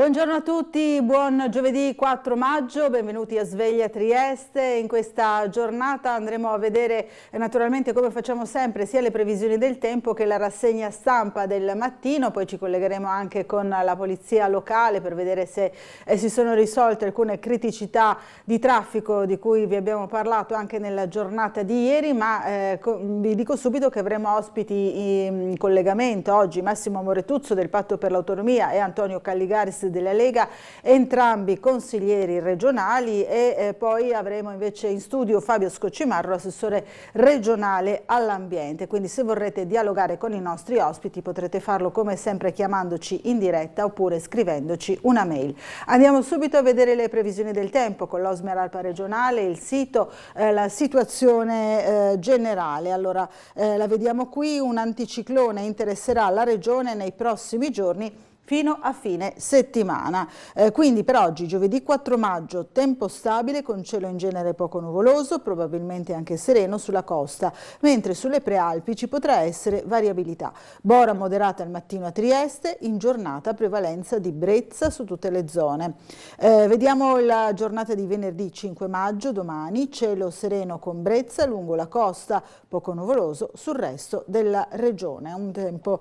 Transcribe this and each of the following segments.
Buongiorno a tutti, buon giovedì 4 maggio, benvenuti a Sveglia Trieste. In questa giornata andremo a vedere naturalmente, come facciamo sempre, sia le previsioni del tempo che la rassegna stampa del mattino. Poi ci collegheremo anche con la polizia locale per vedere se si sono risolte alcune criticità di traffico di cui vi abbiamo parlato anche nella giornata di ieri, ma vi dico subito che avremo ospiti in collegamento oggi Massimo Moretuzzo del Patto per l'Autonomia e Antonio Calligaris della Lega, entrambi consiglieri regionali, e poi avremo invece in studio Fabio Scoccimarro, assessore regionale all'ambiente. Quindi se vorrete dialogare con i nostri ospiti potrete farlo come sempre chiamandoci in diretta oppure scrivendoci una mail. Andiamo subito a vedere le previsioni del tempo con l'Osmer Alpa regionale, il sito, la situazione generale. Allora la vediamo qui: un anticiclone interesserà la regione nei prossimi giorni fino a fine settimana. Quindi per oggi, giovedì 4 maggio, tempo stabile con cielo in genere poco nuvoloso, probabilmente anche sereno sulla costa, mentre sulle prealpi ci potrà essere variabilità. Bora moderata al mattino a Trieste, in giornata prevalenza di brezza su tutte le zone. Vediamo la giornata di venerdì 5 maggio, domani, cielo sereno con brezza lungo la costa, poco nuvoloso sul resto della regione, un tempo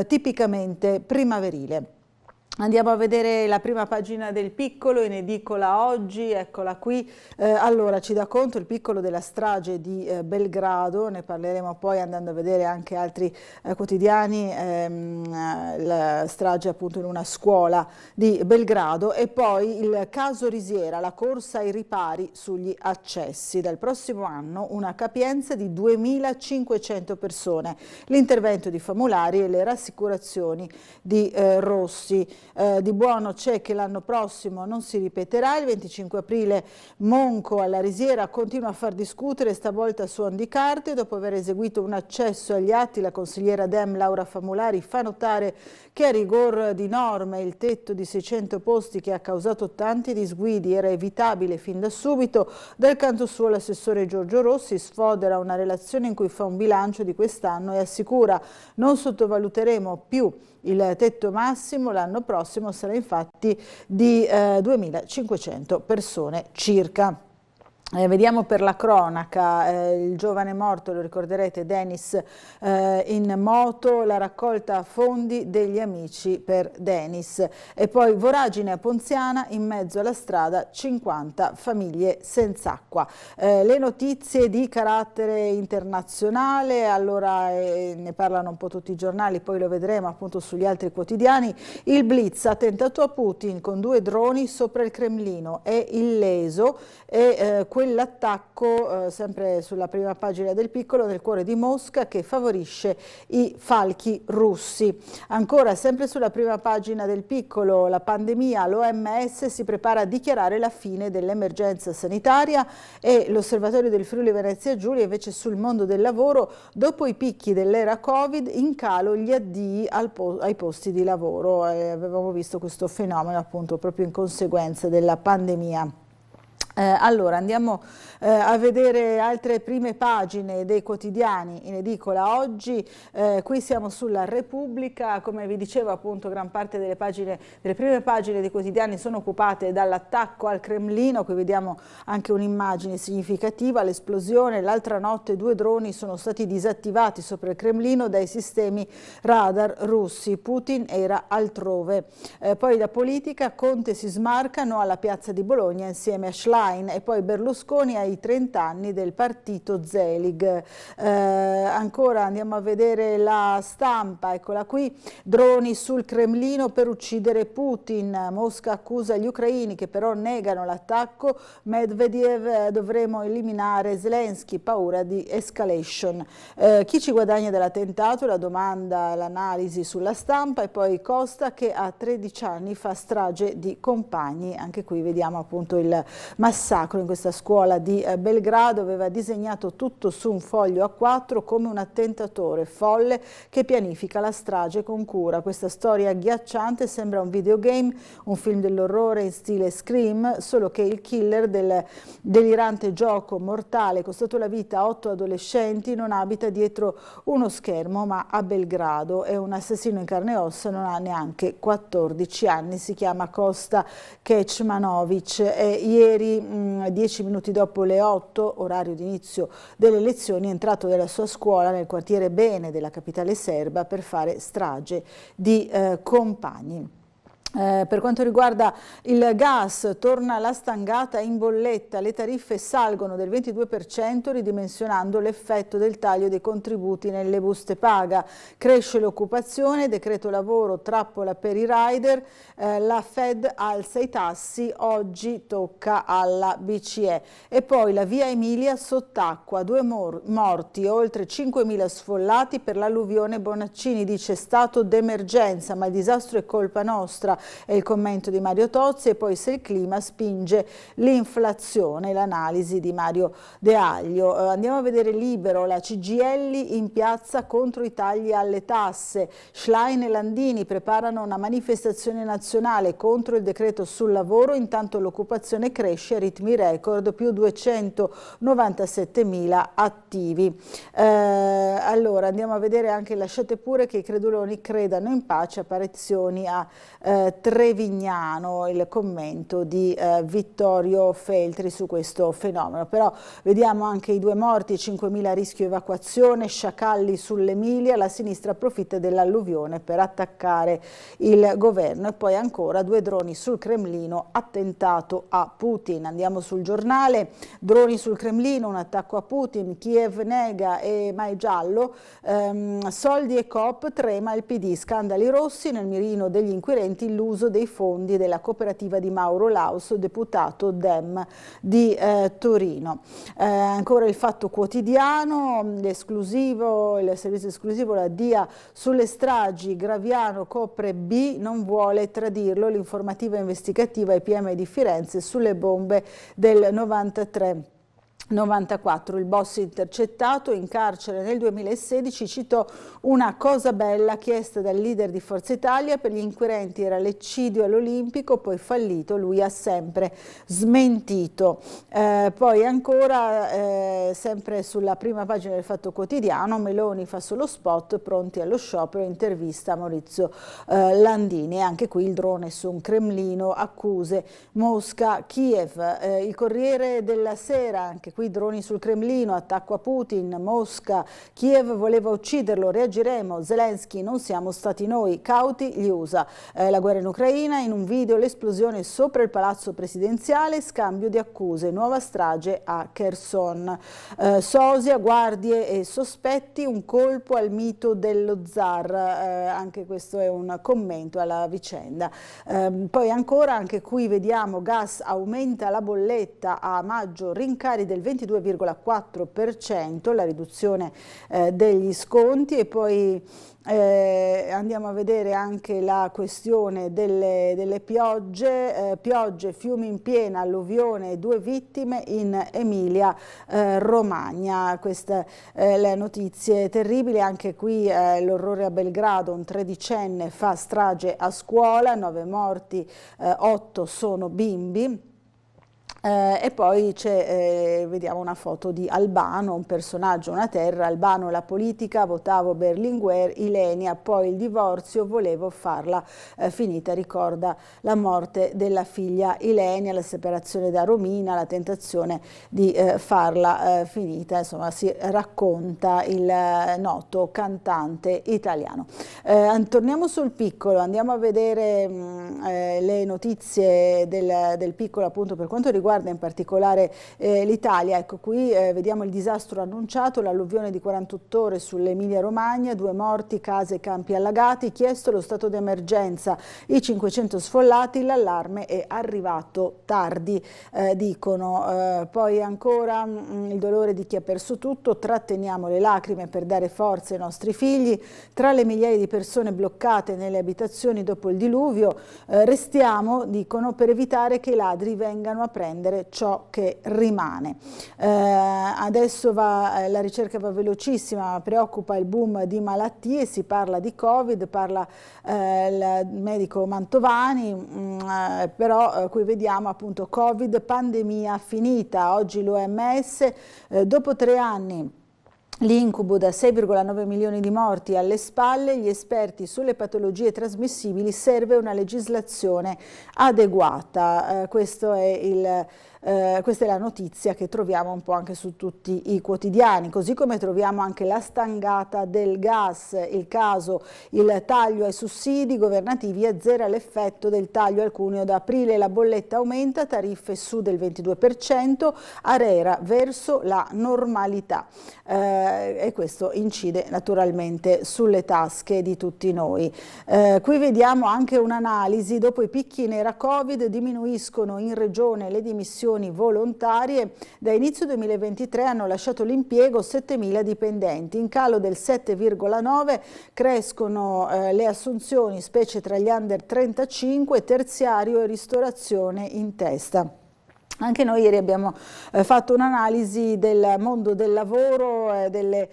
tipicamente primaverile. Andiamo a vedere la prima pagina del Piccolo, in edicola oggi, eccola qui. Allora ci dà conto il Piccolo della strage di Belgrado, ne parleremo poi andando a vedere anche altri quotidiani, la strage appunto in una scuola di Belgrado, e poi il caso Risiera, la corsa ai ripari sugli accessi. Dal prossimo anno una capienza di 2500 persone, l'intervento di Famulari e le rassicurazioni di Rossi. Di buono c'è che l'anno prossimo non si ripeterà. Il 25 aprile Monco alla Risiera continua a far discutere, stavolta su Andicarte. Dopo aver eseguito un accesso agli atti, la consigliera Dem Laura Famulari fa notare che a rigor di norme il tetto di 600 posti che ha causato tanti disguidi era evitabile fin da subito. Dal canto suo l'assessore Giorgio Rossi sfodera una relazione in cui fa un bilancio di quest'anno e assicura: non sottovaluteremo più il tetto massimo, l'anno prossimo sarà infatti di 2500 persone circa. Vediamo per la cronaca, il giovane morto, lo ricorderete, Denis in moto, la raccolta fondi degli amici per Denis. E poi voragine a Ponziana, in mezzo alla strada 50 famiglie senza acqua. Le notizie di carattere internazionale, allora ne parlano un po' tutti i giornali, poi lo vedremo appunto sugli altri quotidiani. Il Blitz, attentato a Putin con 2 droni sopra il Cremlino, è illeso, e quell'attacco sempre sulla prima pagina del Piccolo, nel cuore di Mosca, che favorisce i falchi russi. Ancora sempre sulla prima pagina del Piccolo, la pandemia, l'OMS si prepara a dichiarare la fine dell'emergenza sanitaria, e l'Osservatorio del Friuli Venezia Giulia invece sul mondo del lavoro: dopo i picchi dell'era Covid in calo gli addii ai posti di lavoro. Avevamo visto questo fenomeno appunto proprio in conseguenza della pandemia. Allora andiamo a vedere altre prime pagine dei quotidiani in edicola oggi. Qui siamo sulla Repubblica, come vi dicevo appunto gran parte delle prime pagine dei quotidiani sono occupate dall'attacco al Cremlino. Qui vediamo anche un'immagine significativa: l'esplosione l'altra notte, 2 droni sono stati disattivati sopra il Cremlino dai sistemi radar russi, Putin era altrove. Poi la politica, Conte si smarcano alla piazza di Bologna insieme a Schlein, e poi Berlusconi ai 30 anni del partito Zelig. Ancora andiamo a vedere la Stampa, eccola qui: droni sul Cremlino per uccidere Putin, Mosca accusa gli ucraini che però negano l'attacco, Medvedev, dovremo eliminare Zelensky, paura di escalation. Chi ci guadagna dall'attentato? La domanda, l'analisi sulla Stampa. E poi Costa che a 13 anni fa strage di compagni, anche qui vediamo appunto il massimo massacro in questa scuola di Belgrado. Aveva disegnato tutto su un foglio A4 come un attentatore folle che pianifica la strage con cura. Questa storia agghiacciante sembra un videogame, un film dell'orrore in stile Scream, solo che il killer del delirante gioco mortale costato la vita a 8 adolescenti non abita dietro uno schermo ma a Belgrado. È un assassino in carne e ossa, non ha neanche 14 anni, si chiama Kosta Kecmanovic. Ieri, 10 minuti dopo le 8, orario di inizio delle lezioni, è entrato nella sua scuola nel quartiere Bene della capitale serba per fare strage di compagni. Per quanto riguarda il gas, torna la stangata in bolletta, le tariffe salgono del 22% ridimensionando l'effetto del taglio dei contributi nelle buste paga, cresce l'occupazione, decreto lavoro, trappola per i rider, la Fed alza i tassi, oggi tocca alla BCE. E poi la via Emilia sott'acqua, 2 morti, oltre 5.000 sfollati per l'alluvione. Bonaccini dice stato d'emergenza, ma il disastro è colpa nostra. È il commento di Mario Tozzi. E poi se il clima spinge l'inflazione, l'analisi di Mario De Aglio. Andiamo a vedere Libero, la CGIL in piazza contro i tagli alle tasse. Schlein e Landini preparano una manifestazione nazionale contro il decreto sul lavoro, intanto l'occupazione cresce a ritmi record, più 297.000 attivi. Allora andiamo a vedere anche, lasciate pure che i creduloni credano in pace, apparizioni a Trevignano, il commento di Vittorio Feltri su questo fenomeno. Però vediamo anche i 2 morti, 5.000 a rischio evacuazione, sciacalli sull'Emilia, la sinistra approfitta dell'alluvione per attaccare il governo. E poi ancora 2 droni sul Cremlino, attentato a Putin. Andiamo sul Giornale, droni sul Cremlino, un attacco a Putin, Kiev nega ma è giallo, soldi e COP, trema il PD, scandali rossi, nel mirino degli inquirenti l'uso dei fondi della cooperativa di Mauro Laus, deputato Dem di Torino. Ancora il Fatto Quotidiano, l'esclusivo, il servizio esclusivo, la DIA sulle stragi, Graviano copre B, non vuole tradirlo, l'informativa investigativa e PM di Firenze sulle bombe del 93-94, il boss intercettato in carcere nel 2016 citò una cosa bella chiesta dal leader di Forza Italia, per gli inquirenti era l'eccidio all'Olimpico, poi fallito, lui ha sempre smentito. Poi ancora, sempre sulla prima pagina del Fatto Quotidiano, Meloni fa solo spot, pronti allo sciopero, intervista a Maurizio Landini. E anche qui il drone su un Cremlino, accuse Mosca, Kiev. Il Corriere della Sera, anche qui droni sul Cremlino, attacco a Putin, Mosca, Kiev voleva ucciderlo, reagiremo, Zelensky non siamo stati noi, cauti gli USA. La guerra in Ucraina, in un video l'esplosione sopra il palazzo presidenziale, scambio di accuse, nuova strage a Kherson. Sosia, guardie e sospetti, un colpo al mito dello zar, anche questo è un commento alla vicenda. Poi ancora, anche qui vediamo gas aumenta la bolletta a maggio, rincari del 22,4%, la riduzione degli sconti. E poi andiamo a vedere anche la questione delle piogge, fiumi in piena, alluvione, 2 vittime in Emilia Romagna. Queste le notizie terribili. Anche qui l'orrore a Belgrado, un 13enne fa strage a scuola, 9 morti, 8 sono bimbi. E poi vediamo una foto di Albano, un personaggio, una terra, Albano la politica, votavo Berlinguer, Ilenia, poi il divorzio, volevo farla finita, ricorda la morte della figlia Ilenia, la separazione da Romina, la tentazione di farla finita, insomma si racconta il noto cantante italiano. Torniamo sul Piccolo, andiamo a vedere le notizie del Piccolo, appunto per quanto riguarda in particolare l'Italia. Ecco qui vediamo il disastro annunciato, l'alluvione di 48 ore sull'Emilia Romagna, 2 morti, case e campi allagati, chiesto lo stato d'emergenza, i 500 sfollati, l'allarme è arrivato tardi, dicono. Poi ancora il dolore di chi ha perso tutto, tratteniamo le lacrime per dare forza ai nostri figli, tra le migliaia di persone bloccate nelle abitazioni dopo il diluvio, restiamo, dicono, per evitare che i ladri vengano a prendere prendere ciò che rimane. Adesso la ricerca va velocissima, preoccupa il boom di malattie, si parla di Covid, parla il medico Mantovani, però qui vediamo appunto Covid, pandemia finita. Oggi l'OMS, dopo 3 anni, l'incubo da 6,9 milioni di morti alle spalle, gli esperti sulle patologie trasmissibili, serve una legislazione adeguata. Questa è la notizia che troviamo un po' anche su tutti i quotidiani, così come troviamo anche la stangata del gas, il taglio ai sussidi governativi azzera l'effetto del taglio al cuneo da aprile, la bolletta aumenta, tariffe su del 22%, ARERA verso la normalità. E questo incide naturalmente sulle tasche di tutti noi. Qui vediamo anche un'analisi: dopo i picchi in era Covid diminuiscono in regione le dimissioni volontarie, da inizio 2023 hanno lasciato l'impiego 7.000 dipendenti, in calo del 7,9, crescono le assunzioni specie tra gli under 35, terziario e ristorazione in testa. Anche noi ieri abbiamo fatto un'analisi del mondo del lavoro, delle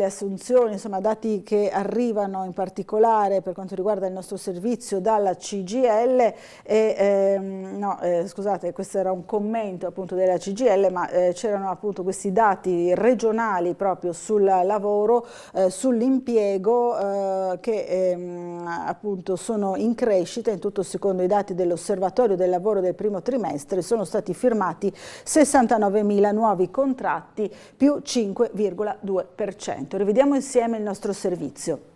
assunzioni, insomma dati che arrivano in particolare per quanto riguarda il nostro servizio dalla CGIL scusate, questo era un commento appunto della CGIL, ma c'erano appunto questi dati regionali proprio sul lavoro, sull'impiego che appunto sono in crescita, in tutto secondo i dati dell'Osservatorio del lavoro del primo trimestre. Sono stati firmati 69.000 nuovi contratti, più 5,2%. Rivediamo insieme il nostro servizio.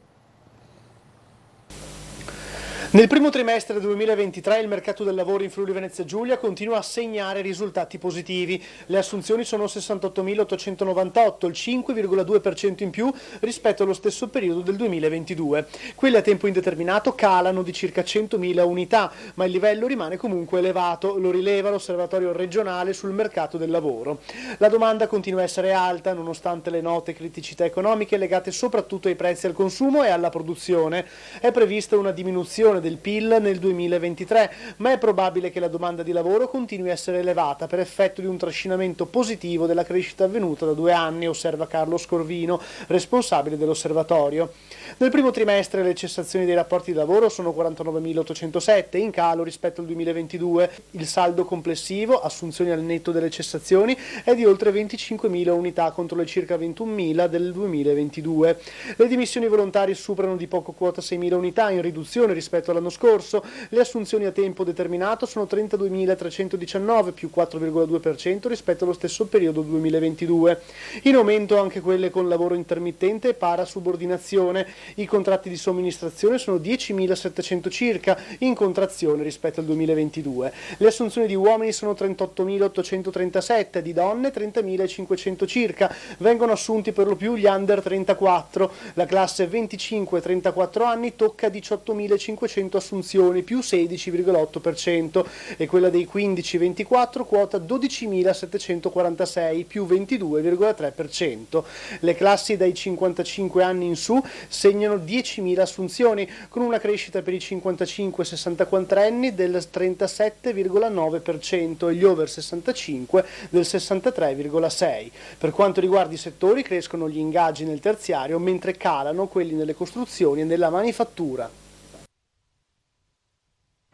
Nel primo trimestre 2023 il mercato del lavoro in Friuli Venezia Giulia continua a segnare risultati positivi. Le assunzioni sono 68.898, il 5,2% in più rispetto allo stesso periodo del 2022. Quelle a tempo indeterminato calano di circa 100.000 unità, ma il livello rimane comunque elevato, lo rileva l'Osservatorio regionale sul mercato del lavoro. La domanda continua a essere alta nonostante le note criticità economiche legate soprattutto ai prezzi al consumo e alla produzione. È prevista una diminuzione del PIL nel 2023, ma è probabile che la domanda di lavoro continui a essere elevata per effetto di un trascinamento positivo della crescita avvenuta da 2 anni, osserva Carlo Scorvino, responsabile dell'osservatorio. Nel primo trimestre le cessazioni dei rapporti di lavoro sono 49.807, in calo rispetto al 2022. Il saldo complessivo, assunzioni al netto delle cessazioni, è di oltre 25.000 unità contro le circa 21.000 del 2022. Le dimissioni volontarie superano di poco quota 6.000 unità, in riduzione rispetto all'anno scorso. Le assunzioni a tempo determinato sono 32.319, più 4,2% rispetto allo stesso periodo 2022. In aumento anche quelle con lavoro intermittente e parasubordinazione. I contratti di somministrazione sono 10.700 circa, in contrazione rispetto al 2022. Le assunzioni di uomini sono 38.837, di donne 30.500 circa. Vengono assunti per lo più gli under 34. La classe 25-34 anni tocca 18.500 assunzioni, più 16,8%, e quella dei 15-24 quota 12.746, più 22,3%. Le classi dai 55 anni in su segnano 10.000 assunzioni, con una crescita per i 55-64 anni del 37,9% e gli over 65 del 63,6%. Per quanto riguarda i settori, crescono gli ingaggi nel terziario, mentre calano quelli nelle costruzioni e nella manifattura.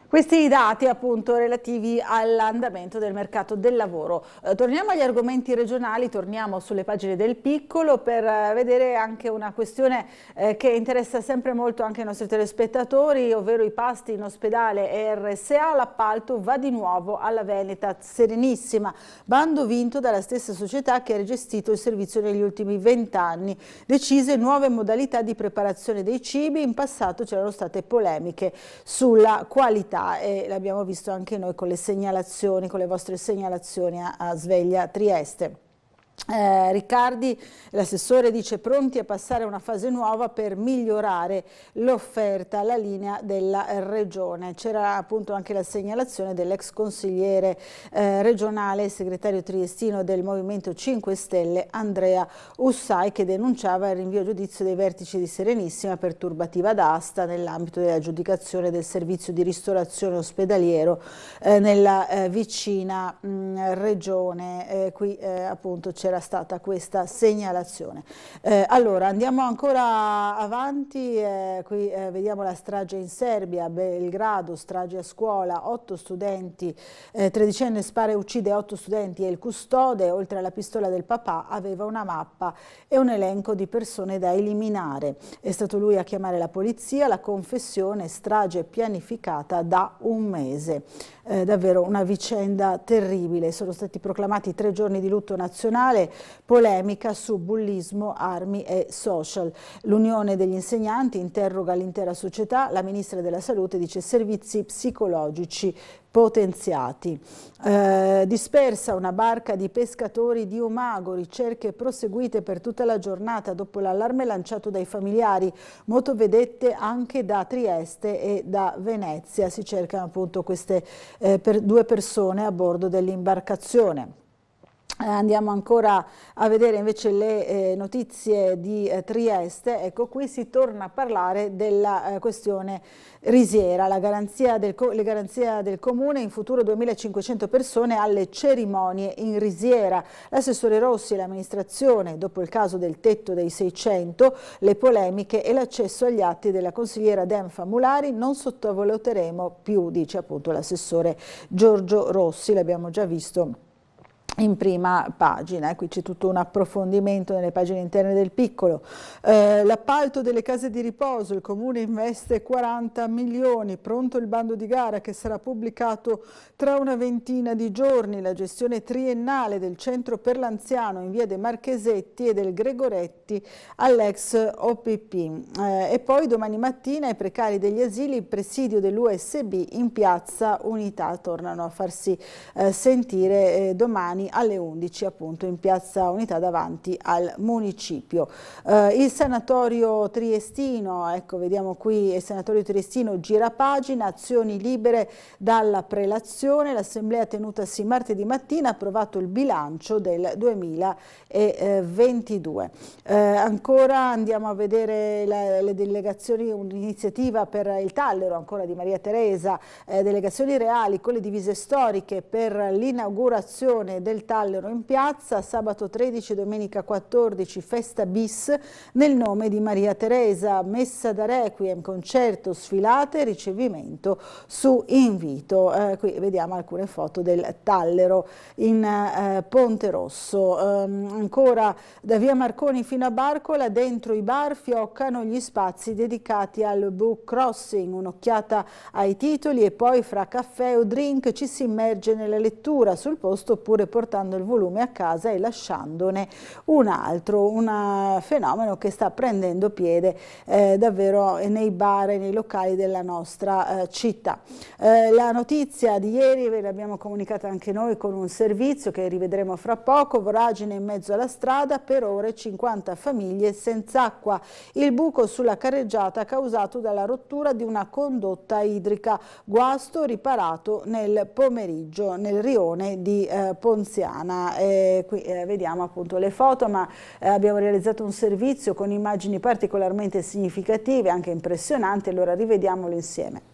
Questi i dati appunto relativi all'andamento del mercato del lavoro. Torniamo agli argomenti regionali, torniamo sulle pagine del Piccolo per vedere anche una questione che interessa sempre molto anche i nostri telespettatori, ovvero i pasti in ospedale e RSA. L'appalto va di nuovo alla Veneta Serenissima, bando vinto dalla stessa società che ha gestito il servizio negli ultimi 20 anni. Decise nuove modalità di preparazione dei cibi, in passato c'erano state polemiche sulla qualità e l'abbiamo visto anche noi con le segnalazioni, con le vostre segnalazioni a Sveglia Trieste. Riccardi, l'assessore, dice pronti a passare a una fase nuova per migliorare l'offerta alla linea della regione. C'era appunto anche la segnalazione dell'ex consigliere regionale e segretario triestino del Movimento 5 Stelle Andrea Ussai, che denunciava il rinvio a giudizio dei vertici di Serenissima per turbativa d'asta nell'ambito dell'aggiudicazione del servizio di ristorazione ospedaliero nella vicina regione. Qui appunto c'era stata questa segnalazione. Allora andiamo ancora avanti, qui vediamo la strage in Serbia, Belgrado, strage a scuola, 8 studenti, 13enne spara e uccide 8 studenti e il custode, oltre alla pistola del papà aveva una mappa e un elenco di persone da eliminare. È stato lui a chiamare la polizia, la confessione, strage pianificata da un mese. Davvero una vicenda terribile. Sono stati proclamati 3 giorni di lutto nazionale, polemica su bullismo, armi e social. L'Unione degli insegnanti interroga l'intera società, la ministra della Salute dice servizi psicologici potenziati. Dispersa una barca di pescatori di Umago, ricerche proseguite per tutta la giornata dopo l'allarme lanciato dai familiari, motovedette anche da Trieste e da Venezia. Si cercano appunto queste 2 persone a bordo dell'imbarcazione. Andiamo ancora a vedere invece le notizie di Trieste. Ecco, qui si torna a parlare della questione risiera, le garanzie del comune, in futuro 2500 persone alle cerimonie in risiera. L'assessore Rossi e l'amministrazione, dopo il caso del tetto dei 600, le polemiche e l'accesso agli atti della consigliera Denfa Mulari, non sottovaluteremo più, dice appunto l'assessore Giorgio Rossi, l'abbiamo già visto in prima pagina, e qui c'è tutto un approfondimento nelle pagine interne del Piccolo. L'appalto delle case di riposo, il comune investe 40 milioni, pronto il bando di gara che sarà pubblicato tra una ventina di giorni, la gestione triennale del centro per l'anziano in via De Marchesetti e del Gregoretti all'ex OPP. E poi domani mattina i precari degli asili, il presidio dell'USB in piazza Unità, tornano a farsi sentire domani alle 11 appunto in piazza Unità davanti al municipio. Il sanatorio triestino, ecco vediamo qui il sanatorio triestino gira pagina, azioni libere dalla prelazione, l'assemblea tenutasi martedì mattina ha approvato il bilancio del 2022. Ancora andiamo a vedere le delegazioni, un'iniziativa per il Tallero ancora di Maria Teresa, delegazioni reali con le divise storiche per l'inaugurazione del Tallero in piazza, sabato 13 domenica 14 festa bis nel nome di Maria Teresa, messa da requiem, concerto, sfilate, ricevimento su invito. Qui vediamo alcune foto del Tallero in Ponte Rosso. Ancora da via Marconi fino a Barcola, dentro i bar fioccano gli spazi dedicati al book crossing, un'occhiata ai titoli e poi fra caffè o drink ci si immerge nella lettura sul posto oppure portando il volume a casa e lasciandone un altro, un fenomeno che sta prendendo piede davvero nei bar e nei locali della nostra città. La notizia di ieri ve l'abbiamo comunicata anche noi con un servizio che rivedremo fra poco, voragine in mezzo alla strada, per ore 50 famiglie senza acqua, il buco sulla carreggiata causato dalla rottura di una condotta idrica, guasto riparato nel pomeriggio nel rione di Ponziana. Qui vediamo appunto le foto, ma abbiamo realizzato un servizio con immagini particolarmente significative, anche impressionanti, allora rivediamolo insieme.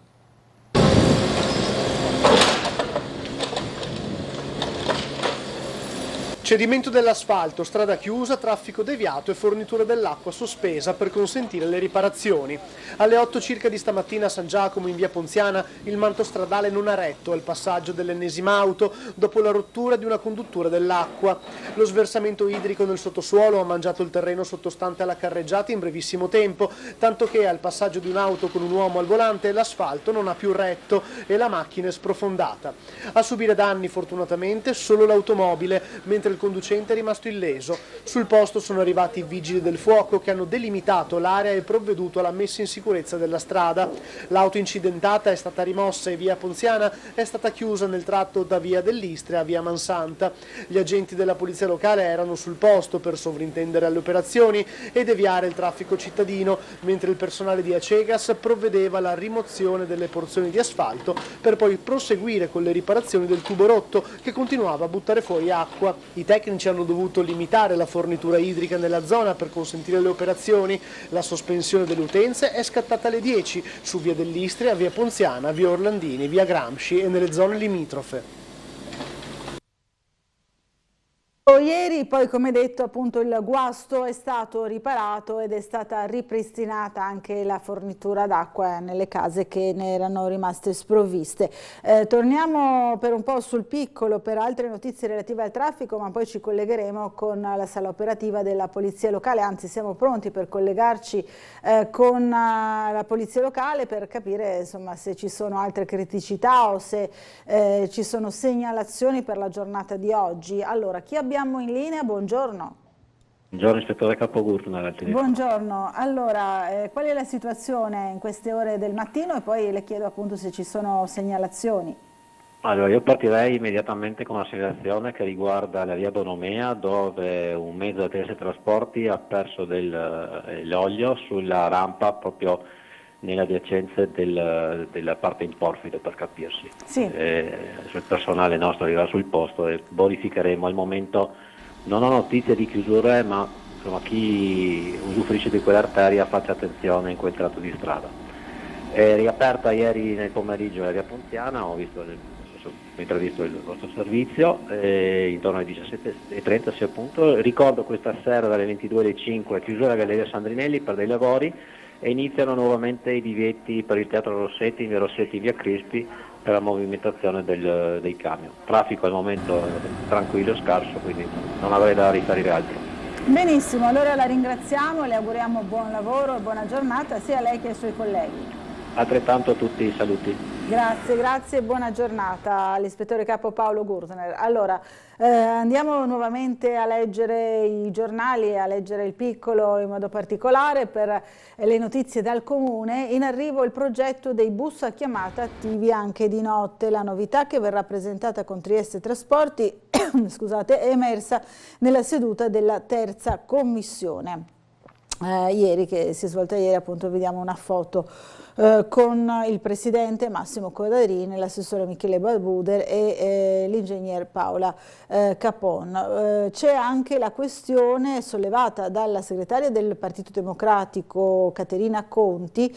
Cedimento dell'asfalto, strada chiusa, traffico deviato e fornitura dell'acqua sospesa per consentire le riparazioni. Alle 8 circa di stamattina a San Giacomo in via Ponziana il manto stradale non ha retto al passaggio dell'ennesima auto dopo la rottura di una conduttura dell'acqua. Lo sversamento idrico nel sottosuolo ha mangiato il terreno sottostante alla carreggiata in brevissimo tempo, tanto che al passaggio di un'auto con un uomo al volante l'asfalto non ha più retto e la macchina è sprofondata. A subire danni fortunatamente solo l'automobile, mentre il conducente è rimasto illeso. Sul posto sono arrivati i vigili del fuoco che hanno delimitato l'area e provveduto alla messa in sicurezza della strada. L'auto incidentata è stata rimossa e via Ponziana è stata chiusa nel tratto da via dell'Istria a via Mansanta. Gli agenti della polizia locale erano sul posto per sovrintendere alle operazioni e deviare il traffico cittadino, mentre il personale di Acegas provvedeva alla rimozione delle porzioni di asfalto per poi proseguire con le riparazioni del tubo rotto che continuava a buttare fuori acqua. I tecnici hanno dovuto limitare la fornitura idrica nella zona per consentire le operazioni. La sospensione delle utenze è scattata alle 10 su via dell'Istria, via Ponziana, via Orlandini, via Gramsci e nelle zone limitrofe. Ieri poi, come detto, appunto il guasto è stato riparato ed è stata ripristinata anche la fornitura d'acqua nelle case che ne erano rimaste sprovviste. Torniamo per un po' sul piccolo per altre notizie relative al traffico, ma poi ci collegheremo con la sala operativa della Polizia Locale, anzi siamo pronti per collegarci con la Polizia Locale per capire insomma se ci sono altre criticità o se ci sono segnalazioni per la giornata di oggi. Allora, chi abbiamo in linea? Buongiorno. Buongiorno, ispettore Capo Gurtner. Buongiorno, allora qual è la situazione in queste ore del mattino e poi le chiedo appunto se ci sono segnalazioni. Allora, io partirei immediatamente con una segnalazione che riguarda la via Bonomea, dove un mezzo da TS Trasporti ha perso l'olio sulla rampa proprio nelle adiacenze della parte in porfido, per capirsi. Sì. Il personale nostro arriverà sul posto e verificheremo. Al momento non ho notizie di chiusure, ma insomma, chi usufruisce di quell'arteria faccia attenzione in quel tratto di strada. È riaperta ieri nel pomeriggio la via Ponziana, mentre ho visto il vostro servizio, intorno alle 17:30 sì, appunto. Ricordo questa sera dalle 22 alle 5 chiusura della Galleria Sandrinelli per dei lavori e iniziano nuovamente i divieti per il Teatro Rossetti, in via Rossetti, via Crispi, per la movimentazione dei camion. Traffico al momento tranquillo e scarso, quindi non avrei da riferire altro. Benissimo, allora la ringraziamo e le auguriamo buon lavoro e buona giornata sia a lei che ai suoi colleghi. Altrettanto a tutti, saluti. Grazie, grazie e buona giornata all'ispettore capo Paolo Gurtner. Allora, andiamo nuovamente a leggere i giornali e a leggere il piccolo in modo particolare per le notizie dal comune. In arrivo il progetto dei bus a chiamata attivi anche di notte. La novità che verrà presentata con Trieste Trasporti scusate, è emersa nella seduta della terza commissione. Ieri, che si è svolta ieri, appunto vediamo una foto con il presidente Massimo Codadrini, l'assessore Michele Balbuder e l'ingegner Paola Capon. C'è anche la questione sollevata dalla segretaria del Partito Democratico Caterina Conti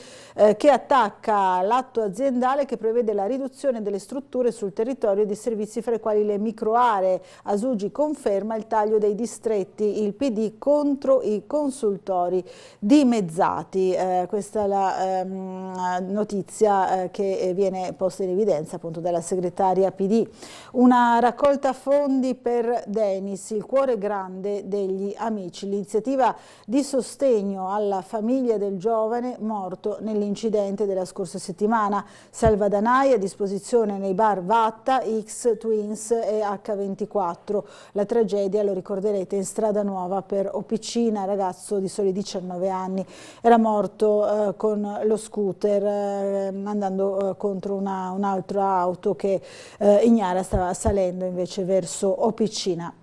che attacca l'atto aziendale che prevede la riduzione delle strutture sul territorio di servizi fra i quali le microaree. Asugi conferma il taglio dei distretti, il PD contro i consultori dimezzati. Questa è la notizia che viene posta in evidenza appunto dalla segretaria PD. Una raccolta fondi per Denis, il cuore grande degli amici, l'iniziativa di sostegno alla famiglia del giovane morto nell'incidente della scorsa settimana. Salvadanai a disposizione nei bar Vatta, X, Twins e H24. La tragedia, lo ricorderete, in Strada Nuova per Opicina, ragazzo di soli 19 anni, era morto con lo scooter andando contro un'altra auto che ignara stava salendo invece verso Opicina.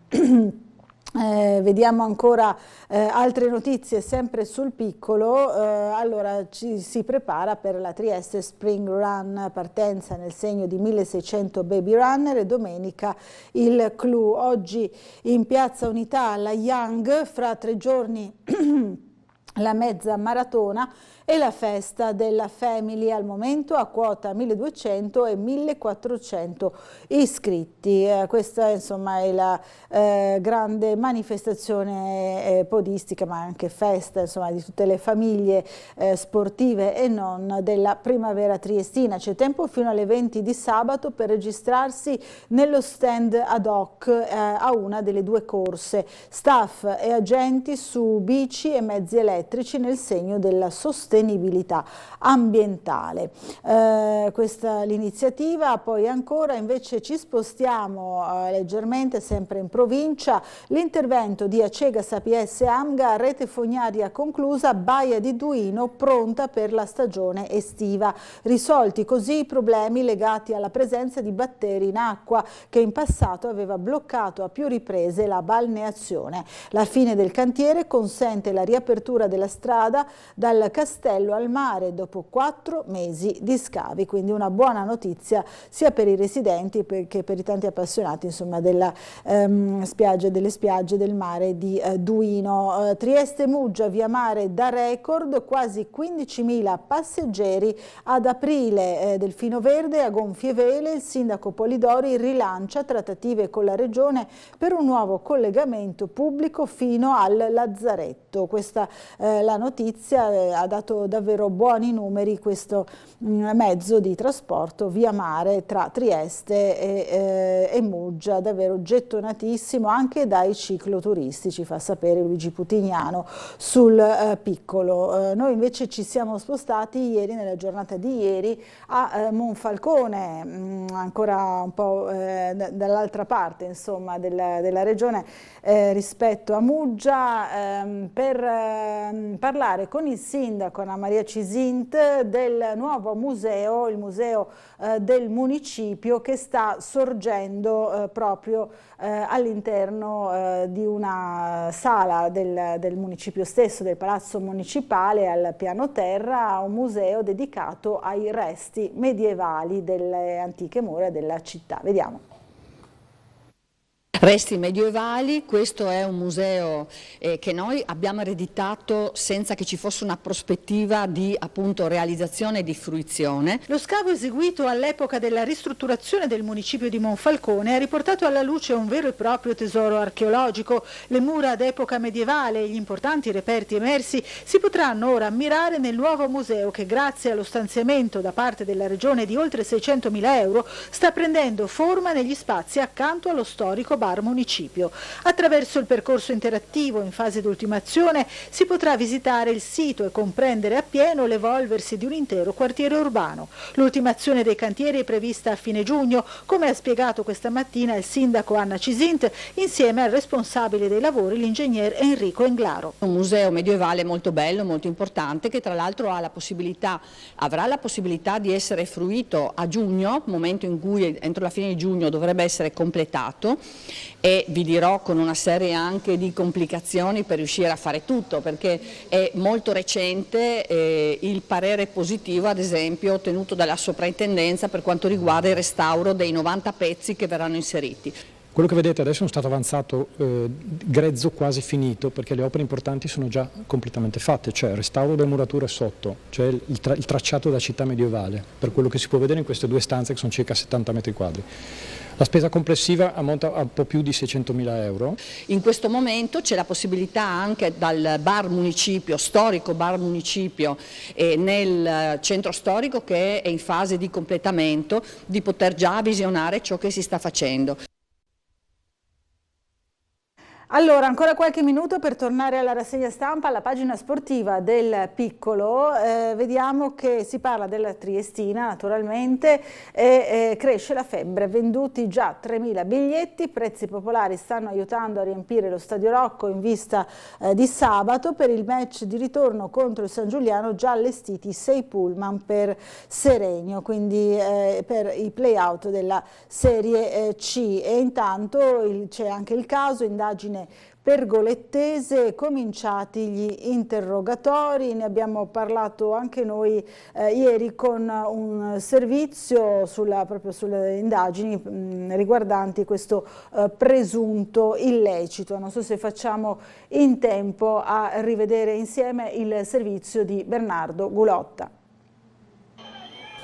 Vediamo ancora altre notizie sempre sul piccolo. Allora ci si prepara per la Trieste Spring Run, partenza nel segno di 1600 baby runner e domenica il clou. Oggi in Piazza Unità la Young, fra 3 giorni la mezza maratona e la festa della Family, al momento a quota 1200 e 1400 iscritti. Questa insomma è la grande manifestazione podistica, ma anche festa insomma di tutte le famiglie sportive e non della primavera triestina. C'è tempo fino alle 20 di sabato per registrarsi nello stand ad hoc a una delle 2 corse. Staff e agenti su bici e mezzi elettrici nel segno della sostegno sostenibilità ambientale. Questa l'iniziativa. Poi ancora invece ci spostiamo leggermente sempre in provincia, l'intervento di Acega Sapiesse Amga, rete fognaria conclusa, Baia di Duino pronta per la stagione estiva, risolti così i problemi legati alla presenza di batteri in acqua che in passato aveva bloccato a più riprese la balneazione. La fine del cantiere consente la riapertura della strada dal castello al mare dopo 4 mesi di scavi, quindi una buona notizia sia per i residenti che per i tanti appassionati, insomma, delle spiagge del mare di Duino. Trieste Muggia via mare da record, quasi 15.000 passeggeri ad aprile. Delfino Verde a gonfie vele, il sindaco Polidori rilancia trattative con la regione per un nuovo collegamento pubblico fino al Lazzaretto. Questa la notizia, ha dato davvero buoni numeri questo mezzo di trasporto via mare tra Trieste e Muggia, davvero gettonatissimo anche dai cicloturisti, fa sapere Luigi Putignano sul Piccolo. Noi invece ci siamo spostati ieri, nella giornata di ieri, a Monfalcone, ancora un po' dall'altra parte, insomma, della regione rispetto a Muggia, per parlare con il sindaco Anna Maria Cisint del nuovo museo, il museo del municipio, che sta sorgendo proprio all'interno di una sala del municipio stesso, del palazzo municipale al piano terra, un museo dedicato ai resti medievali delle antiche mura della città. Vediamo. Resti medievali, questo è un museo che noi abbiamo ereditato senza che ci fosse una prospettiva di appunto realizzazione e di fruizione. Lo scavo eseguito all'epoca della ristrutturazione del municipio di Monfalcone ha riportato alla luce un vero e proprio tesoro archeologico. Le mura d'epoca medievale e gli importanti reperti emersi si potranno ora ammirare nel nuovo museo che, grazie allo stanziamento da parte della regione di oltre 600.000 euro, sta prendendo forma negli spazi accanto allo storico bar municipio. Attraverso il percorso interattivo in fase di ultimazione si potrà visitare il sito e comprendere appieno l'evolversi di un intero quartiere urbano. L'ultimazione dei cantieri è prevista a fine giugno, come ha spiegato questa mattina il sindaco Anna Cisint insieme al responsabile dei lavori, l'ingegner Enrico Englaro. Un museo medievale molto bello, molto importante, che tra l'altro avrà la possibilità di essere fruito a giugno, momento in cui entro la fine di giugno dovrebbe essere completato, e vi dirò con una serie anche di complicazioni per riuscire a fare tutto, perché è molto recente il parere positivo, ad esempio, ottenuto dalla soprintendenza per quanto riguarda il restauro dei 90 pezzi che verranno inseriti. Quello che vedete adesso è uno stato avanzato, grezzo, quasi finito, perché le opere importanti sono già completamente fatte, cioè il restauro delle murature sotto, cioè il tracciato della città medievale, per quello che si può vedere in queste due stanze che sono circa 70 metri quadri. La spesa complessiva ammonta a un po' più di 600.000 euro. In questo momento c'è la possibilità anche dal bar municipio, storico bar municipio, nel centro storico che è in fase di completamento, di poter già visionare ciò che si sta facendo. Allora, ancora qualche minuto per tornare alla rassegna stampa, alla pagina sportiva del Piccolo. Vediamo che si parla della Triestina, naturalmente, e cresce la febbre. Venduti già 3.000 biglietti, prezzi popolari stanno aiutando a riempire lo Stadio Rocco in vista di sabato. Per il match di ritorno contro il San Giuliano già allestiti 6 pullman per Serenio, quindi per i play-out della Serie C. E intanto c'è anche il caso, indagine pergolettese, cominciati gli interrogatori, ne abbiamo parlato anche noi ieri con un servizio proprio sulle indagini riguardanti questo presunto illecito. Non so se facciamo in tempo a rivedere insieme il servizio di Bernardo Gulotta.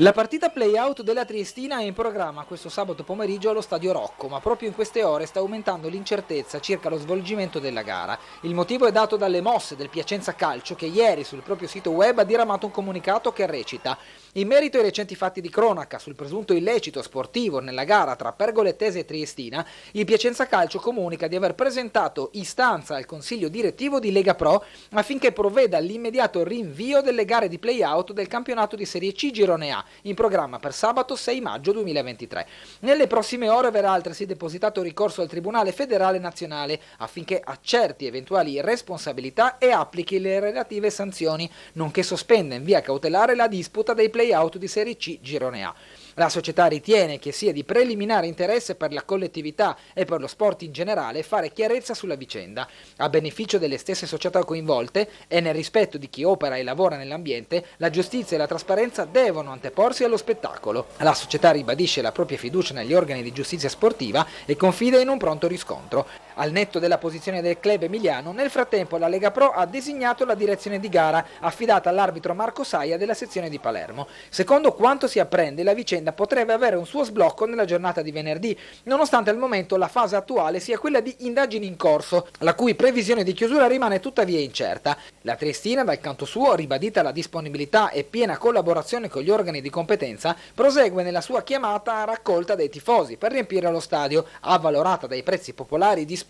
La partita play-out della Triestina è in programma questo sabato pomeriggio allo Stadio Rocco, ma proprio in queste ore sta aumentando l'incertezza circa lo svolgimento della gara. Il motivo è dato dalle mosse del Piacenza Calcio, che ieri sul proprio sito web ha diramato un comunicato che recita: in merito ai recenti fatti di cronaca sul presunto illecito sportivo nella gara tra Pergolettese e Triestina, il Piacenza Calcio comunica di aver presentato istanza al Consiglio direttivo di Lega Pro affinché provveda all'immediato rinvio delle gare di play-out del campionato di Serie C Girone A, in programma per sabato 6 maggio 2023. Nelle prossime ore verrà altresì depositato ricorso al Tribunale Federale Nazionale affinché accerti eventuali responsabilità e applichi le relative sanzioni, nonché sospenda in via cautelare la disputa dei play-out di Serie C Girone A. La società ritiene che sia di preliminare interesse per la collettività e per lo sport in generale fare chiarezza sulla vicenda. A beneficio delle stesse società coinvolte e nel rispetto di chi opera e lavora nell'ambiente, la giustizia e la trasparenza devono anteporsi allo spettacolo. La società ribadisce la propria fiducia negli organi di giustizia sportiva e confida in un pronto riscontro. Al netto della posizione del club emiliano, nel frattempo la Lega Pro ha designato la direzione di gara affidata all'arbitro Marco Saia della sezione di Palermo. Secondo quanto si apprende, la vicenda potrebbe avere un suo sblocco nella giornata di venerdì, nonostante al momento la fase attuale sia quella di indagini in corso, la cui previsione di chiusura rimane tuttavia incerta. La Triestina, dal canto suo, ribadita la disponibilità e piena collaborazione con gli organi di competenza, prosegue nella sua chiamata a raccolta dei tifosi per riempire lo stadio, avvalorata dai prezzi popolari disposti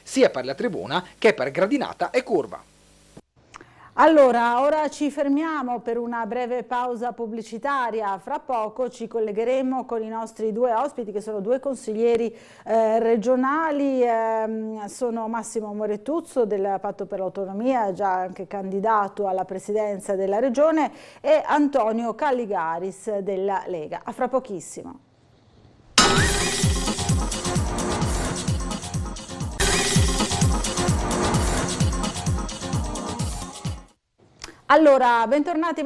sia per la tribuna che per gradinata e curva. Allora, ora ci fermiamo per una breve pausa pubblicitaria. Fra poco ci collegheremo con i nostri due ospiti, che sono due consiglieri regionali. Sono Massimo Moretuzzo del Patto per l'Autonomia, già anche candidato alla presidenza della regione, e Antonio Calligaris della Lega. A fra pochissimo. Allora, bentornati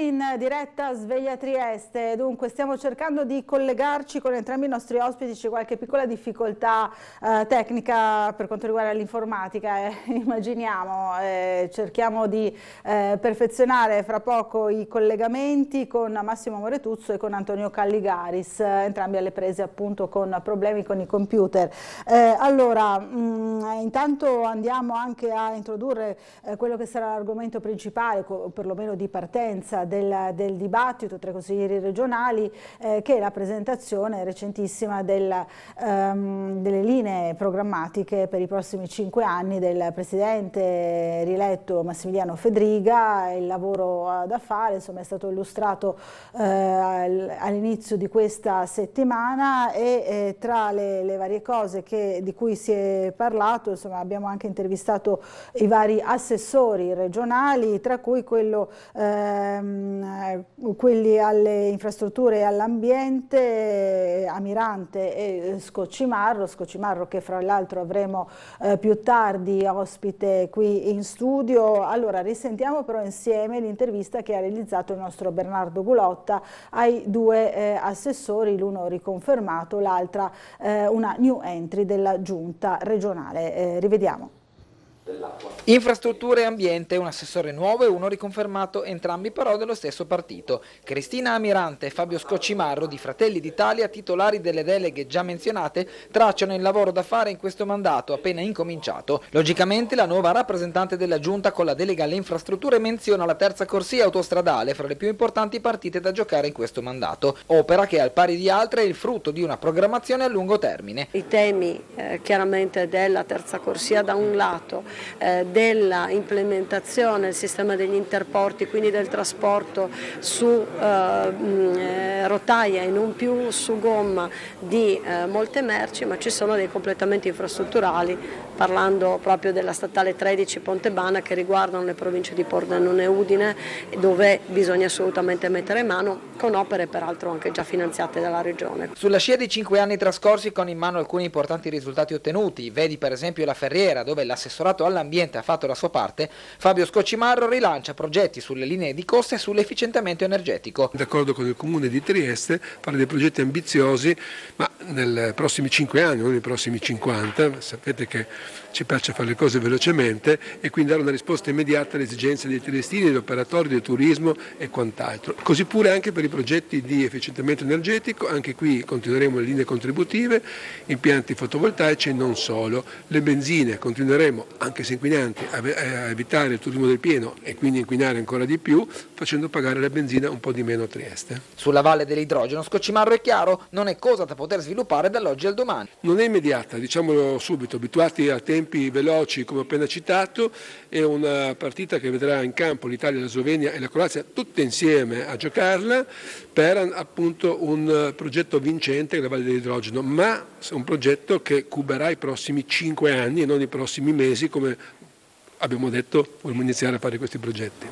in diretta Sveglia Trieste. Dunque, stiamo cercando di collegarci con entrambi i nostri ospiti. C'è qualche piccola difficoltà tecnica per quanto riguarda l'informatica, immaginiamo. Cerchiamo di perfezionare fra poco i collegamenti con Massimo Moretuzzo e con Antonio Calligaris, entrambi alle prese appunto con problemi con i computer. Allora, intanto andiamo anche a introdurre quello che sarà l'argomento principale, perlomeno di partenza del dibattito tra i consiglieri regionali, che è la presentazione recentissima delle linee programmatiche per i prossimi 5 anni del presidente rieletto Massimiliano Fedriga. Il lavoro da fare, insomma, è stato illustrato all'inizio di questa settimana e tra le varie cose di cui si è parlato, insomma, abbiamo anche intervistato i vari assessori regionali, tra cui quelli alle infrastrutture e all'ambiente, Amirante e Scoccimarro, che fra l'altro avremo più tardi ospite qui in studio. Allora, risentiamo però insieme l'intervista che ha realizzato il nostro Bernardo Gulotta ai due assessori, l'uno riconfermato, l'altra una new entry della giunta regionale. Rivediamo. Infrastrutture e ambiente, un assessore nuovo e uno riconfermato, entrambi però dello stesso partito. Cristina Amirante e Fabio Scoccimarro di Fratelli d'Italia, titolari delle deleghe già menzionate, tracciano il lavoro da fare in questo mandato appena incominciato. Logicamente la nuova rappresentante della giunta con la delega alle infrastrutture menziona la terza corsia autostradale fra le più importanti partite da giocare in questo mandato, opera che al pari di altre è il frutto di una programmazione a lungo termine. I temi chiaramente della terza corsia da un lato, della implementazione del sistema degli interporti, quindi del trasporto su rotaia e non più su gomma di molte merci, ma ci sono dei completamenti infrastrutturali, parlando proprio della statale 13 Pontebana, che riguardano le province di Pordenone e Udine, dove bisogna assolutamente mettere mano, con opere peraltro anche già finanziate dalla Regione. Sulla scia dei 5 anni trascorsi, con in mano alcuni importanti risultati ottenuti, vedi per esempio la Ferriera, dove l'assessorato all'ambiente ha fatto la sua parte, Fabio Scoccimarro rilancia progetti sulle linee di costa e sull'efficientamento energetico. D'accordo con il Comune di Trieste, fare dei progetti ambiziosi, ma nei prossimi 5 anni, non nei prossimi 50, sapete che ci piace fare le cose velocemente e quindi dare una risposta immediata alle esigenze dei triestini, degli operatori del turismo e quant'altro. Così pure anche per i progetti di efficientamento energetico, anche qui continueremo le linee contributive, impianti fotovoltaici e non solo. Le benzine continueremo, anche se inquinanti, a evitare il turismo del pieno e quindi inquinare ancora di più, facendo pagare la benzina un po' di meno a Trieste. Sulla valle dell'idrogeno, Scoccimarro è chiaro, non è cosa da poter sviluppare dall'oggi al domani. Non è immediata, diciamolo subito, abituati a tempi veloci come ho appena citato, è una partita che vedrà in campo l'Italia, la Slovenia e la Croazia tutte insieme a giocarla per appunto un progetto vincente, la valle dell'idrogeno, ma un progetto che cuberà i prossimi 5 anni e non i prossimi mesi, come abbiamo detto, vogliamo iniziare a fare questi progetti.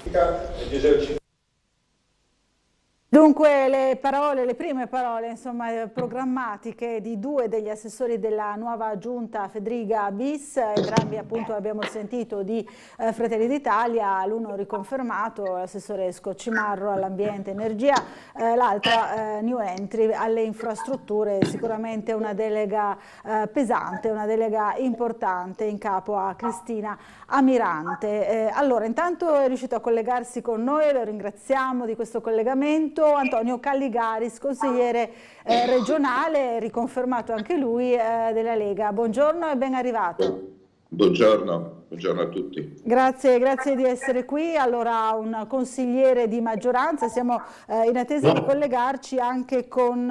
Dunque le prime parole insomma, programmatiche di due degli assessori della nuova giunta Fedriga bis, entrambi appunto abbiamo sentito di Fratelli d'Italia, l'uno riconfermato, l'assessore Scoccimarro all'ambiente e energia, l'altra new entry alle infrastrutture, sicuramente una delega pesante, una delega importante in capo a Cristina Amirante. Allora intanto è riuscito a collegarsi con noi, lo ringraziamo di questo collegamento. Antonio Calligaris, consigliere regionale, riconfermato anche lui della Lega. Buongiorno e ben arrivato. Buongiorno a tutti. Grazie di essere qui. Allora, un consigliere di maggioranza, siamo in attesa di collegarci anche con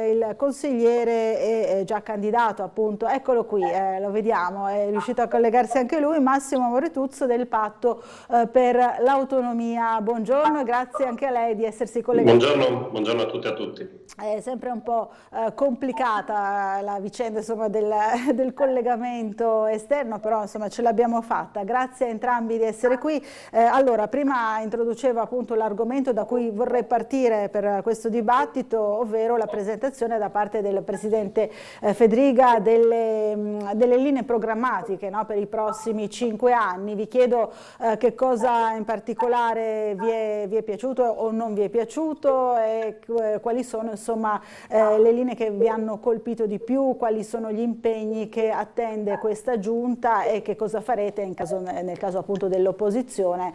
il consigliere già candidato appunto, eccolo qui, lo vediamo, è riuscito a collegarsi anche lui, Massimo Moretuzzo del Patto per l'Autonomia. Buongiorno e grazie anche a lei di essersi collegato. Buongiorno a tutti e a tutti. È sempre un po' complicata la vicenda insomma, del collegamento esterno, però insomma ce l'abbiamo fatta. Grazie a entrambi di essere qui. Allora, prima introducevo appunto l'argomento da cui vorrei partire per questo dibattito, ovvero la presentazione da parte del Presidente Fedriga delle linee programmatiche, no, per i prossimi 5 anni. Vi chiedo che cosa in particolare vi è piaciuto o non vi è piaciuto e quali sono insomma le linee che vi hanno colpito di più, quali sono gli impegni che attende questa giunta e che cosa farete nel caso appunto dell'opposizione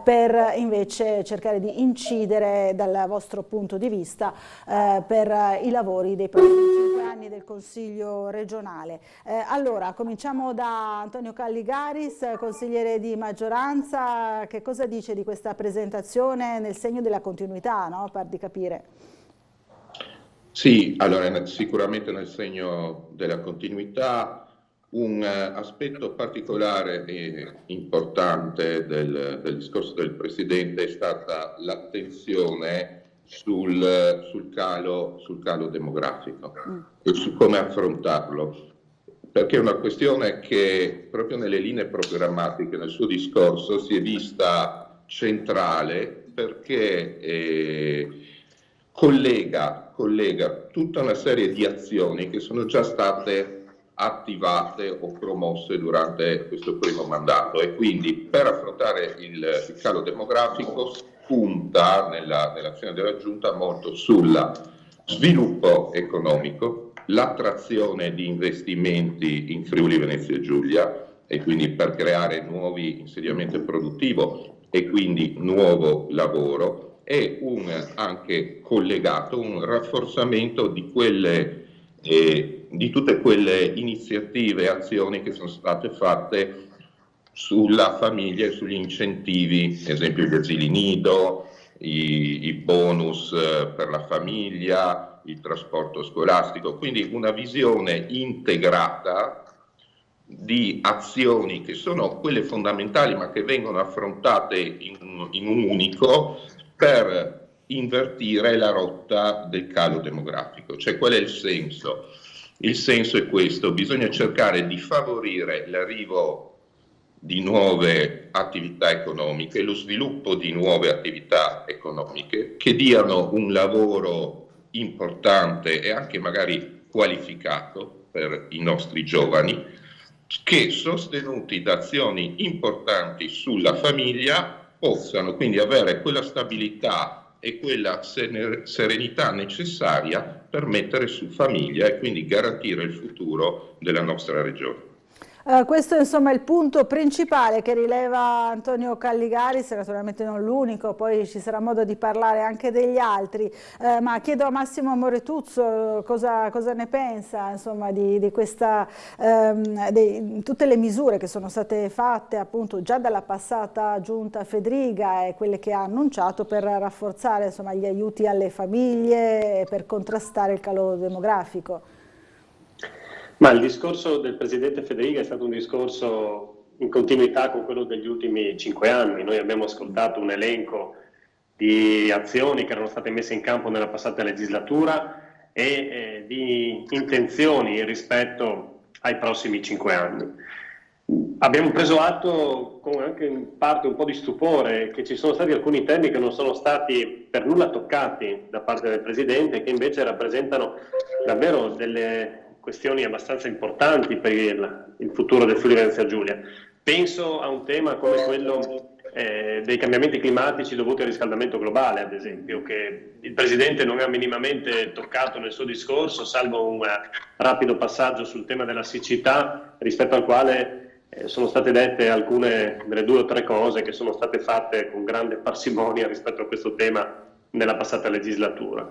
per invece cercare di incidere dal vostro punto di vista per i lavori dei prossimi 5 anni del Consiglio regionale. Allora cominciamo da Antonio Calligaris, consigliere di maggioranza. Che cosa dice di questa presentazione nel segno della continuità, no? Per di capire. Sì, allora sicuramente nel segno della continuità. Un aspetto particolare e importante del discorso del Presidente è stata l'attenzione sul calo demografico e su come affrontarlo, perché è una questione che proprio nelle linee programmatiche, nel suo discorso, si è vista centrale perché collega tutta una serie di azioni che sono già state attivate o promosse durante questo primo mandato e quindi per affrontare il calo demografico punta nell'azione della Giunta molto sul sviluppo economico, l'attrazione di investimenti in Friuli Venezia Giulia e quindi per creare nuovi insediamenti produttivo e quindi nuovo lavoro e anche collegato un rafforzamento di tutte quelle iniziative e azioni che sono state fatte sulla famiglia e sugli incentivi, ad esempio gli asili nido, i bonus per la famiglia, il trasporto scolastico, quindi una visione integrata di azioni che sono quelle fondamentali ma che vengono affrontate in un unico per invertire la rotta del calo demografico. Cioè qual è il senso? Il senso è questo: bisogna cercare di favorire l'arrivo di nuove attività economiche, lo sviluppo di nuove attività economiche che diano un lavoro importante e anche magari qualificato per i nostri giovani, che sostenuti da azioni importanti sulla famiglia possano quindi avere quella stabilità e quella serenità necessaria per mettere su famiglia e quindi garantire il futuro della nostra regione. Questo insomma è il punto principale che rileva Antonio Calligaris, naturalmente non l'unico, poi ci sarà modo di parlare anche degli altri, ma chiedo a Massimo Moretuzzo cosa ne pensa insomma di questa, tutte le misure che sono state fatte appunto già dalla passata giunta Fedriga e quelle che ha annunciato per rafforzare insomma gli aiuti alle famiglie e per contrastare il calo demografico. Ma il discorso del Presidente Fedriga è stato un discorso in continuità con quello degli ultimi 5 anni. Noi abbiamo ascoltato un elenco di azioni che erano state messe in campo nella passata legislatura e di intenzioni rispetto ai prossimi 5 anni. Abbiamo preso atto con anche in parte un po' di stupore che ci sono stati alcuni temi che non sono stati per nulla toccati da parte del Presidente e che invece rappresentano davvero delle questioni abbastanza importanti per il futuro del Friuli Venezia Giulia. Penso a un tema come quello dei cambiamenti climatici dovuti al riscaldamento globale, ad esempio, che il Presidente non ha minimamente toccato nel suo discorso, salvo un rapido passaggio sul tema della siccità, rispetto al quale sono state dette alcune delle 2 o 3 cose che sono state fatte con grande parsimonia rispetto a questo tema nella passata legislatura.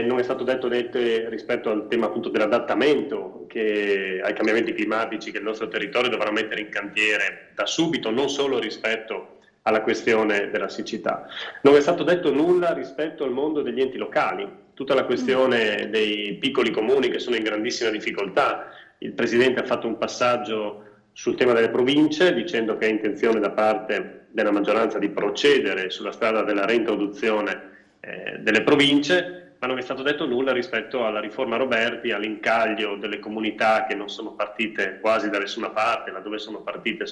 Non è stato detto niente rispetto al tema appunto dell'adattamento ai cambiamenti climatici che il nostro territorio dovrà mettere in cantiere da subito, non solo rispetto alla questione della siccità. Non è stato detto nulla rispetto al mondo degli enti locali, tutta la questione dei piccoli comuni che sono in grandissima difficoltà. Il Presidente ha fatto un passaggio sul tema delle province, dicendo che è intenzione da parte della maggioranza di procedere sulla strada della reintroduzione delle province, ma non è stato detto nulla rispetto alla riforma Roberti, all'incaglio delle comunità che non sono partite quasi da nessuna parte, laddove sono partite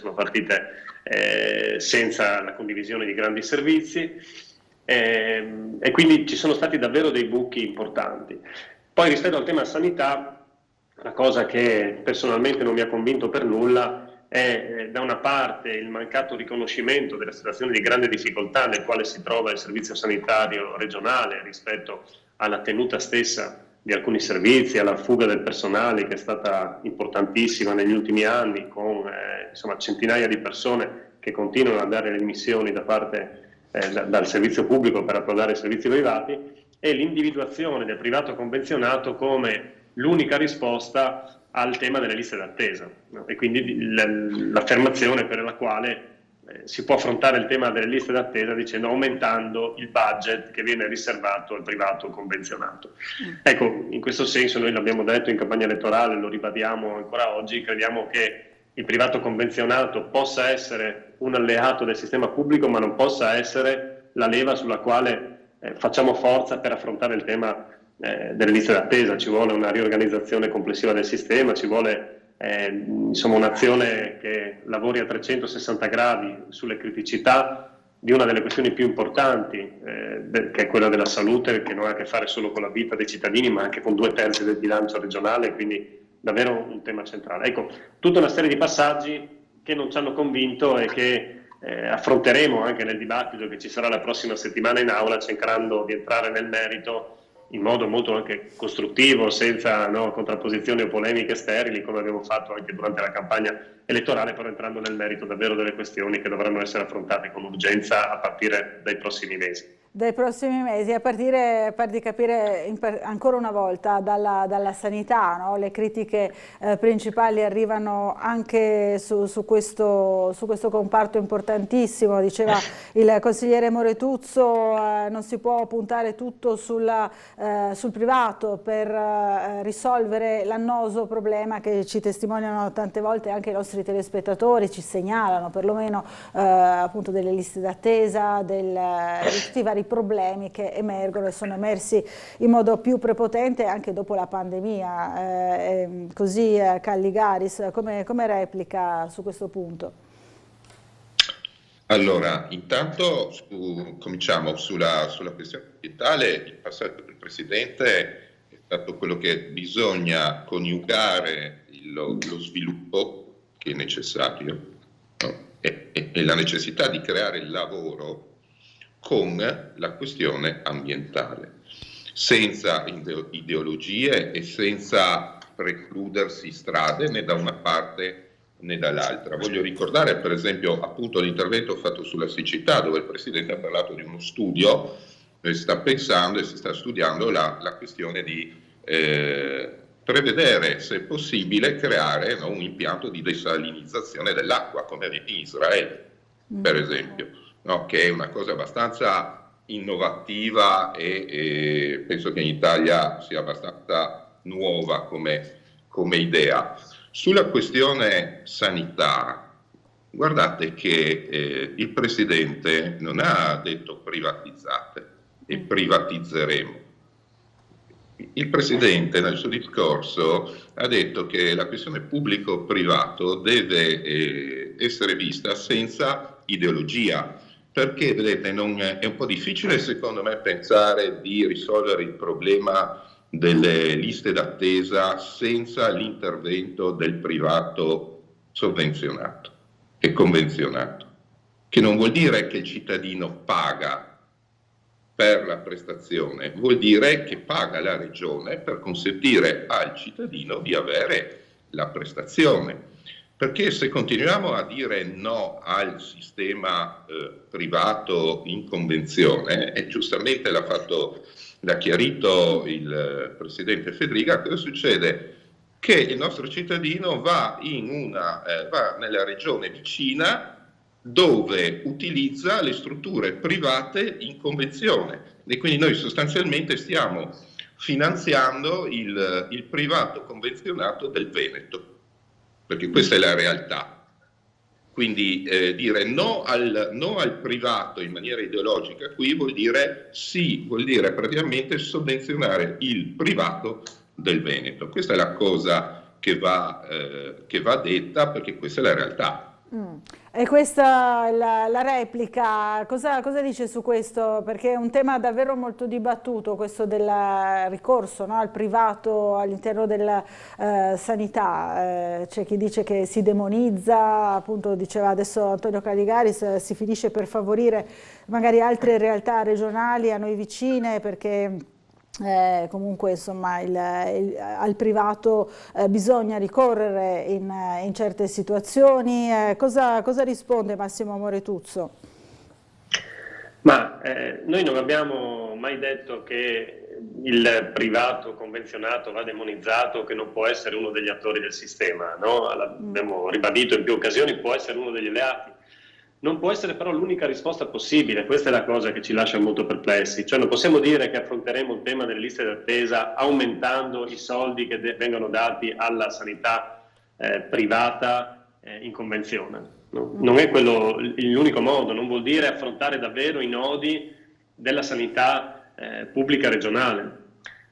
senza la condivisione di grandi servizi, e quindi ci sono stati davvero dei buchi importanti. Poi rispetto al tema sanità, la cosa che personalmente non mi ha convinto per nulla è da una parte il mancato riconoscimento della situazione di grande difficoltà nel quale si trova il servizio sanitario regionale rispetto alla tenuta stessa di alcuni servizi, alla fuga del personale che è stata importantissima negli ultimi anni, con centinaia di persone che continuano a dare le dimissioni da parte dal servizio pubblico per approdare ai servizi privati, e l'individuazione del privato convenzionato come l'unica risposta al tema delle liste d'attesa, no? E quindi l'affermazione per la quale si può affrontare il tema delle liste d'attesa dicendo aumentando il budget che viene riservato al privato convenzionato. Ecco, in questo senso noi l'abbiamo detto in campagna elettorale, lo ribadiamo ancora oggi, crediamo che il privato convenzionato possa essere un alleato del sistema pubblico, ma non possa essere la leva sulla quale facciamo forza per affrontare il tema delle liste d'attesa. Ci vuole una riorganizzazione complessiva del sistema, ci vuole un'azione che lavori a 360 gradi sulle criticità di una delle questioni più importanti, che è quella della salute, che non ha a che fare solo con la vita dei cittadini, ma anche con 2/3 del bilancio regionale, quindi davvero un tema centrale. Ecco, tutta una serie di passaggi che non ci hanno convinto e che affronteremo anche nel dibattito che ci sarà la prossima settimana in aula, cercando di entrare nel merito in modo molto anche costruttivo, senza contrapposizioni o polemiche sterili, come abbiamo fatto anche durante la campagna elettorale, però entrando nel merito davvero delle questioni che dovranno essere affrontate con urgenza a partire dai prossimi mesi. Dai prossimi mesi, a partire di capire ancora una volta dalla sanità, no? Le critiche principali arrivano anche su questo comparto importantissimo. Diceva il consigliere Moretuzzo, non si può puntare tutto sul privato per risolvere l'annoso problema che ci testimoniano tante volte anche i nostri telespettatori, ci segnalano perlomeno appunto delle liste d'attesa, di tutti i vari problemi che emergono e sono emersi in modo più prepotente anche dopo la pandemia. Così Calligaris, come replica su questo punto? Allora, intanto cominciamo sulla questione ambientale. Il passaggio del Presidente è stato quello che bisogna coniugare lo sviluppo che è necessario, no? e la necessità di creare il lavoro con la questione ambientale, senza ideologie e senza precludersi strade né da una parte né dall'altra. Voglio ricordare per esempio appunto l'intervento fatto sulla siccità, dove il Presidente ha parlato di uno studio, sta pensando e si sta studiando la questione di prevedere, se possibile, creare un impianto di desalinizzazione dell'acqua, come in Israele, per esempio, che è una cosa abbastanza innovativa e penso che in Italia sia abbastanza nuova come idea. Sulla questione sanità, guardate che il Presidente non ha detto privatizzate e privatizzeremo. Il Presidente nel suo discorso ha detto che la questione pubblico-privato deve essere vista senza ideologia, perché vedete è un po' difficile secondo me pensare di risolvere il problema delle liste d'attesa senza l'intervento del privato sovvenzionato e convenzionato, che non vuol dire che il cittadino paga per la prestazione, vuol dire che paga la regione per consentire al cittadino di avere la prestazione. Perché se continuiamo a dire no al sistema privato in convenzione, e giustamente l'ha chiarito il Presidente Fedriga, cosa succede? Che il nostro cittadino va nella regione vicina dove utilizza le strutture private in convenzione, e quindi noi sostanzialmente stiamo finanziando il privato convenzionato del Veneto, perché questa è la realtà. Quindi dire no al privato in maniera ideologica qui vuol dire praticamente sovvenzionare il privato del Veneto. Questa è la cosa che va detta, perché questa è la realtà. E questa la replica, cosa dice su questo? Perché è un tema davvero molto dibattuto, questo del ricorso, no, al privato all'interno della sanità. C'è chi dice che si demonizza, appunto diceva adesso Antonio Caligaris, si finisce per favorire magari altre realtà regionali a noi vicine, perché comunque insomma al privato bisogna ricorrere in certe situazioni. Cosa risponde Massimo Amoretuzzo? Ma noi non abbiamo mai detto che il privato convenzionato va demonizzato, che non può essere uno degli attori del sistema, no? Abbiamo ribadito in più occasioni, può essere uno degli alleati. Non può essere però l'unica risposta possibile, questa è la cosa che ci lascia molto perplessi. Cioè non possiamo dire che affronteremo il tema delle liste d'attesa aumentando i soldi che vengono dati alla sanità privata in convenzione. No? Non è quello l'unico modo, non vuol dire affrontare davvero i nodi della sanità pubblica regionale.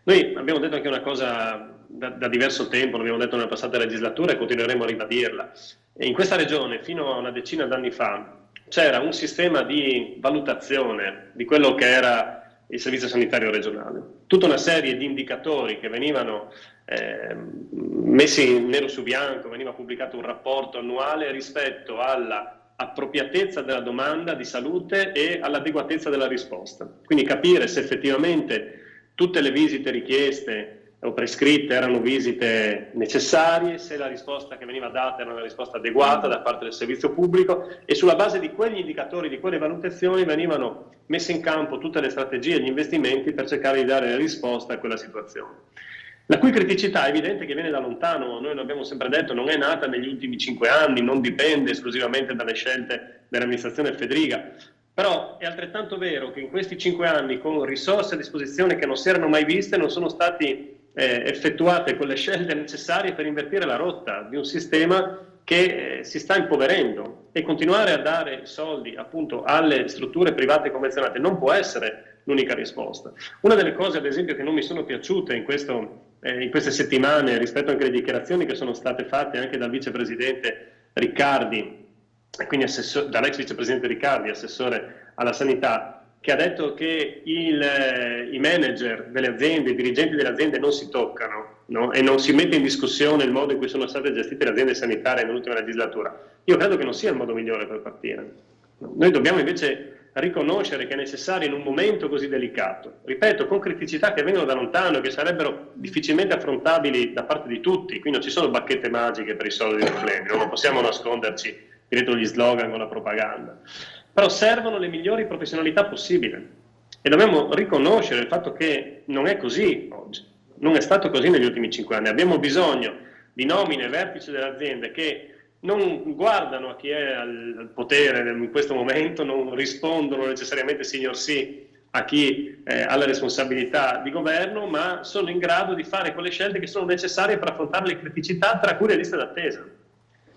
Noi abbiamo detto anche una cosa da diverso tempo, l'abbiamo detto nella passata legislatura e continueremo a ribadirla. In questa regione fino a una decina d'anni fa c'era un sistema di valutazione di quello che era il servizio sanitario regionale, tutta una serie di indicatori che venivano messi nero su bianco, veniva pubblicato un rapporto annuale rispetto alla appropriatezza della domanda di salute e all'adeguatezza della risposta. Quindi capire se effettivamente tutte le visite richieste o prescritte erano visite necessarie, se la risposta che veniva data era una risposta adeguata da parte del servizio pubblico, e sulla base di quegli indicatori, di quelle valutazioni venivano messe in campo tutte le strategie e gli investimenti per cercare di dare risposta a quella situazione. La cui criticità è evidente che viene da lontano, noi l'abbiamo sempre detto, non è nata negli ultimi 5 anni, non dipende esclusivamente dalle scelte dell'amministrazione Fedriga. Però è altrettanto vero che in questi 5 anni, con risorse a disposizione che non si erano mai viste, non sono stati effettuate quelle scelte necessarie per invertire la rotta di un sistema che si sta impoverendo, e continuare a dare soldi appunto alle strutture private convenzionate non può essere l'unica risposta. Una delle cose ad esempio che non mi sono piaciute in queste settimane, rispetto anche alle dichiarazioni che sono state fatte anche dal vicepresidente Riccardi, e quindi dall'ex vicepresidente Riccardi, assessore alla sanità, che ha detto che i manager delle aziende, i dirigenti delle aziende non si toccano, no? E non si mette in discussione il modo in cui sono state gestite le aziende sanitarie nell'ultima legislatura. Io credo che non sia il modo migliore per partire. Noi dobbiamo invece riconoscere che è necessario in un momento così delicato, ripeto, con criticità che vengono da lontano e che sarebbero difficilmente affrontabili da parte di tutti, qui non ci sono bacchette magiche per risolvere i problemi, non possiamo nasconderci dietro gli slogan o la propaganda, però servono le migliori professionalità possibili e dobbiamo riconoscere il fatto che non è così oggi, non è stato così negli ultimi 5 anni, abbiamo bisogno di nomine vertici delle aziende che non guardano a chi è al potere in questo momento, non rispondono necessariamente signor sì a chi ha la responsabilità di governo, ma sono in grado di fare quelle scelte che sono necessarie per affrontare le criticità, tra cui le liste d'attesa,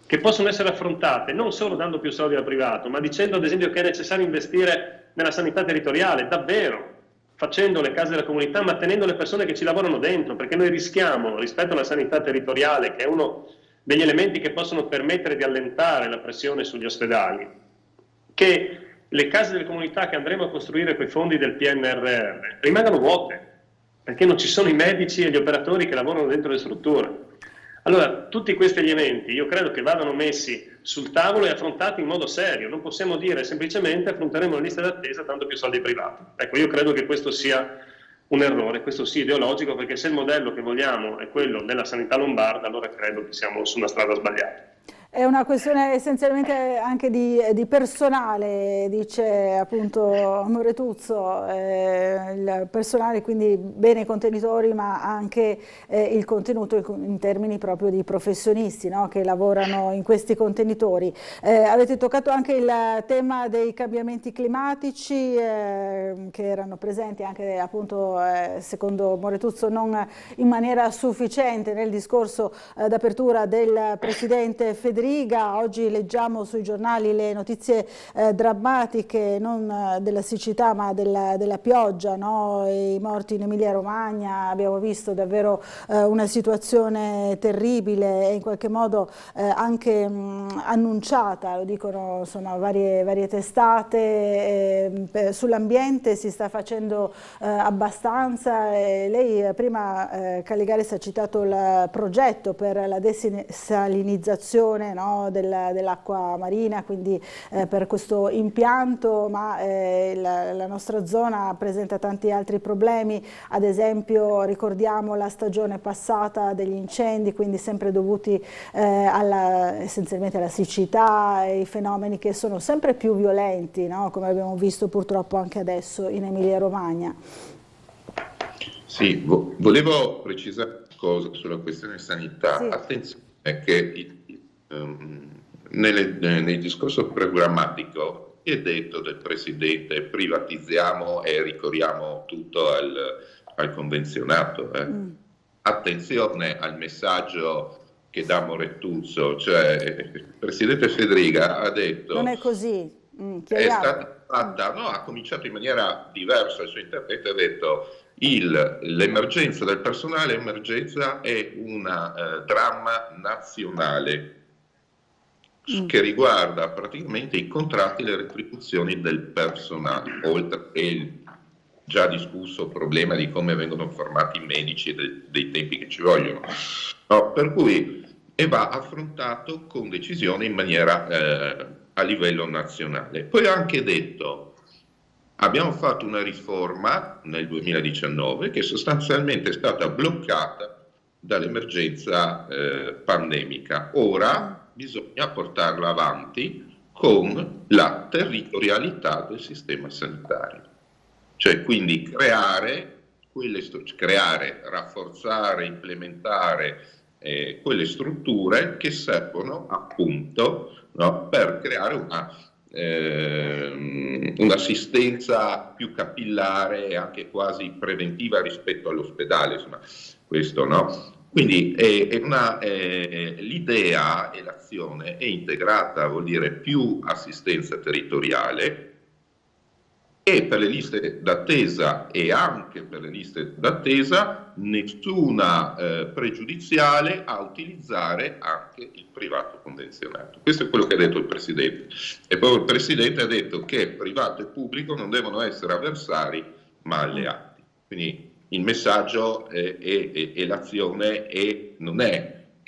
che possono essere affrontate non solo dando più soldi al privato, ma dicendo ad esempio che è necessario investire nella sanità territoriale, davvero, facendo le case della comunità, ma tenendo le persone che ci lavorano dentro, perché noi rischiamo, rispetto alla sanità territoriale, che è uno degli elementi che possono permettere di allentare la pressione sugli ospedali, che le case delle comunità che andremo a costruire con i fondi del PNRR rimangano vuote, perché non ci sono i medici e gli operatori che lavorano dentro le strutture. Allora, tutti questi elementi io credo che vadano messi sul tavolo e affrontati in modo serio, non possiamo dire semplicemente affronteremo la lista d'attesa tanto più soldi privati. Ecco, io credo che questo sia un errore, questo sì ideologico, perché se il modello che vogliamo è quello della sanità lombarda, allora credo che siamo su una strada sbagliata. È una questione essenzialmente anche di personale, dice appunto Moretuzzo, il personale, quindi bene i contenitori ma anche il contenuto in termini proprio di professionisti, no, che lavorano in questi contenitori. Avete toccato anche il tema dei cambiamenti climatici che erano presenti anche appunto secondo Moretuzzo non in maniera sufficiente nel discorso d'apertura del Presidente Federica. Oggi leggiamo sui giornali le notizie drammatiche non della siccità ma della pioggia, no? I morti in Emilia Romagna, abbiamo visto davvero una situazione terribile e in qualche modo anche annunciata, lo dicono insomma varie testate, sull'ambiente si sta facendo abbastanza. Lei prima Caligaris ha citato il progetto per la desalinizzazione, no, dell'acqua marina, quindi per questo impianto, ma la nostra zona presenta tanti altri problemi, ad esempio ricordiamo la stagione passata degli incendi, quindi sempre dovuti essenzialmente alla siccità e i fenomeni che sono sempre più violenti, no, come abbiamo visto purtroppo anche adesso in Emilia Romagna. Sì, volevo precisare una cosa sulla questione sanità. Sì. Attenzione che nel discorso programmatico è detto del Presidente privatizziamo e ricorriamo tutto al convenzionato. Attenzione al messaggio che dà Moretuzzo, cioè il Presidente Federica ha detto non è così, è stata fatta, no, ha cominciato in maniera diversa il suo intervento, ha detto l'emergenza del personale emergenza è un dramma nazionale che riguarda praticamente i contratti e le retribuzioni del personale, oltre al già discusso problema di come vengono formati i medici e dei tempi che ci vogliono. No, per cui va affrontato con decisione in maniera a livello nazionale. Poi ha anche detto abbiamo fatto una riforma nel 2019 che sostanzialmente è stata bloccata dall'emergenza pandemica. Ora bisogna portarla avanti con la territorialità del sistema sanitario, cioè quindi creare, rafforzare, implementare quelle strutture che servono appunto, no, per creare un'assistenza più capillare e anche quasi preventiva rispetto all'ospedale, insomma, questo, no? Quindi l'idea e l'azione è integrata, vuol dire più assistenza territoriale, e per le liste d'attesa e anche per le liste d'attesa nessuna pregiudiziale a utilizzare anche il privato convenzionato. Questo è quello che ha detto il Presidente. E poi il Presidente ha detto che privato e pubblico non devono essere avversari ma alleati. Quindi il messaggio e l'azione è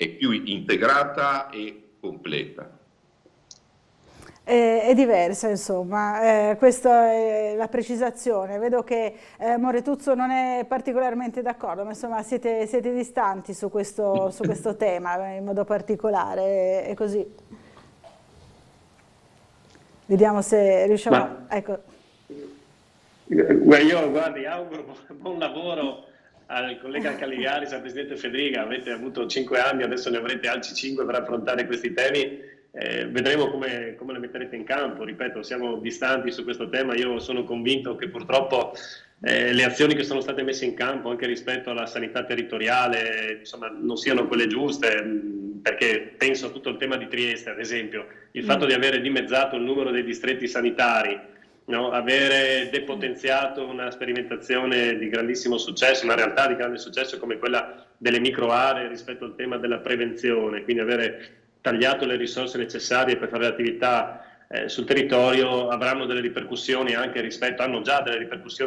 più integrata e completa. è diversa, insomma, questa è la precisazione. Vedo che Moretuzzo non è particolarmente d'accordo, ma insomma siete distanti su questo tema in modo particolare, è così. Vediamo se riusciamo... Ecco. Io auguro buon lavoro al collega Caligaris, al presidente Federiga. Avete avuto 5 anni, adesso ne avrete altri 5 per affrontare questi temi. Vedremo come le metterete in campo. Ripeto, siamo distanti su questo tema. Io sono convinto che purtroppo le azioni che sono state messe in campo anche rispetto alla sanità territoriale, insomma, non siano quelle giuste, perché penso a tutto il tema di Trieste, ad esempio, il fatto di avere dimezzato il numero dei distretti sanitari, no? Avere depotenziato una sperimentazione di grandissimo successo, una realtà di grande successo come quella delle microaree rispetto al tema della prevenzione, quindi avere tagliato le risorse necessarie per fare l'attività sul territorio hanno già delle ripercussioni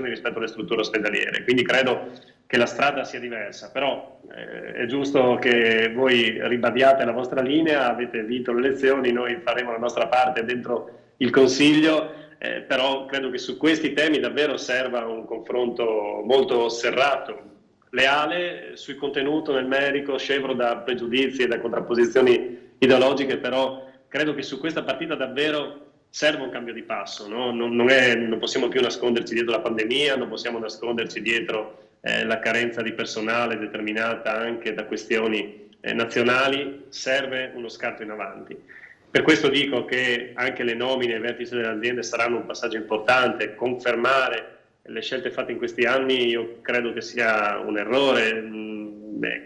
rispetto alle strutture ospedaliere, quindi credo che la strada sia diversa, però è giusto che voi ribadiate la vostra linea, avete vinto le elezioni, noi faremo la nostra parte dentro il Consiglio, però credo che su questi temi davvero serva un confronto molto serrato, leale, sul contenuto, nel merito, scevro da pregiudizi e da contrapposizioni ideologiche, però credo che su questa partita davvero serve un cambio di passo, no? Non possiamo più nasconderci dietro la pandemia, non possiamo nasconderci dietro la carenza di personale determinata anche da questioni nazionali, serve uno scatto in avanti. Per questo dico che anche le nomine ai vertici delle aziende saranno un passaggio importante. Confermare le scelte fatte in questi anni io credo che sia un errore,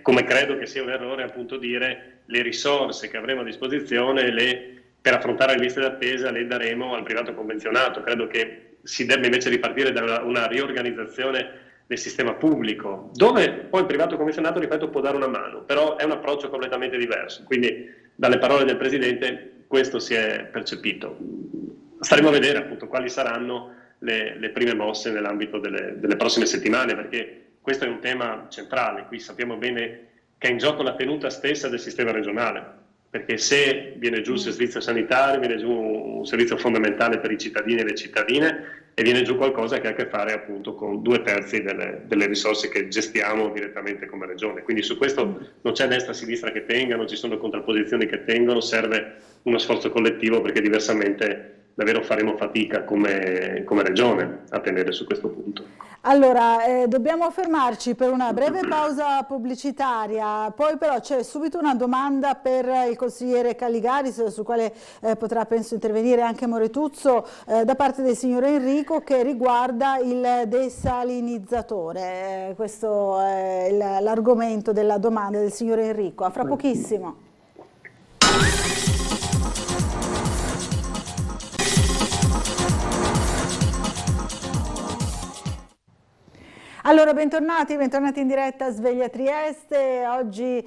come credo che sia un errore appunto dire le risorse che avremo a disposizione per affrontare le liste d'attesa le daremo al privato convenzionato. Credo che si debba invece ripartire da una riorganizzazione del sistema pubblico, dove poi il privato convenzionato, ripeto, può dare una mano, però è un approccio completamente diverso. Quindi dalle parole del Presidente questo si è percepito. Staremo a vedere appunto quali saranno le prime mosse nell'ambito delle prossime settimane, perché questo è un tema centrale. Qui sappiamo bene che è in gioco la tenuta stessa del sistema regionale, perché se viene giù il servizio sanitario, viene giù un servizio fondamentale per i cittadini e le cittadine, e viene giù qualcosa che ha a che fare appunto con 2/3 delle risorse che gestiamo direttamente come regione. Quindi su questo non c'è destra-sinistra che tenga, non ci sono contrapposizioni che tengono, serve uno sforzo collettivo, perché diversamente davvero faremo fatica come regione a tenere su questo punto. Allora, dobbiamo fermarci per una breve pausa pubblicitaria, poi però c'è subito una domanda per il consigliere Caligaris, su quale potrà penso intervenire anche Moretuzzo, da parte del signor Enrico, che riguarda il desalinizzatore. Questo è l'argomento della domanda del signor Enrico. A fra pochissimo. Allora, bentornati in diretta a Sveglia Trieste. Oggi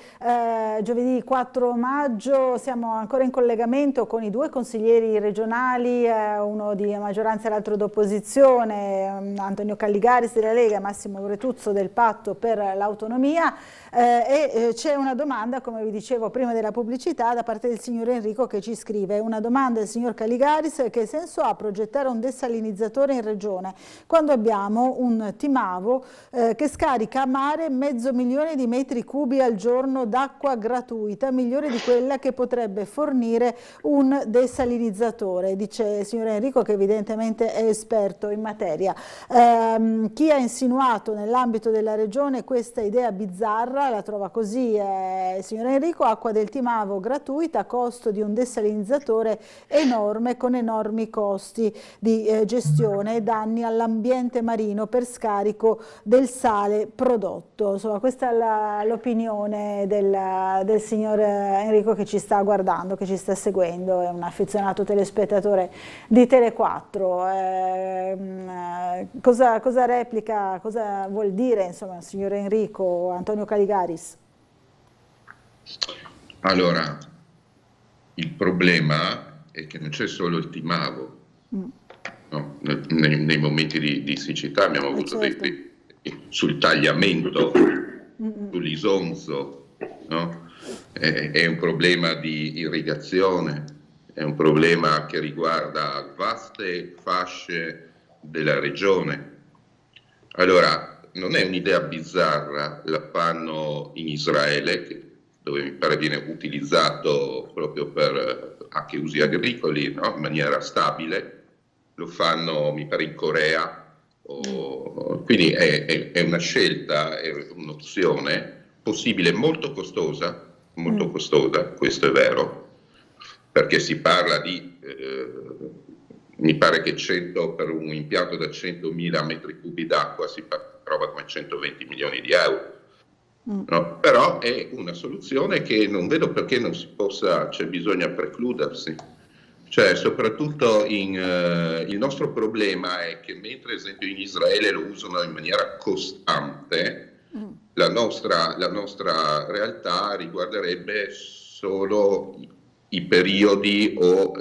giovedì 4 maggio siamo ancora in collegamento con i 2 consiglieri regionali, uno di maggioranza e l'altro d'opposizione, Antonio Caligaris della Lega e Massimo Moretuzzo del Patto per l'Autonomia, e c'è una domanda, come vi dicevo prima della pubblicità, da parte del signor Enrico, che ci scrive una domanda del signor Caligaris: che senso ha progettare un desalinizzatore in regione quando abbiamo un Timavo che scarica a mare 500.000 di metri cubi al giorno d'acqua gratuita, migliore di quella che potrebbe fornire un desalinizzatore, dice il signor Enrico, che evidentemente è esperto in materia. Chi ha insinuato nell'ambito della regione questa idea bizzarra la trova così, il signor Enrico: acqua del Timavo gratuita a costo di un desalinizzatore enorme, con enormi costi di gestione e danni all'ambiente marino per scarico del sale prodotto. Insomma, questa è l'opinione del signor Enrico, che ci sta guardando, che ci sta seguendo, è un affezionato telespettatore di Tele4. Cosa replica, cosa vuol dire insomma il signor Enrico? Antonio Caligaris. Allora, il problema è che non c'è solo il Timavo, no? Nei momenti di siccità abbiamo avuto certo. Sul tagliamento, sull'Isonzo, no? È un problema di irrigazione, è un problema che riguarda vaste fasce della regione. Allora, non è un'idea bizzarra, la fanno in Israele, dove mi pare viene utilizzato proprio per anche usi agricoli, no? In maniera stabile, lo fanno mi pare in Corea, quindi è una scelta, è un'opzione possibile molto costosa, questo è vero, perché si parla di, mi pare che per un impianto da 100.000 metri cubi d'acqua si trova come 120 milioni di euro. No, però è una soluzione che non vedo perché non si possa, cioè bisogna precludersi. Cioè, soprattutto il nostro problema è che mentre ad esempio in Israele lo usano in maniera costante, la nostra realtà riguarderebbe solo i periodi o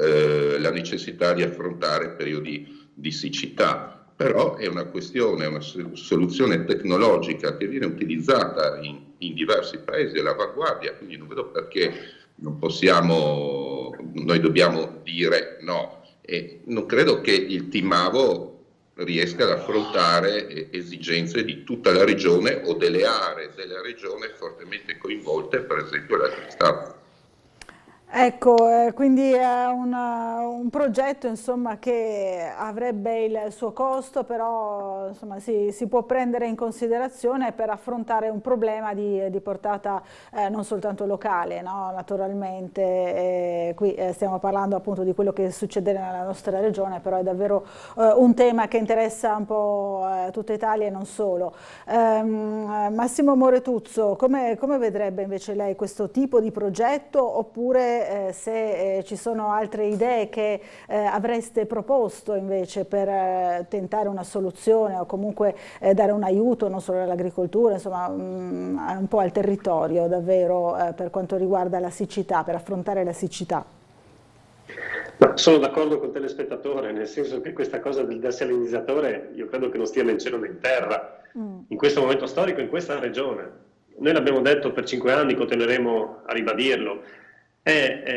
la necessità di affrontare periodi di siccità. Però è una questione, una soluzione tecnologica che viene utilizzata in diversi paesi all'avanguardia, quindi non vedo perché noi dobbiamo dire no. E non credo che il Timavo riesca ad affrontare esigenze di tutta la regione o delle aree della regione fortemente coinvolte, per esempio la Stato. Ecco, quindi è un progetto insomma, che avrebbe il suo costo, però insomma, si può prendere in considerazione per affrontare un problema di portata non soltanto locale, no? Naturalmente qui stiamo parlando appunto di quello che succede nella nostra regione, però è davvero un tema che interessa un po' tutta Italia e non solo. Massimo Moretuzzo, come vedrebbe invece lei questo tipo di progetto, oppure se ci sono altre idee che avreste proposto invece per tentare una soluzione o comunque dare un aiuto non solo all'agricoltura, insomma un po' al territorio davvero per quanto riguarda la siccità, per affrontare la siccità. Ma sono d'accordo col telespettatore, nel senso che questa cosa del desalinizzatore io credo che non stia né in cielo né in terra in questo momento storico, in questa regione. Noi l'abbiamo detto per 5 anni, continueremo a ribadirlo.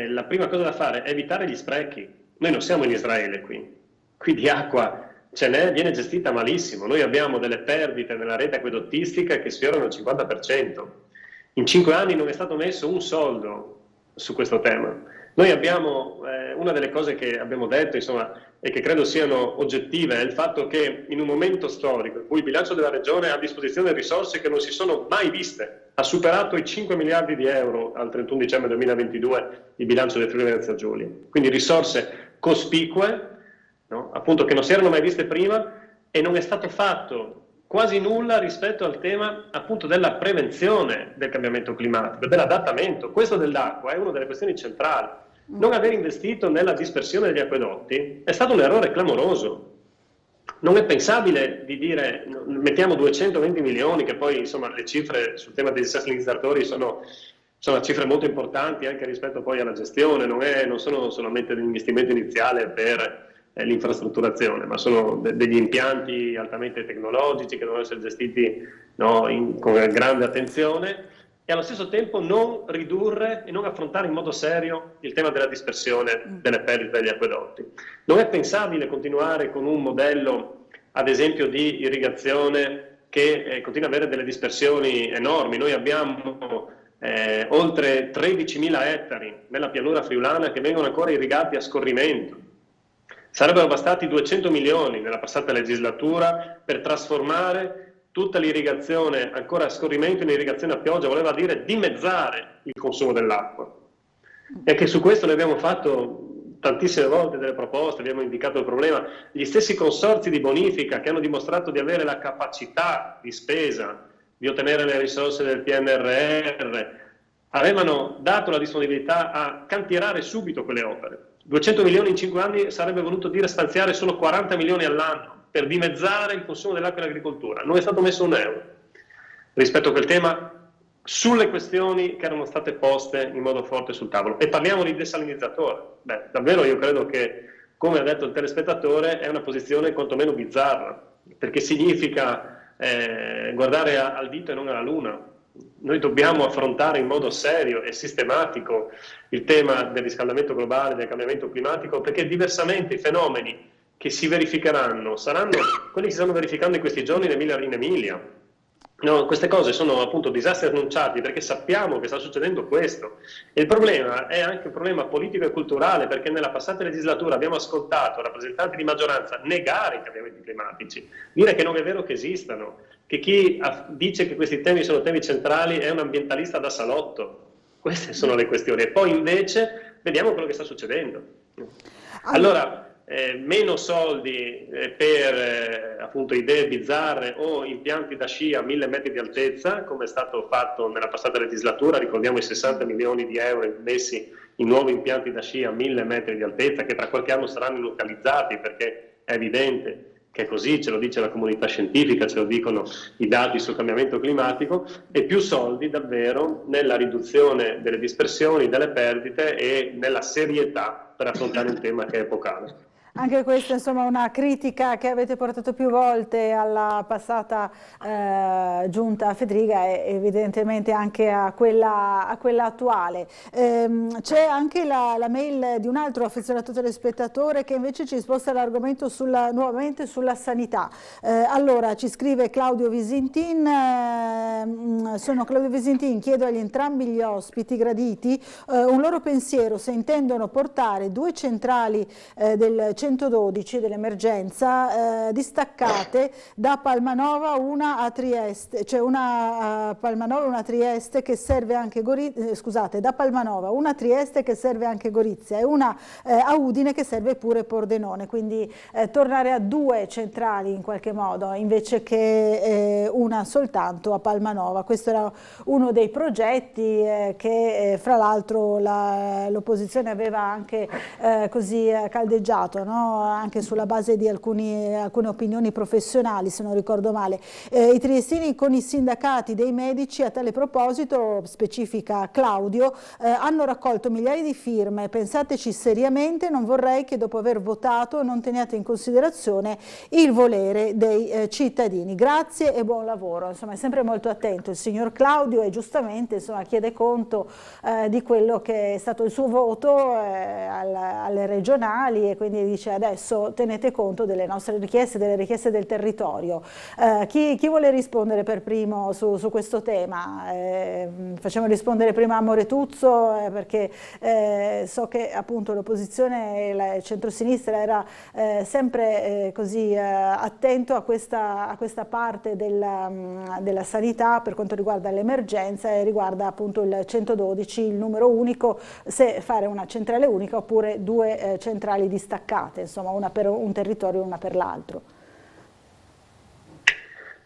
La prima cosa da fare è evitare gli sprechi. Noi non siamo in Israele qui di acqua ce n'è, viene gestita malissimo. Noi abbiamo delle perdite nella rete acquedottistica che sfiorano il 50%. In 5 anni non è stato messo un soldo su questo tema. Noi abbiamo, una delle cose che abbiamo detto, insomma, e che credo siano oggettive, è il fatto che in un momento storico in cui il bilancio della regione ha a disposizione risorse che non si sono mai viste, ha superato i 5 miliardi di euro al 31 dicembre 2022 il bilancio del Friuli Venezia Giulia. Quindi risorse cospicue, no? Appunto, che non si erano mai viste prima, e non è stato fatto quasi nulla rispetto al tema appunto della prevenzione del cambiamento climatico, dell'adattamento. Questo dell'acqua è una delle questioni centrali. Non aver investito nella dispersione degli acquedotti è stato un errore clamoroso. Non è pensabile di dire mettiamo 220 milioni, che poi insomma le cifre sul tema dei desalinizzatori sono cifre molto importanti anche rispetto poi alla gestione, non sono solamente l'investimento iniziale per l'infrastrutturazione, ma sono degli impianti altamente tecnologici che devono essere gestiti, no, con grande attenzione, e allo stesso tempo non ridurre e non affrontare in modo serio il tema della dispersione delle perdite degli acquedotti. Non è pensabile continuare con un modello, ad esempio, di irrigazione che continua ad avere delle dispersioni enormi. Noi abbiamo oltre 13.000 ettari nella pianura friulana che vengono ancora irrigati a scorrimento. Sarebbero bastati 200 milioni nella passata legislatura per trasformare tutta l'irrigazione ancora a scorrimento in irrigazione a pioggia, voleva dire dimezzare il consumo dell'acqua. E che su questo ne abbiamo fatto tantissime volte delle proposte, abbiamo indicato il problema. Gli stessi consorzi di bonifica che hanno dimostrato di avere la capacità di spesa, di ottenere le risorse del PNRR, avevano dato la disponibilità a cantierare subito quelle opere. 200 milioni in 5 anni sarebbe voluto dire stanziare solo 40 milioni all'anno per dimezzare il consumo dell'acqua in agricoltura. Non è stato messo un euro rispetto a quel tema sulle questioni che erano state poste in modo forte sul tavolo. E parliamo di desalinizzatore. Beh, davvero io credo che, come ha detto il telespettatore, è una posizione quantomeno bizzarra, perché significa guardare al dito e non alla luna. Noi dobbiamo affrontare in modo serio e sistematico il tema del riscaldamento globale, del cambiamento climatico, perché diversamente i fenomeni che si verificheranno saranno quelli che si stanno verificando in questi giorni in Emilia. No, queste cose sono appunto disastri annunciati perché sappiamo che sta succedendo questo. E il problema è anche un problema politico e culturale, perché nella passata legislatura abbiamo ascoltato rappresentanti di maggioranza negare i cambiamenti climatici, dire che non è vero che esistano, che chi dice che questi temi sono temi centrali è un ambientalista da salotto. Queste sono le questioni. E poi invece vediamo quello che sta succedendo. Allora, meno soldi per appunto idee bizzarre o impianti da sci a 1000 metri di altezza, come è stato fatto nella passata legislatura. Ricordiamo i 60 milioni di euro messi in nuovi impianti da sci a 1000 metri di altezza, che tra qualche anno saranno localizzati, perché è evidente che è così, ce lo dice la comunità scientifica, ce lo dicono i dati sul cambiamento climatico, e più soldi davvero nella riduzione delle dispersioni, delle perdite e nella serietà per affrontare un tema che è epocale. Anche questa insomma una critica che avete portato più volte alla passata giunta Fedriga e evidentemente anche a quella attuale. C'è anche la mail di un altro affezionato telespettatore che invece ci sposta l'argomento nuovamente sulla sanità. Allora ci scrive Claudio Visintin, sono Claudio Visintin, chiedo agli entrambi gli ospiti graditi un loro pensiero se intendono portare 2 centrali del 112 dell'emergenza distaccate da Palmanova, una a Trieste, cioè una a Palmanova, una a Trieste che serve anche da Palmanova, una a Trieste che serve anche Gorizia e una a Udine che serve pure Pordenone, quindi tornare a 2 centrali in qualche modo invece che una soltanto a Palmanova. Questo era uno dei progetti che fra l'altro l'opposizione aveva anche così caldeggiato, no? Anche sulla base di alcune opinioni professionali, se non ricordo male. I triestini con i sindacati dei medici a tale proposito, specifica Claudio, hanno raccolto migliaia di firme. Pensateci seriamente, non vorrei che dopo aver votato non teniate in considerazione il volere dei cittadini. Grazie e buon lavoro. Insomma, è sempre molto attento il signor Claudio e giustamente insomma, chiede conto di quello che è stato il suo voto alle regionali e quindi dice adesso tenete conto delle nostre richieste, delle richieste del territorio. Chi vuole rispondere per primo su questo tema? Facciamo rispondere prima a Moretuzzo perché so che appunto l'opposizione e il centrosinistra era sempre così attento a questa parte della sanità per quanto riguarda l'emergenza e riguarda appunto il 112, il numero unico, se fare una centrale unica oppure 2 centrali distaccate, insomma una per un territorio e una per l'altro.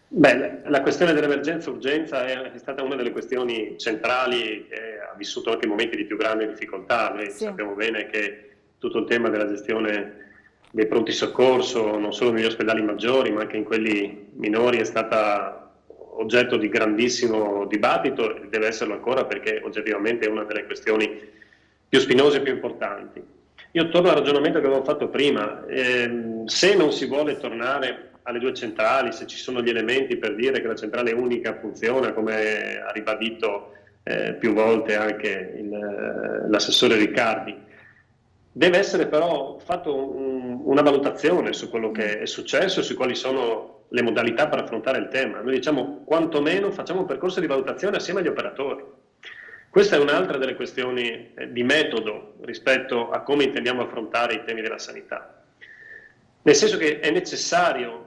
Beh, la questione dell'emergenza-urgenza è stata una delle questioni centrali che ha vissuto anche momenti di più grande difficoltà. Noi sappiamo bene che tutto il tema della gestione dei pronti soccorso, non solo negli ospedali maggiori ma anche in quelli minori, è stata oggetto di grandissimo dibattito e deve esserlo ancora perché oggettivamente è una delle questioni più spinose e più importanti. Io torno al ragionamento che avevo fatto prima, se non si vuole tornare alle 2 centrali, se ci sono gli elementi per dire che la centrale unica funziona, come ha ribadito più volte anche l'assessore Riccardi, deve essere però fatto una valutazione su quello che è successo e su quali sono le modalità per affrontare il tema. Noi diciamo quantomeno facciamo un percorso di valutazione assieme agli operatori. Questa è un'altra delle questioni di metodo rispetto a come intendiamo affrontare i temi della sanità. Nel senso che è necessario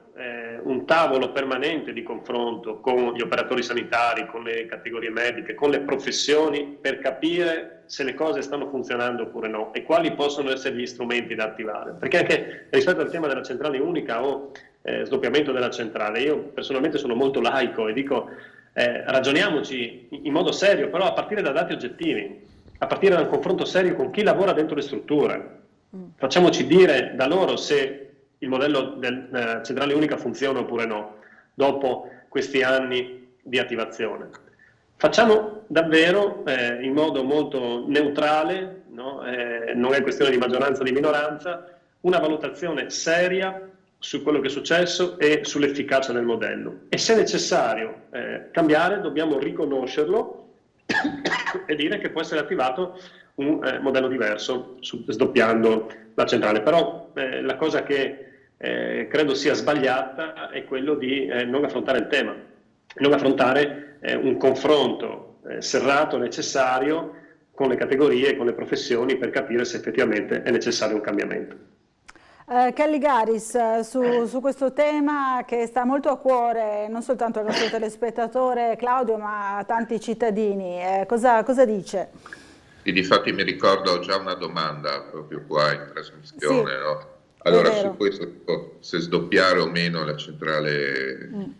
un tavolo permanente di confronto con gli operatori sanitari, con le categorie mediche, con le professioni, per capire se le cose stanno funzionando oppure no e quali possono essere gli strumenti da attivare. Perché anche rispetto al tema della centrale unica o sdoppiamento della centrale, io personalmente sono molto laico e dico ragioniamoci in modo serio, però a partire da dati oggettivi, a partire da un confronto serio con chi lavora dentro le strutture. Facciamoci dire da loro se il modello della centrale unica funziona oppure no, dopo questi anni di attivazione. Facciamo davvero in modo molto neutrale, no? Non è questione di maggioranza o di minoranza, una valutazione seria su quello che è successo e sull'efficacia del modello. E se è necessario cambiare, dobbiamo riconoscerlo e dire che può essere attivato un modello diverso, sdoppiando la centrale. Però la cosa che credo sia sbagliata è quello di non affrontare il tema, non affrontare un confronto serrato, necessario, con le categorie e con le professioni per capire se effettivamente è necessario un cambiamento. Kelly Garis, su questo tema che sta molto a cuore non soltanto al nostro telespettatore Claudio ma a tanti cittadini, cosa dice? E difatti mi ricordo già una domanda proprio qua in trasmissione, sì, no? Allora su questo, se sdoppiare o meno la centrale,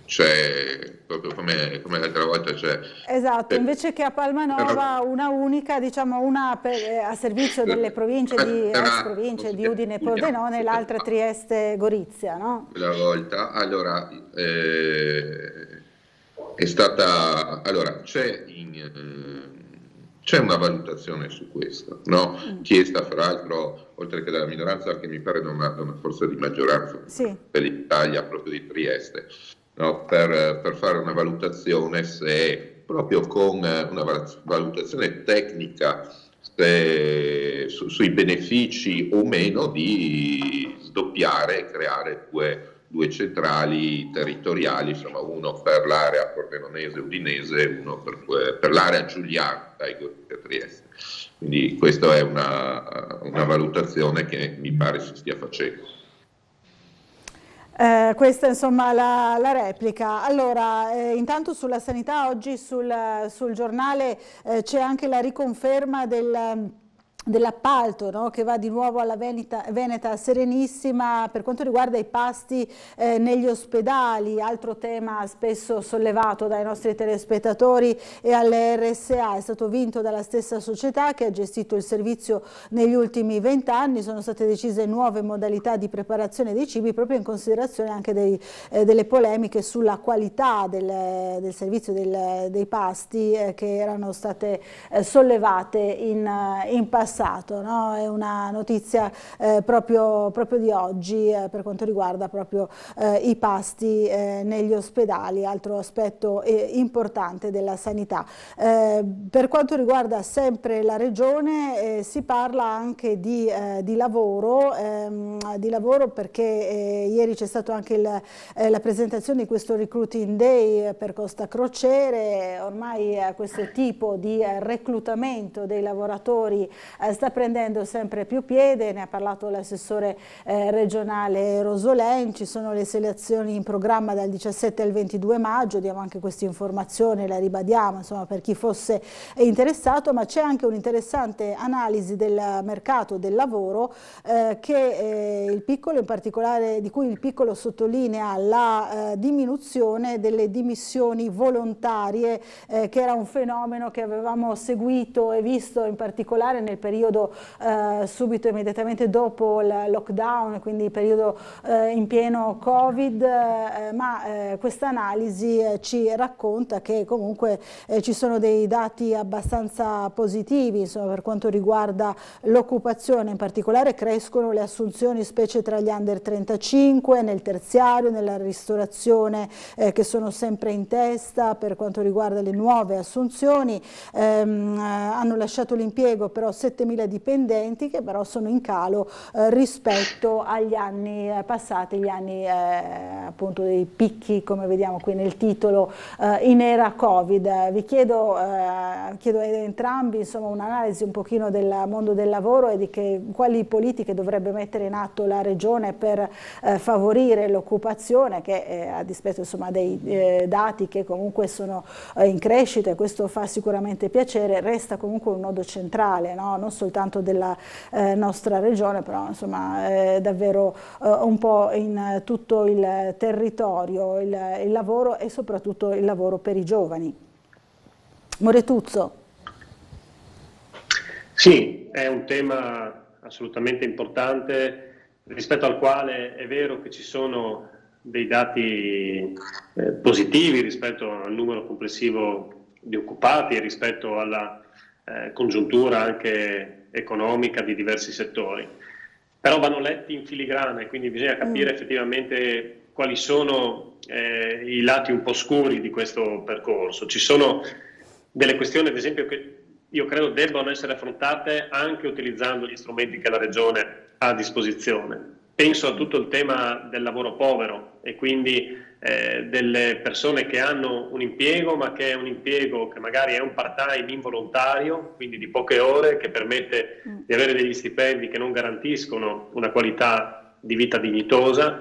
c'è proprio come l'altra volta c'è. Esatto, invece che a Palmanova una unica, diciamo una a servizio delle province di ex province di Udine e Pordenone e l'altra Trieste Gorizia, no? La volta, allora è stata, allora c'è una valutazione su questo, no? Chiesta fra l'altro, oltre che dalla minoranza, anche mi pare da una forza di maggioranza, sì, per l'Italia proprio di Trieste. No, per fare una valutazione, se proprio con una valutazione tecnica sui benefici o meno di sdoppiare e creare due centrali territoriali, insomma uno per l'area pordenonese udinese e uno per l'area giuliana dai Gorizia Trieste. Quindi questa è una valutazione che mi pare si stia facendo. Questa insomma la replica. Allora, intanto sulla sanità oggi sul giornale c'è anche la riconferma dell'appalto, no? Che va di nuovo alla Veneta Serenissima per quanto riguarda i pasti negli ospedali, altro tema spesso sollevato dai nostri telespettatori e alle RSA. È stato vinto dalla stessa società che ha gestito il servizio negli ultimi 20 anni, sono state decise nuove modalità di preparazione dei cibi proprio in considerazione anche delle polemiche sulla qualità del servizio dei pasti che erano state sollevate in passato. No? È una notizia proprio di oggi per quanto riguarda proprio i pasti negli ospedali, altro aspetto importante della sanità. Per quanto riguarda sempre la regione si parla anche di lavoro perché ieri c'è stata anche la presentazione di questo Recruiting Day per Costa Crociere. Ormai questo tipo di reclutamento dei lavoratori sta prendendo sempre più piede, ne ha parlato l'assessore regionale Rosolén. Ci sono le selezioni in programma dal 17 al 22 maggio, diamo anche questa informazione, la ribadiamo insomma per chi fosse interessato, ma c'è anche un'interessante analisi del mercato del lavoro che il Piccolo in particolare, di cui il Piccolo sottolinea la diminuzione delle dimissioni volontarie che era un fenomeno che avevamo seguito e visto in particolare nel periodo subito immediatamente dopo il lockdown, quindi periodo in pieno Covid, ma questa analisi ci racconta che comunque ci sono dei dati abbastanza positivi insomma, per quanto riguarda l'occupazione. In particolare crescono le assunzioni specie tra gli under 35, nel terziario, nella ristorazione che sono sempre in testa per quanto riguarda le nuove assunzioni. Hanno lasciato l'impiego però 7.000 dipendenti che però sono in calo rispetto agli anni passati, gli anni appunto dei picchi come vediamo qui nel titolo in era Covid. Vi chiedo ad entrambi insomma un'analisi un pochino del mondo del lavoro e di quali politiche dovrebbe mettere in atto la Regione per favorire l'occupazione che a dispetto insomma dei dati che comunque sono in crescita, e questo fa sicuramente piacere, resta comunque un nodo centrale, no? Non soltanto della nostra regione, però insomma davvero un po' in tutto il territorio il lavoro e soprattutto il lavoro per i giovani. Moretuzzo. Sì, è un tema assolutamente importante rispetto al quale è vero che ci sono dei dati positivi rispetto al numero complessivo di occupati e rispetto alla congiuntura anche economica di diversi settori. però vanno letti in filigrana e quindi bisogna capire effettivamente quali sono i lati un po' scuri di questo percorso. Ci sono delle questioni, ad esempio, che io credo debbano essere affrontate anche utilizzando gli strumenti che la Regione ha a disposizione. Penso a tutto il tema del lavoro povero e quindi delle persone che hanno un impiego, ma che è un impiego che magari è un part-time involontario, quindi di poche ore, che permette di avere degli stipendi che non garantiscono una qualità di vita dignitosa.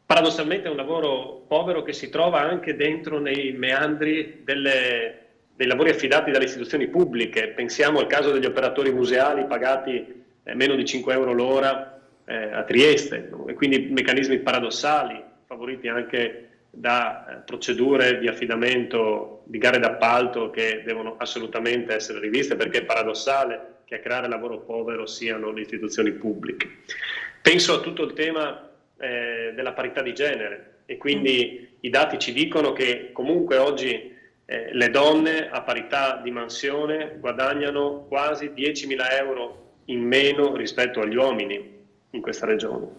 Paradossalmente è un lavoro povero che si trova anche dentro nei meandri dei lavori affidati dalle istituzioni pubbliche. Pensiamo al caso degli operatori museali pagati meno di 5 euro l'ora a Trieste, no? E quindi meccanismi paradossali, favoriti anche da procedure di affidamento di gare d'appalto che devono assolutamente essere riviste, perché è paradossale che a creare lavoro povero siano le istituzioni pubbliche. Penso a tutto il tema della parità di genere e quindi i dati ci dicono che comunque oggi le donne a parità di mansione guadagnano quasi 10.000 euro in meno rispetto agli uomini in questa regione,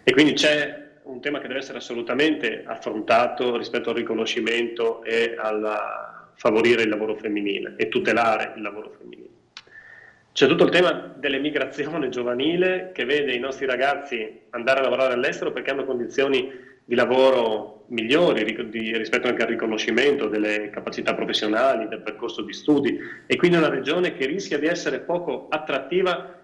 e quindi c'è un tema che deve essere assolutamente affrontato rispetto al riconoscimento e a favorire il lavoro femminile e tutelare il lavoro femminile. C'è tutto il tema dell'emigrazione giovanile che vede i nostri ragazzi andare a lavorare all'estero perché hanno condizioni di lavoro migliori rispetto anche al riconoscimento delle capacità professionali, del percorso di studi, e quindi è una regione che rischia di essere poco attrattiva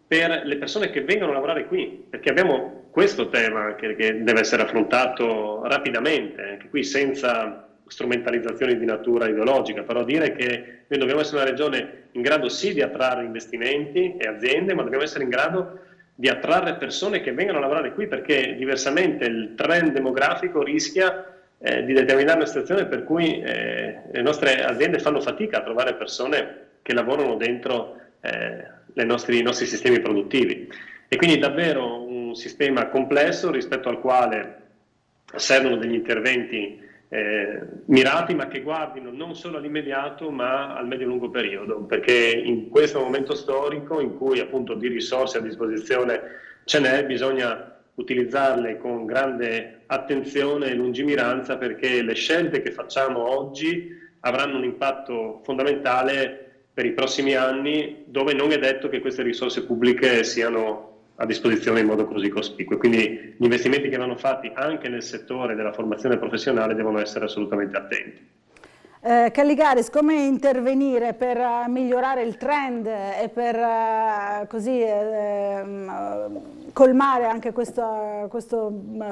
per le persone che vengono a lavorare qui, perché abbiamo questo tema che deve essere affrontato rapidamente, anche qui senza strumentalizzazioni di natura ideologica, però dire che noi dobbiamo essere una regione in grado sì di attrarre investimenti e aziende, ma dobbiamo essere in grado di attrarre persone che vengano a lavorare qui, perché diversamente il trend demografico rischia di determinare una situazione per cui le nostre aziende fanno fatica a trovare persone che lavorano dentro i nostri sistemi produttivi, e quindi davvero un sistema complesso rispetto al quale servono degli interventi mirati, ma che guardino non solo all'immediato ma al medio-lungo periodo, perché in questo momento storico in cui appunto di risorse a disposizione ce n'è, bisogna utilizzarle con grande attenzione e lungimiranza, perché le scelte che facciamo oggi avranno un impatto fondamentale per i prossimi anni, dove non è detto che queste risorse pubbliche siano a disposizione in modo così cospicuo. Quindi gli investimenti che vanno fatti anche nel settore della formazione professionale devono essere assolutamente attenti. Calligaris, come intervenire per migliorare il trend e per così colmare anche questo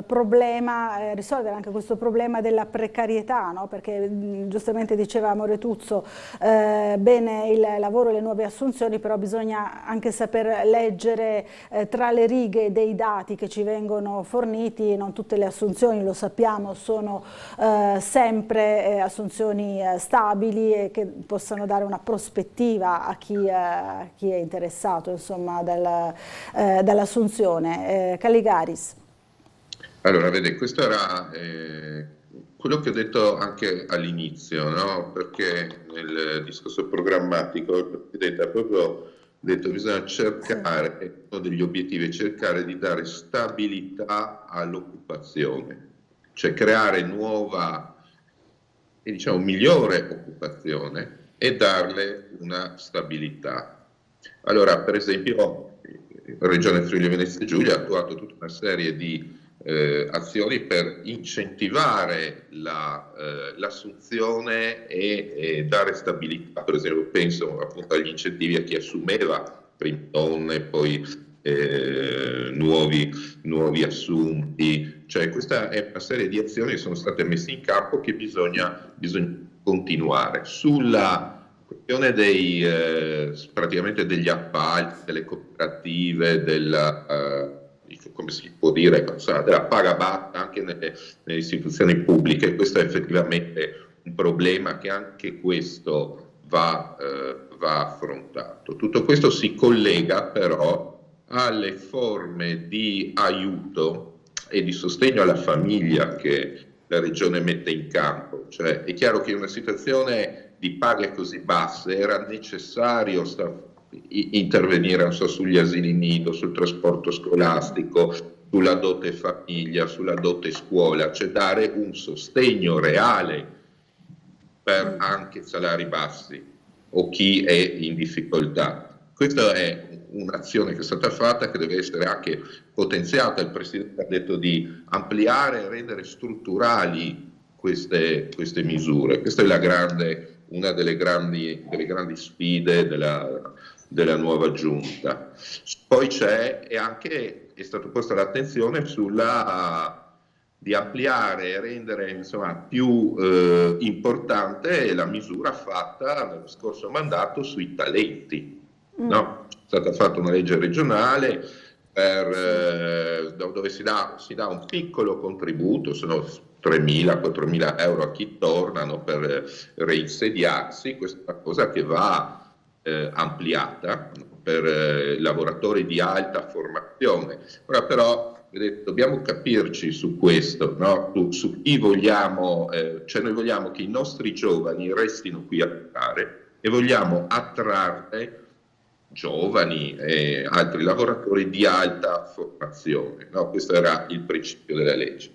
problema, risolvere anche questo problema della precarietà, no? Perché giustamente diceva Moretuzzo, bene il lavoro e le nuove assunzioni, però bisogna anche saper leggere tra le righe dei dati che ci vengono forniti. Non tutte le assunzioni, lo sappiamo, sono sempre assunzioni stabili e che possano dare una prospettiva a chi è interessato, insomma, dall'assunzione. Calligaris. Allora, vede, questo era quello che ho detto anche all'inizio, no? Perché nel discorso programmatico il Presidente ha proprio detto che bisogna cercare, uno degli obiettivi è cercare di dare stabilità all'occupazione, cioè creare nuova e diciamo migliore occupazione e darle una stabilità. Allora, per esempio, la Regione Friuli Venezia Giulia ha attuato tutta una serie di azioni per incentivare l'assunzione e dare stabilità. Per esempio, penso appunto agli incentivi a chi assumeva, prima donne, poi nuovi assunti. Cioè, questa è una serie di azioni che sono state messe in campo che bisogna continuare. Sulla questione praticamente degli appalti, delle cooperative, come si può dire, della paga bassa anche nelle istituzioni pubbliche, questo è effettivamente un problema che anche questo va affrontato. Tutto questo si collega però alle forme di aiuto e di sostegno alla famiglia che la Regione mette in campo. Cioè, è chiaro che in una situazione di paghe così basse era necessario intervenire, non so, sugli asili nido, sul trasporto scolastico, sulla dote famiglia, sulla dote scuola, cioè dare un sostegno reale per anche salari bassi o chi è in difficoltà. Questa è un'azione che è stata fatta, che deve essere anche potenziata. Il Presidente ha detto di ampliare e rendere strutturali queste misure. Questa è una delle grandi sfide della nuova giunta. Poi è stata posta l'attenzione di ampliare e rendere, insomma, più importante la misura fatta nello scorso mandato sui talenti. No? È stata fatta una legge regionale dove si dà un piccolo contributo, sono 3.000-4.000 euro a chi tornano per reinsediarsi. Questa è una cosa che va ampliata per lavoratori di alta formazione. Ora però dobbiamo capirci su questo, no? Su chi vogliamo, cioè noi vogliamo che i nostri giovani restino qui a lavorare e vogliamo attrarre giovani e altri lavoratori di alta formazione, no? Questo era il principio della legge.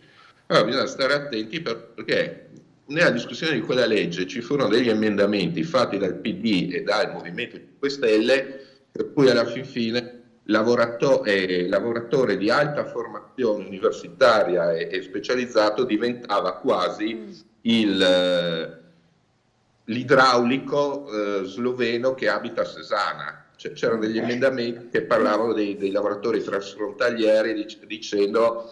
Allora bisogna stare attenti perché nella discussione di quella legge ci furono degli emendamenti fatti dal PD e dal Movimento 5 Stelle per cui alla fine lavoratore di alta formazione universitaria e specializzato diventava quasi l'idraulico sloveno che abita a Sesana. Cioè, c'erano degli emendamenti che parlavano dei lavoratori transfrontalieri dicendo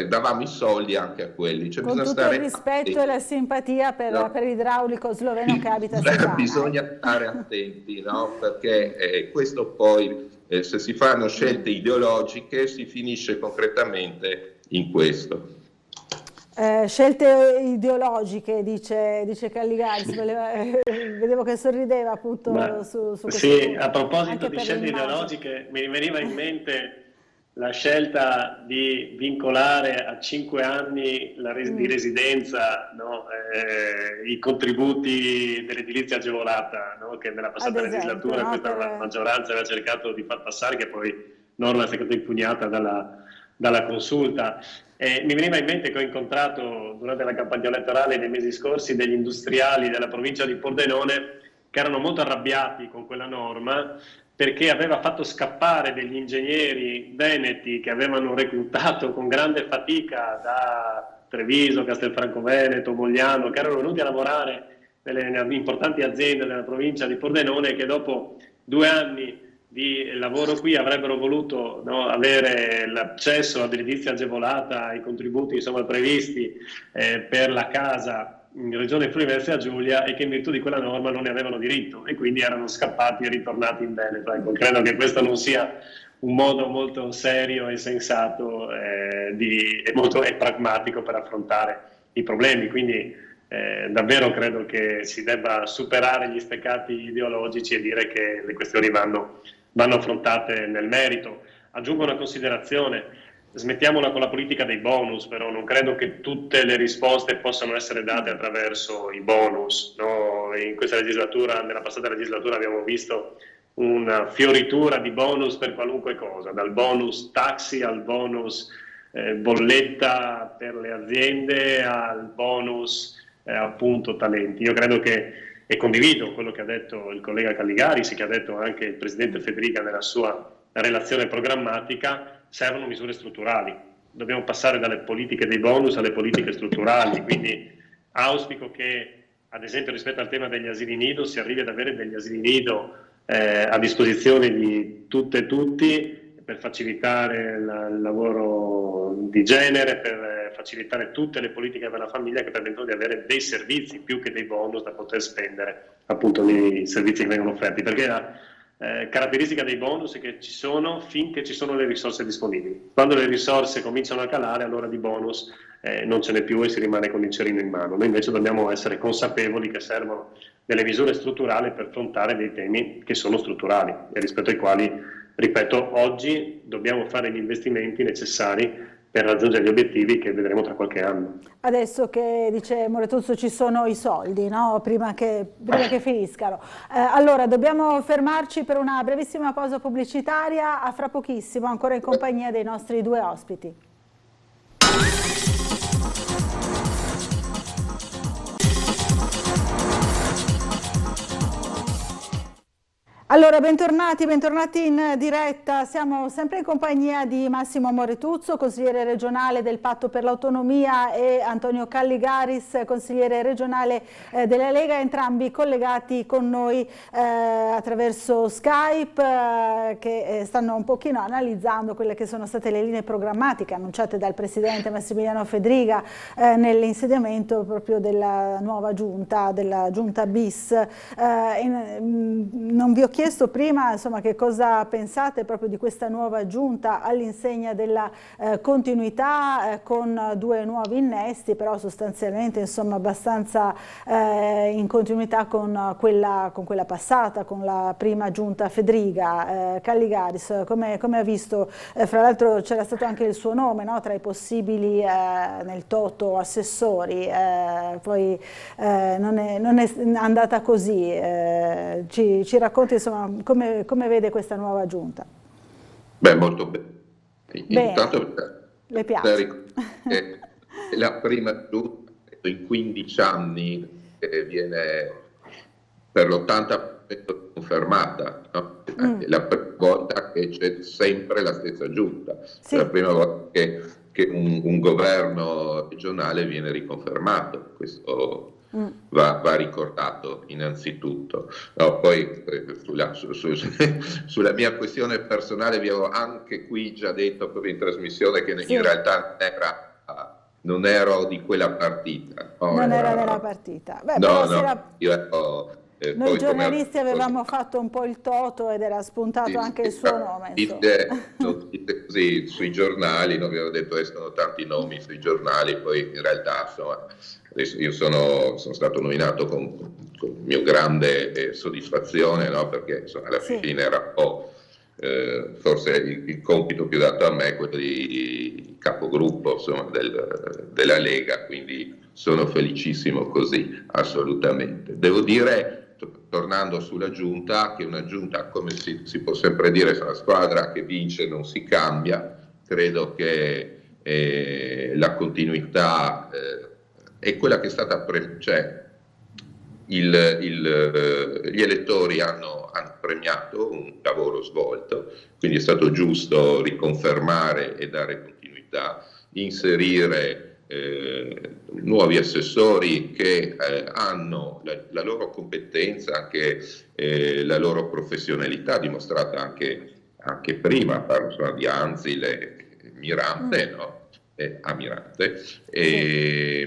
davamo i soldi anche a quelli. Cioè, con tutto il rispetto e la simpatia per l'idraulico sloveno che abita a Sesana. Bisogna stare attenti, no? Perché questo poi, se si fanno scelte ideologiche, si finisce concretamente in questo. Scelte ideologiche, dice Calligari, vedevo che sorrideva appunto su questo sì, punto. A proposito di scelte ideologiche, mi veniva in mente la scelta di vincolare a 5 anni di residenza, no? I contributi dell'edilizia agevolata, no? Che nella passata legislatura questa maggioranza aveva cercato di far passare, che poi norma è stata impugnata dalla consulta. Mi veniva in mente che ho incontrato durante la campagna elettorale nei mesi scorsi degli industriali della provincia di Pordenone che erano molto arrabbiati con quella norma perché aveva fatto scappare degli ingegneri veneti che avevano reclutato con grande fatica da Treviso, Castelfranco Veneto, Mogliano, che erano venuti a lavorare nelle importanti aziende della provincia di Pordenone e che dopo 2 anni di lavoro qui avrebbero voluto, no, avere l'accesso all'edilizia agevolata, ai contributi insomma previsti per la casa in Regione Friuli Venezia Giulia e che in virtù di quella norma non ne avevano diritto e quindi erano scappati e ritornati in Veneto. Ecco, credo che questo non sia un modo molto serio e sensato e pragmatico per affrontare i problemi, quindi davvero credo che si debba superare gli steccati ideologici e dire che le questioni vanno affrontate nel merito. Aggiungo una considerazione: smettiamola con la politica dei bonus, però non credo che tutte le risposte possano essere date attraverso i bonus, no? In questa legislatura, nella passata legislatura abbiamo visto una fioritura di bonus per qualunque cosa, dal bonus taxi al bonus bolletta per le aziende al bonus appunto talenti. Io credo che, e condivido quello che ha detto il collega Calligari, che ha detto anche il Presidente Federica nella sua relazione programmatica, servono misure strutturali. Dobbiamo passare dalle politiche dei bonus alle politiche strutturali, quindi auspico che, ad esempio rispetto al tema degli asili nido, si arrivi ad avere degli asili nido a disposizione di tutte e tutti per facilitare il lavoro di genere, per facilitare tutte le politiche per la famiglia che permettono di avere dei servizi più che dei bonus da poter spendere appunto nei servizi che vengono offerti, perché la caratteristica dei bonus è che ci sono finché ci sono le risorse disponibili. Quando le risorse cominciano a calare, allora di bonus non ce n'è più e si rimane con il cerino in mano. Noi invece dobbiamo essere consapevoli che servono delle misure strutturali per affrontare dei temi che sono strutturali e rispetto ai quali, ripeto, oggi dobbiamo fare gli investimenti necessari per raggiungere gli obiettivi che vedremo tra qualche anno. Adesso che dice Moretuzzo ci sono i soldi, no? prima che finiscano. Allora dobbiamo fermarci per una brevissima pausa pubblicitaria, a fra pochissimo ancora in compagnia dei nostri due ospiti. Allora, bentornati in diretta. Siamo sempre in compagnia di Massimo Moretuzzo, consigliere regionale del Patto per l'Autonomia, e Antonio Calligaris, consigliere regionale della Lega, entrambi collegati con noi attraverso Skype, che stanno un pochino analizzando quelle che sono state le linee programmatiche annunciate dal Presidente Massimiliano Fedriga nell'insediamento proprio della nuova giunta, della giunta bis. Non vi ho chiesto prima, insomma, che cosa pensate proprio di questa nuova giunta all'insegna della continuità, con due nuovi innesti, però sostanzialmente, insomma, abbastanza in continuità con quella passata, con la prima giunta Fedriga. Calligaris, come ha visto? Fra l'altro c'era stato anche il suo nome, no? Tra i possibili nel toto assessori, poi non è andata così. Ci racconti, insomma, come vede questa nuova giunta? Beh, molto bene. Intanto le piace. È la prima giunta in 15 anni che viene per l'80% confermata, no? È la prima volta che c'è sempre la stessa giunta, sì. È la prima volta che un governo regionale viene riconfermato. Questo va ricordato innanzitutto. No, poi sulla mia questione personale vi avevo anche qui già detto proprio in trasmissione che sì. In realtà non ero di quella partita. No, non era nella partita. Beh, no, noi giornalisti avevamo fatto un po' il toto ed era spuntato anche il suo nome. Notizie così sui giornali, non vi avevo detto escono tanti nomi sui giornali, poi in realtà insomma, adesso io sono stato nominato con mia grande soddisfazione, no? Perché insomma, alla fine era un po' forse il compito più dato a me è quello di capogruppo, insomma, della Lega, quindi sono felicissimo così, assolutamente. Devo dire, tornando sulla giunta, che una giunta, come si può sempre dire, è una squadra che vince non si cambia. Credo che la continuità è quella che è stata cioè gli elettori hanno premiato un lavoro svolto, quindi è stato giusto riconfermare e dare continuità, inserire nuovi assessori che hanno la loro competenza, anche la loro professionalità dimostrata anche prima, parlo insomma, di Anzile, Mirante, no? Amirante, e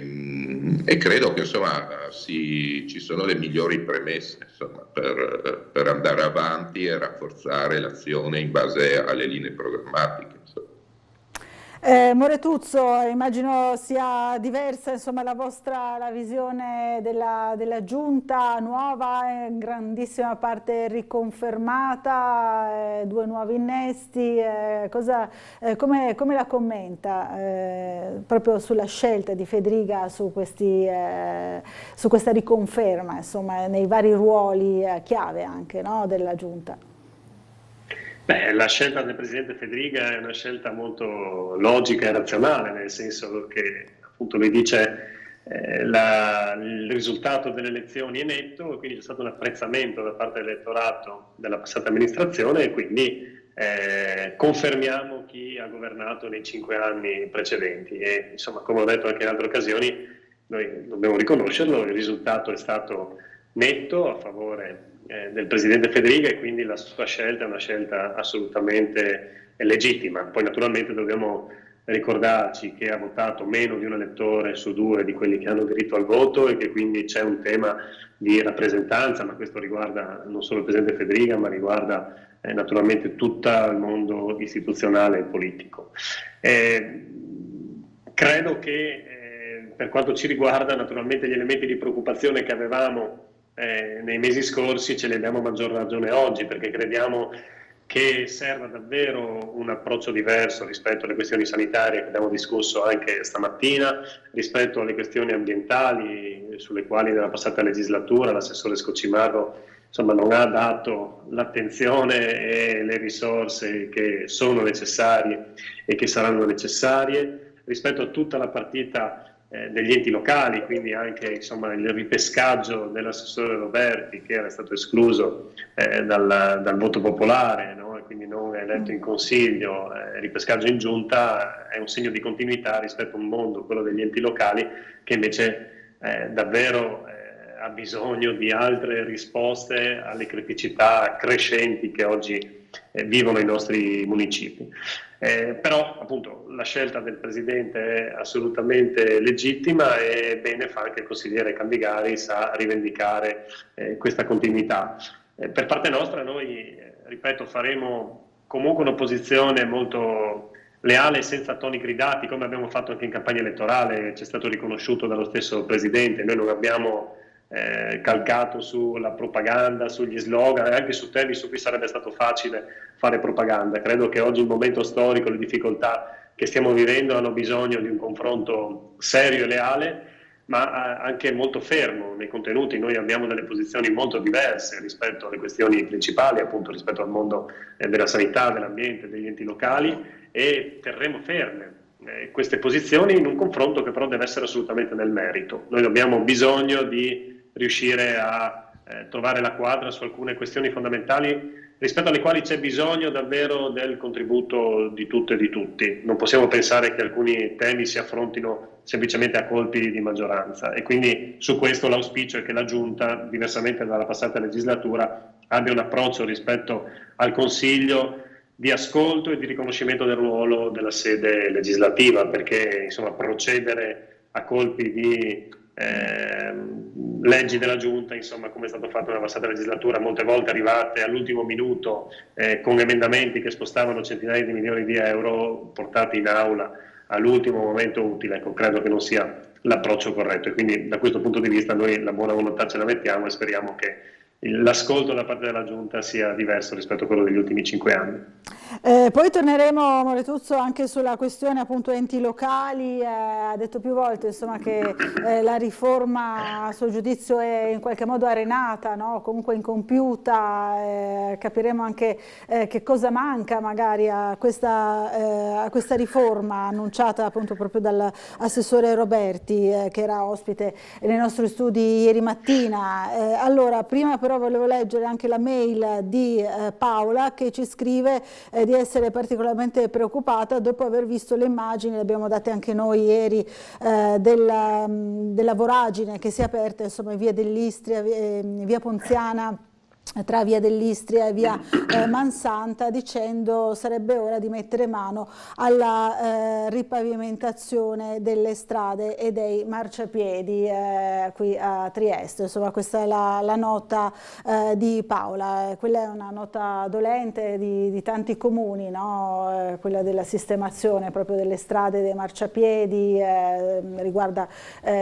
credo che insomma ci sono le migliori premesse insomma, per andare avanti e rafforzare l'azione in base alle linee programmatiche. Moretuzzo, immagino sia diversa, insomma, la visione della giunta nuova, in grandissima parte riconfermata, due nuovi innesti, come la commenta proprio sulla scelta di Fedriga su questa riconferma, insomma, nei vari ruoli chiave anche, no, della giunta? Beh, la scelta del Presidente Fedriga è una scelta molto logica e razionale, nel senso che appunto lui dice il risultato delle elezioni è netto, quindi c'è stato un apprezzamento da parte dell'elettorato della passata amministrazione e quindi confermiamo chi ha governato nei 5 anni precedenti e insomma, come ho detto anche in altre occasioni, noi dobbiamo riconoscerlo, il risultato è stato netto a favore del Presidente Fedriga e quindi la sua scelta è una scelta assolutamente legittima. Poi naturalmente dobbiamo ricordarci che ha votato meno di un elettore su 2 di quelli che hanno diritto al voto e che quindi c'è un tema di rappresentanza, ma questo riguarda non solo il Presidente Fedriga ma riguarda naturalmente tutto il mondo istituzionale e politico. Credo che per quanto ci riguarda naturalmente gli elementi di preoccupazione che avevamo nei mesi scorsi ce li abbiamo a maggior ragione oggi, perché crediamo che serva davvero un approccio diverso rispetto alle questioni sanitarie che abbiamo discusso anche stamattina, rispetto alle questioni ambientali sulle quali nella passata legislatura l'assessore Scocimarro non ha dato l'attenzione e le risorse che sono necessarie e che saranno necessarie, rispetto a tutta la partita degli enti locali, quindi anche il ripescaggio dell'assessore Roberti, che era stato escluso dal voto popolare, no? E quindi non eletto in consiglio, ripescaggio in giunta, è un segno di continuità rispetto a un mondo, quello degli enti locali, che invece davvero ha bisogno di altre risposte alle criticità crescenti che oggi vivono i nostri municipi. Però appunto la scelta del Presidente è assolutamente legittima e bene fa anche il consigliere Candigaris a rivendicare questa continuità. Per parte nostra noi, ripeto, faremo comunque un'opposizione molto leale e senza toni gridati, come abbiamo fatto anche in campagna elettorale, ci è stato riconosciuto dallo stesso Presidente. Noi non abbiamo calcato sulla propaganda, sugli slogan, anche su temi su cui sarebbe stato facile fare propaganda. Credo che oggi il momento storico, le difficoltà che stiamo vivendo hanno bisogno di un confronto serio e leale, ma anche molto fermo nei contenuti. Noi abbiamo delle posizioni molto diverse rispetto alle questioni principali, appunto rispetto al mondo della sanità, dell'ambiente, degli enti locali, e terremo ferme queste posizioni in un confronto che però deve essere assolutamente nel merito. Noi abbiamo bisogno di riuscire a trovare la quadra su alcune questioni fondamentali rispetto alle quali c'è bisogno davvero del contributo di tutte e di tutti. Non possiamo pensare che alcuni temi si affrontino semplicemente a colpi di maggioranza, e quindi su questo l'auspicio è che la Giunta, diversamente dalla passata legislatura, abbia un approccio rispetto al Consiglio di ascolto e di riconoscimento del ruolo della sede legislativa, perché procedere a colpi di leggi della Giunta, come è stato fatto nella passata legislatura, molte volte arrivate all'ultimo minuto con emendamenti che spostavano centinaia di milioni di euro portati in aula all'ultimo momento utile. Credo che non sia l'approccio corretto, e quindi da questo punto di vista noi la buona volontà ce la mettiamo e speriamo che l'ascolto da parte della Giunta sia diverso rispetto a quello degli ultimi 5 anni. Poi torneremo, Moretuzzo, anche sulla questione appunto enti locali. Ha detto più volte che la riforma a suo giudizio è in qualche modo arenata, no? Comunque incompiuta. Capiremo anche che cosa manca magari a questa riforma annunciata appunto proprio dall'assessore Roberti, che era ospite nei nostri studi ieri mattina. Allora, prima però volevo leggere anche la mail di Paola, che ci scrive di essere particolarmente preoccupata dopo aver visto le immagini, le abbiamo date anche noi ieri, della voragine che si è aperta in via dell'Istria, via Ponziana, tra via dell'Istria e via Mansanta, dicendo sarebbe ora di mettere mano alla ripavimentazione delle strade e dei marciapiedi qui a Trieste. Questa è la nota di Paola. Quella è una nota dolente di tanti comuni, no? Quella della sistemazione proprio delle strade e dei marciapiedi, riguarda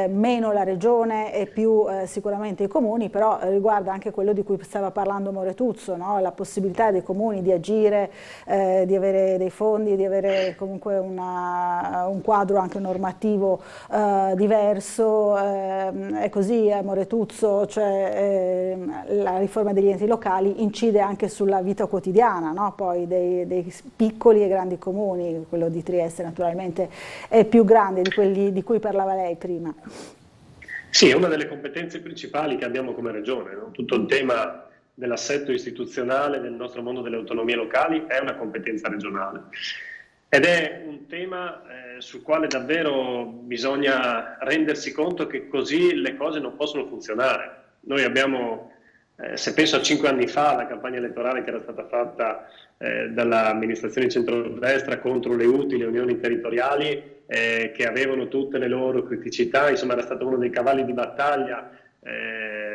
meno la regione e più sicuramente i comuni, però riguarda anche quello di cui stava parlando Moretuzzo, no? La possibilità dei comuni di agire, di avere dei fondi, di avere comunque un quadro anche normativo diverso. È così, Moretuzzo, cioè la riforma degli enti locali incide anche sulla vita quotidiana, no? Poi dei piccoli e grandi comuni. Quello di Trieste naturalmente è più grande di quelli di cui parlava lei prima. Sì, è una delle competenze principali che abbiamo come regione, no? Tutto il tema dell'assetto istituzionale del nostro mondo delle autonomie locali è una competenza regionale, ed è un tema sul quale davvero bisogna rendersi conto che così le cose non possono funzionare. Noi abbiamo, se penso a 5 anni fa, la campagna elettorale che era stata fatta dall'amministrazione di centrodestra contro le UTI, le unioni territoriali, che avevano tutte le loro criticità, era stato uno dei cavalli di battaglia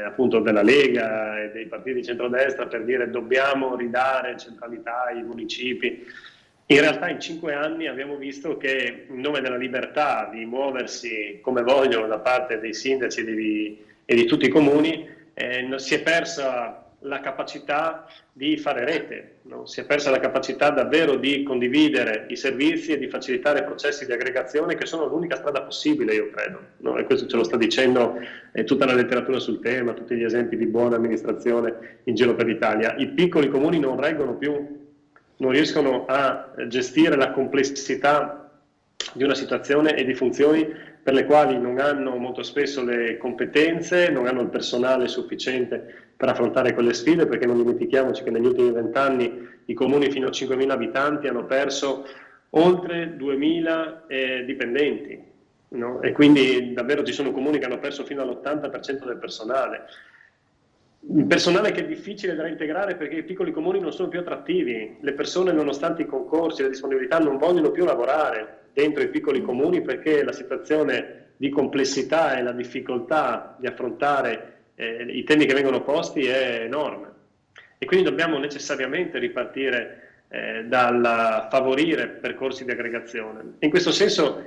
appunto della Lega e dei partiti di centrodestra per dire dobbiamo ridare centralità ai municipi. In realtà in 5 anni abbiamo visto che in nome della libertà di muoversi come vogliono da parte dei sindaci e di tutti i comuni si è persa la capacità di fare rete, no? Si è persa la capacità davvero di condividere i servizi e di facilitare processi di aggregazione che sono l'unica strada possibile, io credo, no? E questo ce lo sta dicendo tutta la letteratura sul tema, tutti gli esempi di buona amministrazione in giro per l'Italia. I piccoli comuni non reggono più, non riescono a gestire la complessità di una situazione e di funzioni per le quali non hanno molto spesso le competenze, non hanno il personale sufficiente per affrontare quelle sfide, perché non dimentichiamoci che negli ultimi 20 anni i comuni fino a 5.000 abitanti hanno perso oltre 2.000 dipendenti, no? E quindi davvero ci sono comuni che hanno perso fino all'80% del personale. Il personale che è difficile da reintegrare perché i piccoli comuni non sono più attrattivi, le persone nonostante i concorsi e le disponibilità non vogliono più lavorare dentro i piccoli comuni perché la situazione di complessità e la difficoltà di affrontare i temi che vengono posti è enorme e quindi dobbiamo necessariamente ripartire dal favorire percorsi di aggregazione. In questo senso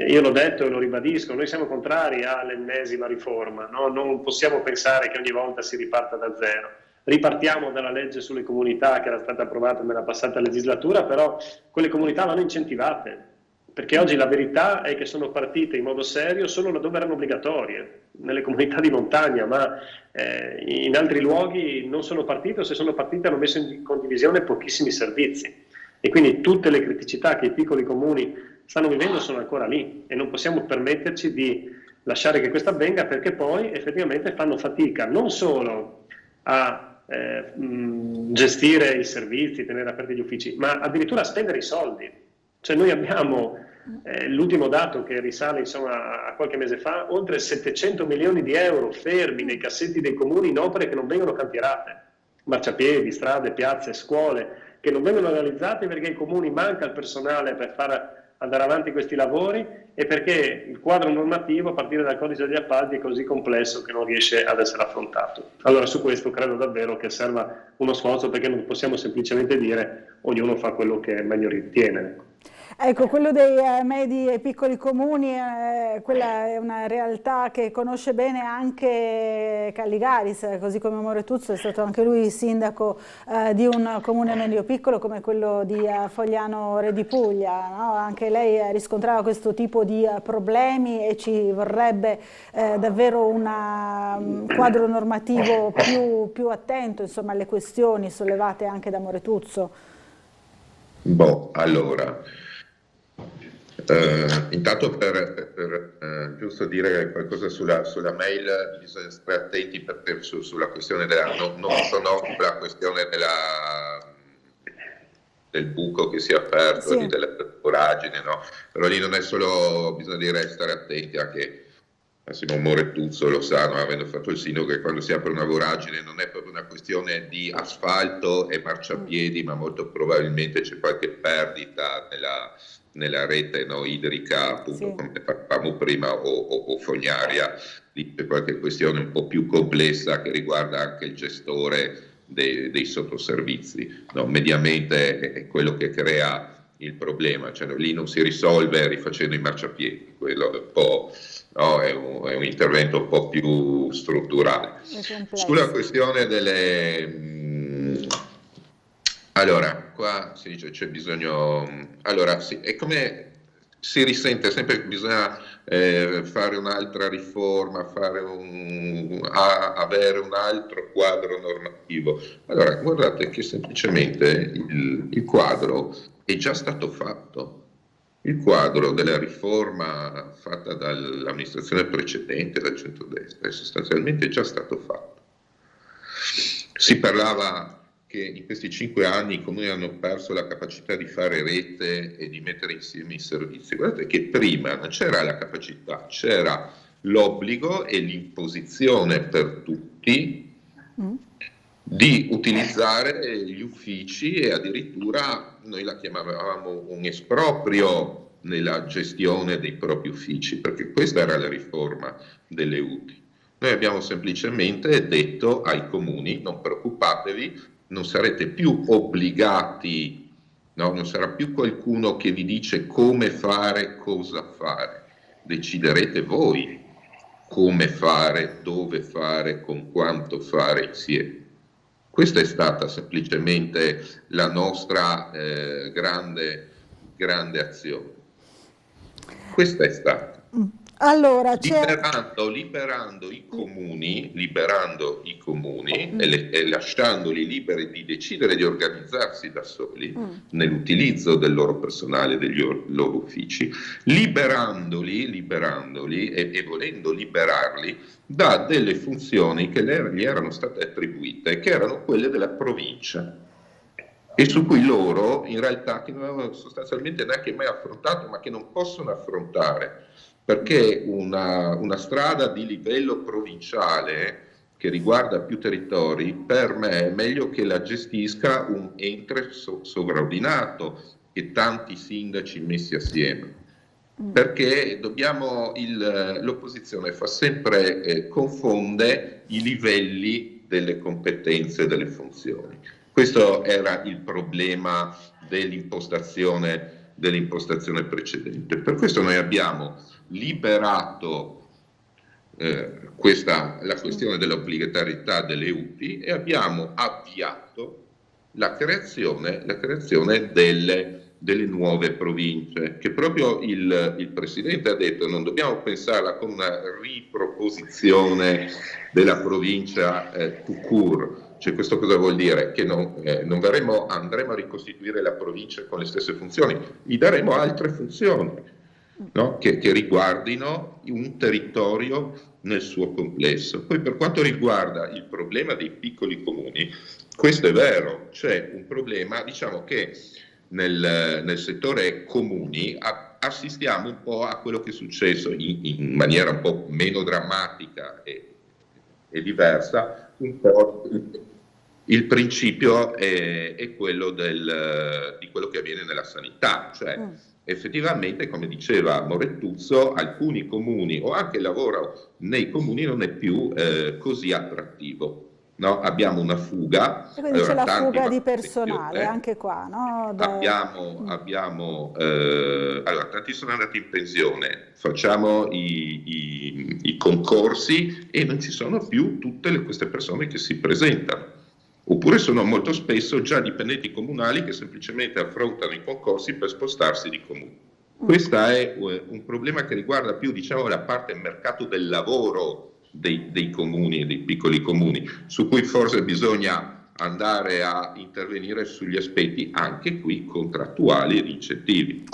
io l'ho detto e lo ribadisco, noi siamo contrari all'ennesima riforma, no? Non possiamo pensare che ogni volta si riparta da zero. Ripartiamo dalla legge sulle comunità che era stata approvata nella passata legislatura, però quelle comunità vanno incentivate, perché oggi la verità è che sono partite in modo serio solo laddove erano obbligatorie, nelle comunità di montagna, ma in altri luoghi non sono partite o se sono partite hanno messo in condivisione pochissimi servizi e quindi tutte le criticità che i piccoli comuni stanno vivendo sono ancora lì e non possiamo permetterci di lasciare che questo avvenga perché poi effettivamente fanno fatica non solo a gestire i servizi, tenere aperti gli uffici, ma addirittura a spendere i soldi. Cioè noi abbiamo l'ultimo dato che risale insomma a qualche mese fa, oltre 700 milioni di euro fermi nei cassetti dei comuni in opere che non vengono cantierate, marciapiedi, strade, piazze, scuole, che non vengono realizzate perché ai comuni manca il personale per far andare avanti questi lavori e perché il quadro normativo a partire dal codice degli appalti è così complesso che non riesce ad essere affrontato. Allora su questo credo davvero che serva uno sforzo perché non possiamo semplicemente dire ognuno fa quello che meglio ritiene. Ecco, quello dei medi e piccoli comuni, quella è una realtà che conosce bene anche Calligaris, così come Moretuzzo è stato anche lui sindaco di un comune medio piccolo come quello di Fogliano Re di Puglia, no? Anche lei riscontrava questo tipo di problemi e ci vorrebbe davvero un quadro normativo più attento, insomma, alle questioni sollevate anche da Moretuzzo. Allora... intanto per giusto dire qualcosa sulla mail, bisogna stare attenti perché sulla questione non sono la questione del buco che si è aperto, sì, della voragine, no? Però lì non è solo, bisogna dire stare attenti anche Massimo Moretuzzo lo sa, no? Avendo fatto il sindaco, che quando si apre una voragine non è proprio una questione di asfalto e marciapiedi, ma molto probabilmente c'è qualche perdita nella rete, no, idrica, appunto, sì, come parlavamo prima, o fognaria. Lì c'è qualche questione un po' più complessa che riguarda anche il gestore dei sottoservizi, no? Mediamente è quello che crea il problema, cioè lì non si risolve rifacendo i marciapiedi, quello è un po', no, è un intervento un po' più strutturale. Sulla questione allora, qua si dice c'è bisogno, allora sì, è come si risente sempre che bisogna fare un'altra riforma, avere un altro quadro normativo. Allora, guardate che semplicemente il quadro è già stato fatto. Il quadro della riforma fatta dall'amministrazione precedente, dal centrodestra, è sostanzialmente già stato fatto. Si parlava che in questi 5 anni i comuni hanno perso la capacità di fare rete e di mettere insieme i servizi. Guardate che prima non c'era la capacità, c'era l'obbligo e l'imposizione per tutti di utilizzare gli uffici e addirittura noi la chiamavamo un esproprio nella gestione dei propri uffici, perché questa era la riforma delle UTI. Noi abbiamo semplicemente detto ai comuni: non preoccupatevi, non sarete più obbligati, no? Non sarà più qualcuno che vi dice come fare, cosa fare. Deciderete voi come fare, dove fare, con quanto fare insieme. Questa è stata semplicemente la nostra grande azione. Questa è stata. Allora, liberando i comuni e lasciandoli liberi di decidere di organizzarsi da soli nell'utilizzo del loro personale, degli loro uffici, liberandoli e volendo liberarli da delle funzioni che gli erano state attribuite, che erano quelle della provincia, e su cui loro in realtà che non avevano sostanzialmente neanche mai affrontato, ma che non possono affrontare, perché una strada di livello provinciale che riguarda più territori, per me è meglio che la gestisca un ente sovraordinato e tanti sindaci messi assieme, perché l'opposizione fa sempre confonde i livelli delle competenze e delle funzioni. Questo era il problema dell'impostazione precedente. Per questo noi abbiamo liberato la questione dell'obbligatorietà delle UPI e abbiamo avviato la creazione delle nuove province, che proprio il Presidente ha detto non dobbiamo pensarla come una riproposizione della provincia tout court. Cioè, questo cosa vuol dire? Che andremo a ricostituire la provincia con le stesse funzioni, gli daremo altre funzioni, no? che riguardino un territorio nel suo complesso. Poi per quanto riguarda il problema dei piccoli comuni, questo è vero, c'è un problema, diciamo che nel settore comuni assistiamo un po' a quello che è successo in maniera un po' meno drammatica e diversa. Un po' il principio è quello di quello che avviene nella sanità, cioè effettivamente, come diceva Morettuzzo, alcuni comuni o anche il lavoro nei comuni non è più così attrattivo. No? Abbiamo una fuga. E quindi c'è la fuga di personale, anche qua, no? Tanti sono andati in pensione, facciamo i concorsi e non ci sono più tutte queste persone che si presentano. Oppure sono molto spesso già dipendenti comunali che semplicemente affrontano i concorsi per spostarsi di comune. Questo è un problema che riguarda più, diciamo, la parte mercato del lavoro dei comuni e dei piccoli comuni, su cui forse bisogna andare a intervenire sugli aspetti anche qui contrattuali e di incentivi.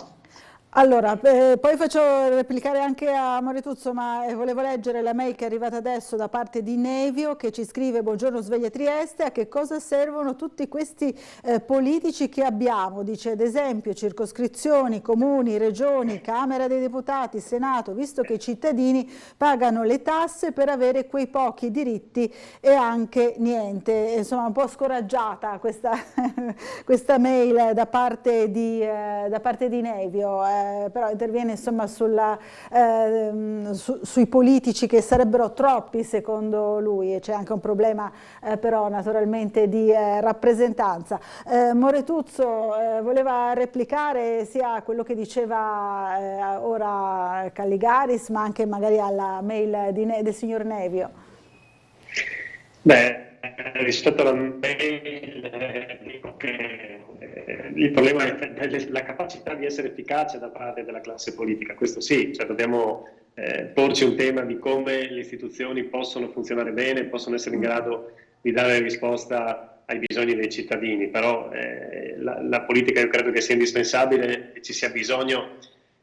Allora, poi faccio replicare anche a Morettuzzo, ma volevo leggere la mail che è arrivata adesso da parte di Nevio, che ci scrive: buongiorno Sveglia Trieste, a che cosa servono tutti questi politici che abbiamo? Dice, ad esempio, circoscrizioni, comuni, regioni, Camera dei Deputati, Senato, visto che i cittadini pagano le tasse per avere quei pochi diritti e anche niente. Insomma, un po' scoraggiata questa mail da parte di Nevio. Però interviene insomma sui politici che sarebbero troppi secondo lui, e c'è anche un problema però naturalmente di rappresentanza. Morettuzzo voleva replicare sia a quello che diceva ora Calligaris, ma anche magari alla mail del signor Nevio. Beh, rispetto alla mail dico che il problema è la capacità di essere efficace da parte della classe politica, questo sì, cioè dobbiamo porci un tema di come le istituzioni possono funzionare bene, possono essere in grado di dare risposta ai bisogni dei cittadini, però la politica io credo che sia indispensabile e ci sia bisogno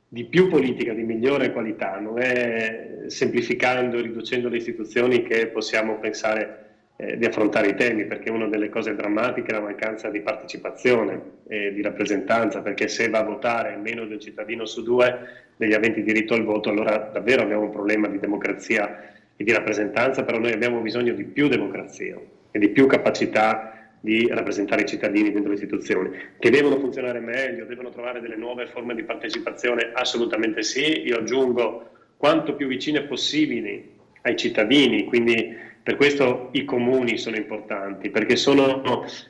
di più politica, di migliore qualità, non è semplificando e riducendo le istituzioni che possiamo pensare di affrontare i temi, perché una delle cose drammatiche è la mancanza di partecipazione e di rappresentanza, perché se va a votare meno del cittadino su 2 degli aventi diritto al voto, allora davvero abbiamo un problema di democrazia e di rappresentanza, però noi abbiamo bisogno di più democrazia e di più capacità di rappresentare i cittadini dentro le istituzioni, che devono funzionare meglio, devono trovare delle nuove forme di partecipazione, assolutamente sì. Io aggiungo quanto più vicine possibili ai cittadini, quindi per questo i comuni sono importanti, perché sono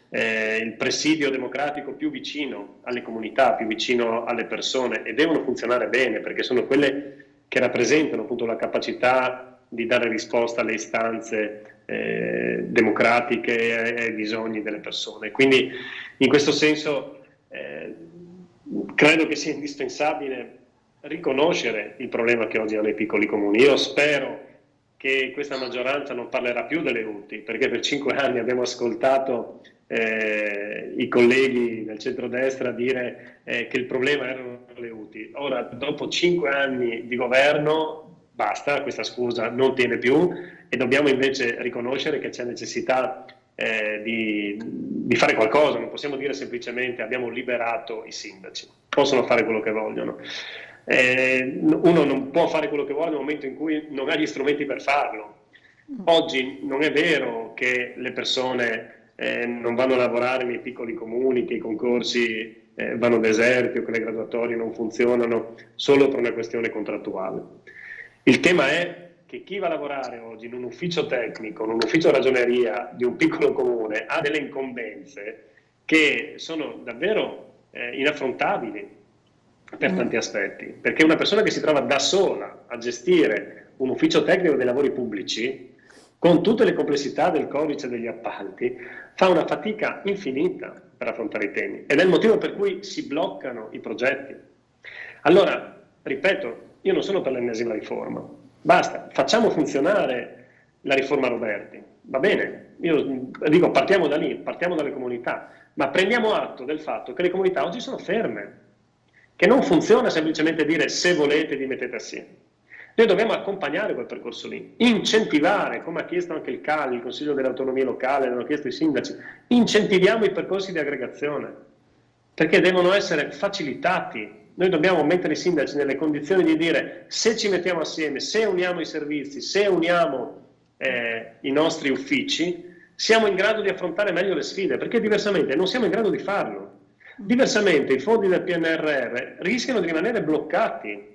il presidio democratico più vicino alle comunità, più vicino alle persone, e devono funzionare bene, perché sono quelle che rappresentano appunto la capacità di dare risposta alle istanze democratiche ai bisogni delle persone. Quindi in questo senso credo che sia indispensabile riconoscere il problema che oggi hanno i piccoli comuni. Io spero che questa maggioranza non parlerà più delle UTI, perché per 5 anni abbiamo ascoltato i colleghi del centrodestra dire che il problema erano le UTI. Ora, dopo 5 anni di governo, basta, questa scusa non tiene più e dobbiamo invece riconoscere che c'è necessità di fare qualcosa. Non possiamo dire semplicemente abbiamo liberato i sindaci, possono fare quello che vogliono. Uno non può fare quello che vuole nel momento in cui non ha gli strumenti per farlo. Oggi non è vero che le persone non vanno a lavorare nei piccoli comuni, che i concorsi vanno deserti o che le graduatorie non funzionano solo per una questione contrattuale. Il tema è che chi va a lavorare oggi in un ufficio tecnico, in un ufficio ragioneria di un piccolo comune ha delle incombenze che sono davvero inaffrontabili per tanti aspetti, perché una persona che si trova da sola a gestire un ufficio tecnico dei lavori pubblici, con tutte le complessità del codice degli appalti, fa una fatica infinita per affrontare i temi, ed è il motivo per cui si bloccano i progetti. Allora, ripeto, io non sono per l'ennesima riforma, basta, facciamo funzionare la riforma Roberti, va bene, io dico partiamo da lì, partiamo dalle comunità, ma prendiamo atto del fatto che le comunità oggi sono ferme, che non funziona semplicemente dire se volete vi mettete assieme. Noi dobbiamo accompagnare quel percorso lì, incentivare, come ha chiesto anche il CAL, il Consiglio delle Autonomie Locali, hanno chiesto i sindaci, incentiviamo i percorsi di aggregazione, perché devono essere facilitati. Noi dobbiamo mettere i sindaci nelle condizioni di dire se ci mettiamo assieme, se uniamo i servizi, se uniamo i nostri uffici, siamo in grado di affrontare meglio le sfide, perché diversamente non siamo in grado di farlo. Diversamente i fondi del PNRR rischiano di rimanere bloccati,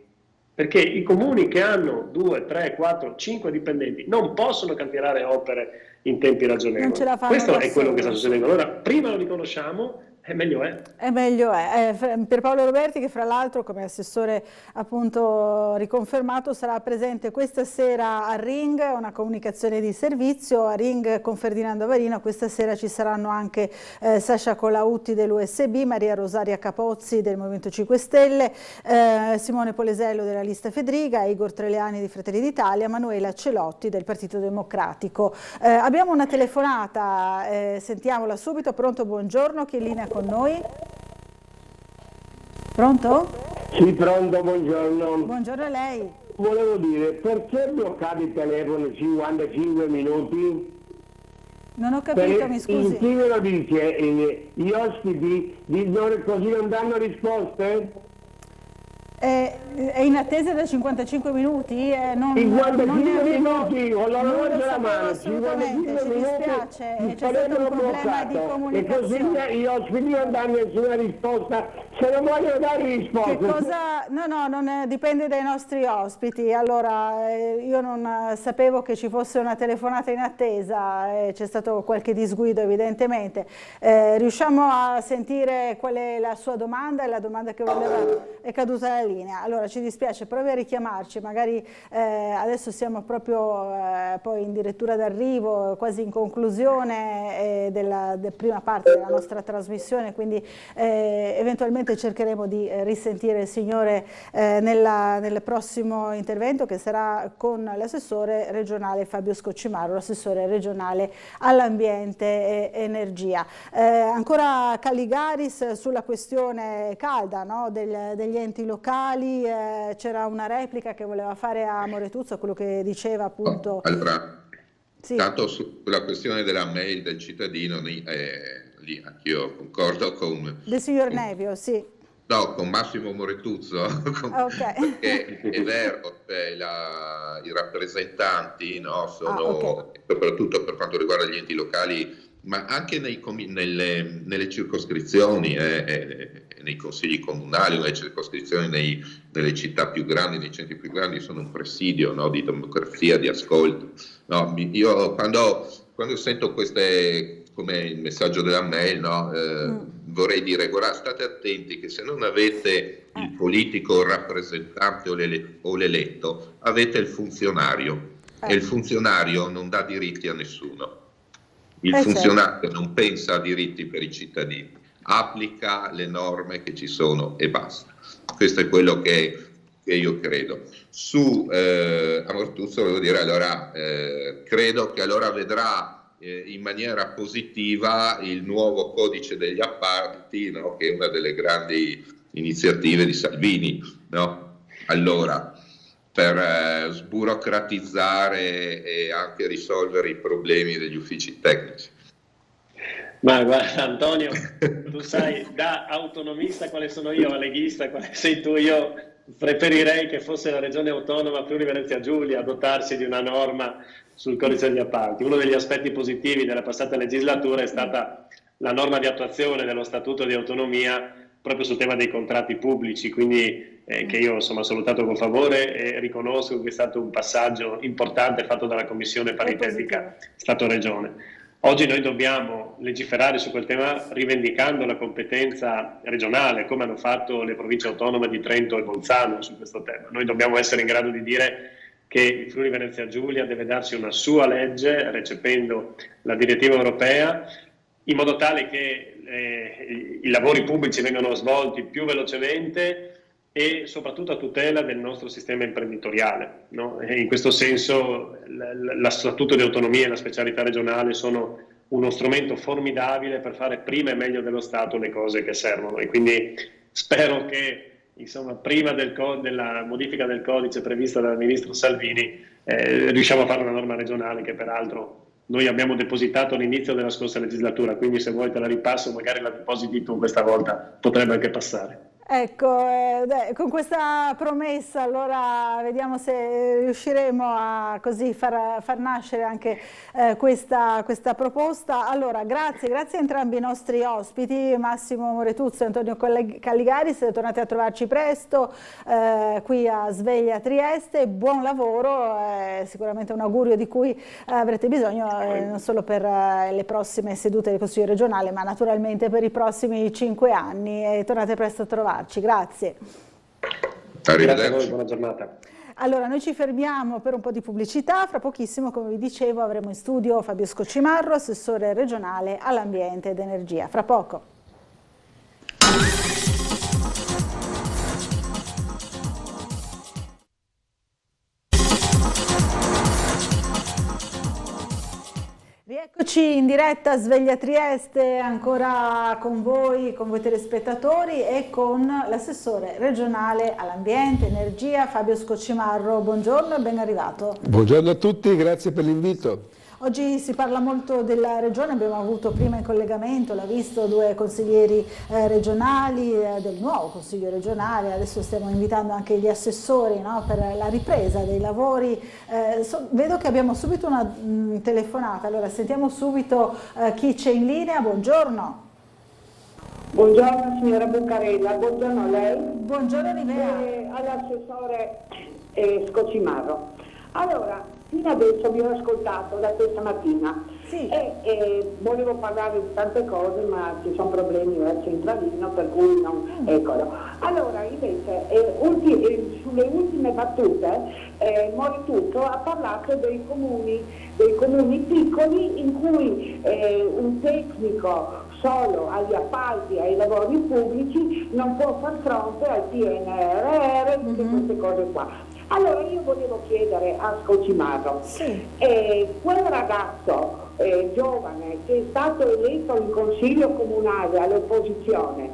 perché i comuni che hanno 2, 3, 4, 5 dipendenti non possono cantierare opere in tempi ragionevoli. Questo è quello che sta succedendo. Allora, prima lo riconosciamo, meglio è. Meglio è. Pierpaolo Roberti, che fra l'altro come assessore appunto riconfermato sarà presente questa sera a Ring, una comunicazione di servizio a Ring con Ferdinando Varino. Questa sera ci saranno anche Sasha Colautti dell'USB, Maria Rosaria Capozzi del Movimento 5 Stelle, Simone Polesello della lista Fedriga, Igor Treleani di Fratelli d'Italia, Manuela Celotti del Partito Democratico. Abbiamo una telefonata, sentiamola subito. Pronto, buongiorno, chi è in linea con noi? Pronto? Sì, pronto, buongiorno. Buongiorno a lei. Volevo dire, perché bloccate i telefoni 55 minuti? Non ho capito, mi scusi. In chi me lo dice? Gli ospiti così non danno risposte? È in attesa da 55 minuti? 55 minuti, con la non la mano, assolutamente, ci dispiace, c'è stato un problema di comunicazione. E così gli ospiti non danno nessuna risposta, se non vogliono dare risposte. Che cosa? No, non dipende dai nostri ospiti. Allora, io non sapevo che ci fosse una telefonata in attesa, c'è stato qualche disguido evidentemente. Riusciamo a sentire qual è la sua domanda e la domanda che voleva, è caduta la linea. Allora ci dispiace, provi a richiamarci, magari adesso siamo proprio poi in dirittura d'arrivo, quasi in conclusione della prima parte della nostra trasmissione, quindi eventualmente cercheremo di risentire il signore nel prossimo intervento, che sarà con l'assessore regionale Fabio Scocimaro, l'assessore regionale all'ambiente e energia. Ancora Calligaris sulla questione calda, no, degli enti locali. C'era una replica che voleva fare a Moretuzzo, quello che diceva appunto. Allora, sì. Tanto sulla questione della mail del cittadino, lì anch'io concordo con... Del signor Nevio, sì. No, con Massimo Moretuzzo, Okay. perché è vero, i rappresentanti, no, sono, soprattutto per quanto riguarda gli enti locali, ma anche nelle circoscrizioni, nei consigli comunali, nelle circoscrizioni, nelle città più grandi, nei centri più grandi, sono un presidio, no, di democrazia, di ascolto. No, io quando sento queste, come il messaggio della mail, no, vorrei dire, guarda, state attenti che se non avete il politico, il rappresentante o l'eletto, avete il funzionario. e il funzionario non dà diritti a nessuno. Il funzionario non pensa a diritti per i cittadini, applica le norme che ci sono e basta. Questo è quello che io credo. Su Ammortuzzo volevo dire, allora credo che allora vedrà in maniera positiva il nuovo codice degli appalti, no? Che è una delle grandi iniziative di Salvini, no? Allora, per sburocratizzare e anche risolvere i problemi degli uffici tecnici. Ma guarda Antonio, tu sai da autonomista quale sono io, leghista quale sei tu. Io preferirei che fosse la regione autonoma Friuli Venezia Giulia a dotarsi di una norma sul codice degli appalti. Uno degli aspetti positivi della passata legislatura è stata la norma di attuazione dello statuto di autonomia proprio sul tema dei contratti pubblici, quindi che io insomma ho salutato con favore e riconosco che è stato un passaggio importante fatto dalla Commissione paritetica Stato-Regione. Oggi noi dobbiamo legiferare su quel tema rivendicando la competenza regionale, come hanno fatto le province autonome di Trento e Bolzano su questo tema. Noi dobbiamo essere in grado di dire che il Friuli Venezia Giulia deve darsi una sua legge, recependo la direttiva europea, in modo tale che i lavori pubblici vengano svolti più velocemente e soprattutto a tutela del nostro sistema imprenditoriale, no? E in questo senso lo Statuto di autonomia e la specialità regionale sono uno strumento formidabile per fare prima e meglio dello Stato le cose che servono, e quindi spero che insomma prima della modifica del codice prevista dal ministro Salvini riusciamo a fare una norma regionale che peraltro noi abbiamo depositato all'inizio della scorsa legislatura, quindi se vuoi te la ripasso, magari la depositi tu questa volta, potrebbe anche passare. Ecco, con questa promessa allora vediamo se riusciremo a così far nascere anche questa proposta. Allora grazie a entrambi i nostri ospiti, Massimo Moretuzzo e Antonio Calligari, siete tornati a trovarci presto qui a Sveglia Trieste, buon lavoro, sicuramente un augurio di cui avrete bisogno non solo per le prossime sedute del Consiglio regionale ma naturalmente per i prossimi 5 anni, e tornate presto a trovarci. Grazie. Grazie a voi, buona giornata. Allora, noi ci fermiamo per un po' di pubblicità, fra pochissimo, come vi dicevo, avremo in studio Fabio Scocimarro, assessore regionale all'ambiente ed energia. Fra poco. Rieccoci in diretta a Sveglia Trieste, ancora con voi telespettatori e con l'assessore regionale all'ambiente, energia, Fabio Scocimarro. Buongiorno e ben arrivato. Buongiorno a tutti, grazie per l'invito. Oggi si parla molto della regione, abbiamo avuto prima in collegamento, l'ha visto, 2 consiglieri regionali del nuovo consiglio regionale, adesso stiamo invitando anche gli assessori, no, per la ripresa dei lavori. Vedo che abbiamo subito una telefonata, allora sentiamo subito chi c'è in linea. Buongiorno. Buongiorno signora Buccarella, buongiorno a lei. Buongiorno Livea. All'assessore Scocimarro. Allora, fino adesso vi ho ascoltato da questa mattina e volevo parlare di tante cose, ma ci sono problemi al centralino, per cui non. Eccolo. Allora, invece, sulle ultime battute, Moretuzzo ha parlato dei comuni piccoli in cui un tecnico solo agli appalti, ai lavori pubblici, non può far fronte al PNRR e tutte queste cose qua. Allora io volevo chiedere a Scocimarro, quel ragazzo giovane che è stato eletto in consiglio comunale all'opposizione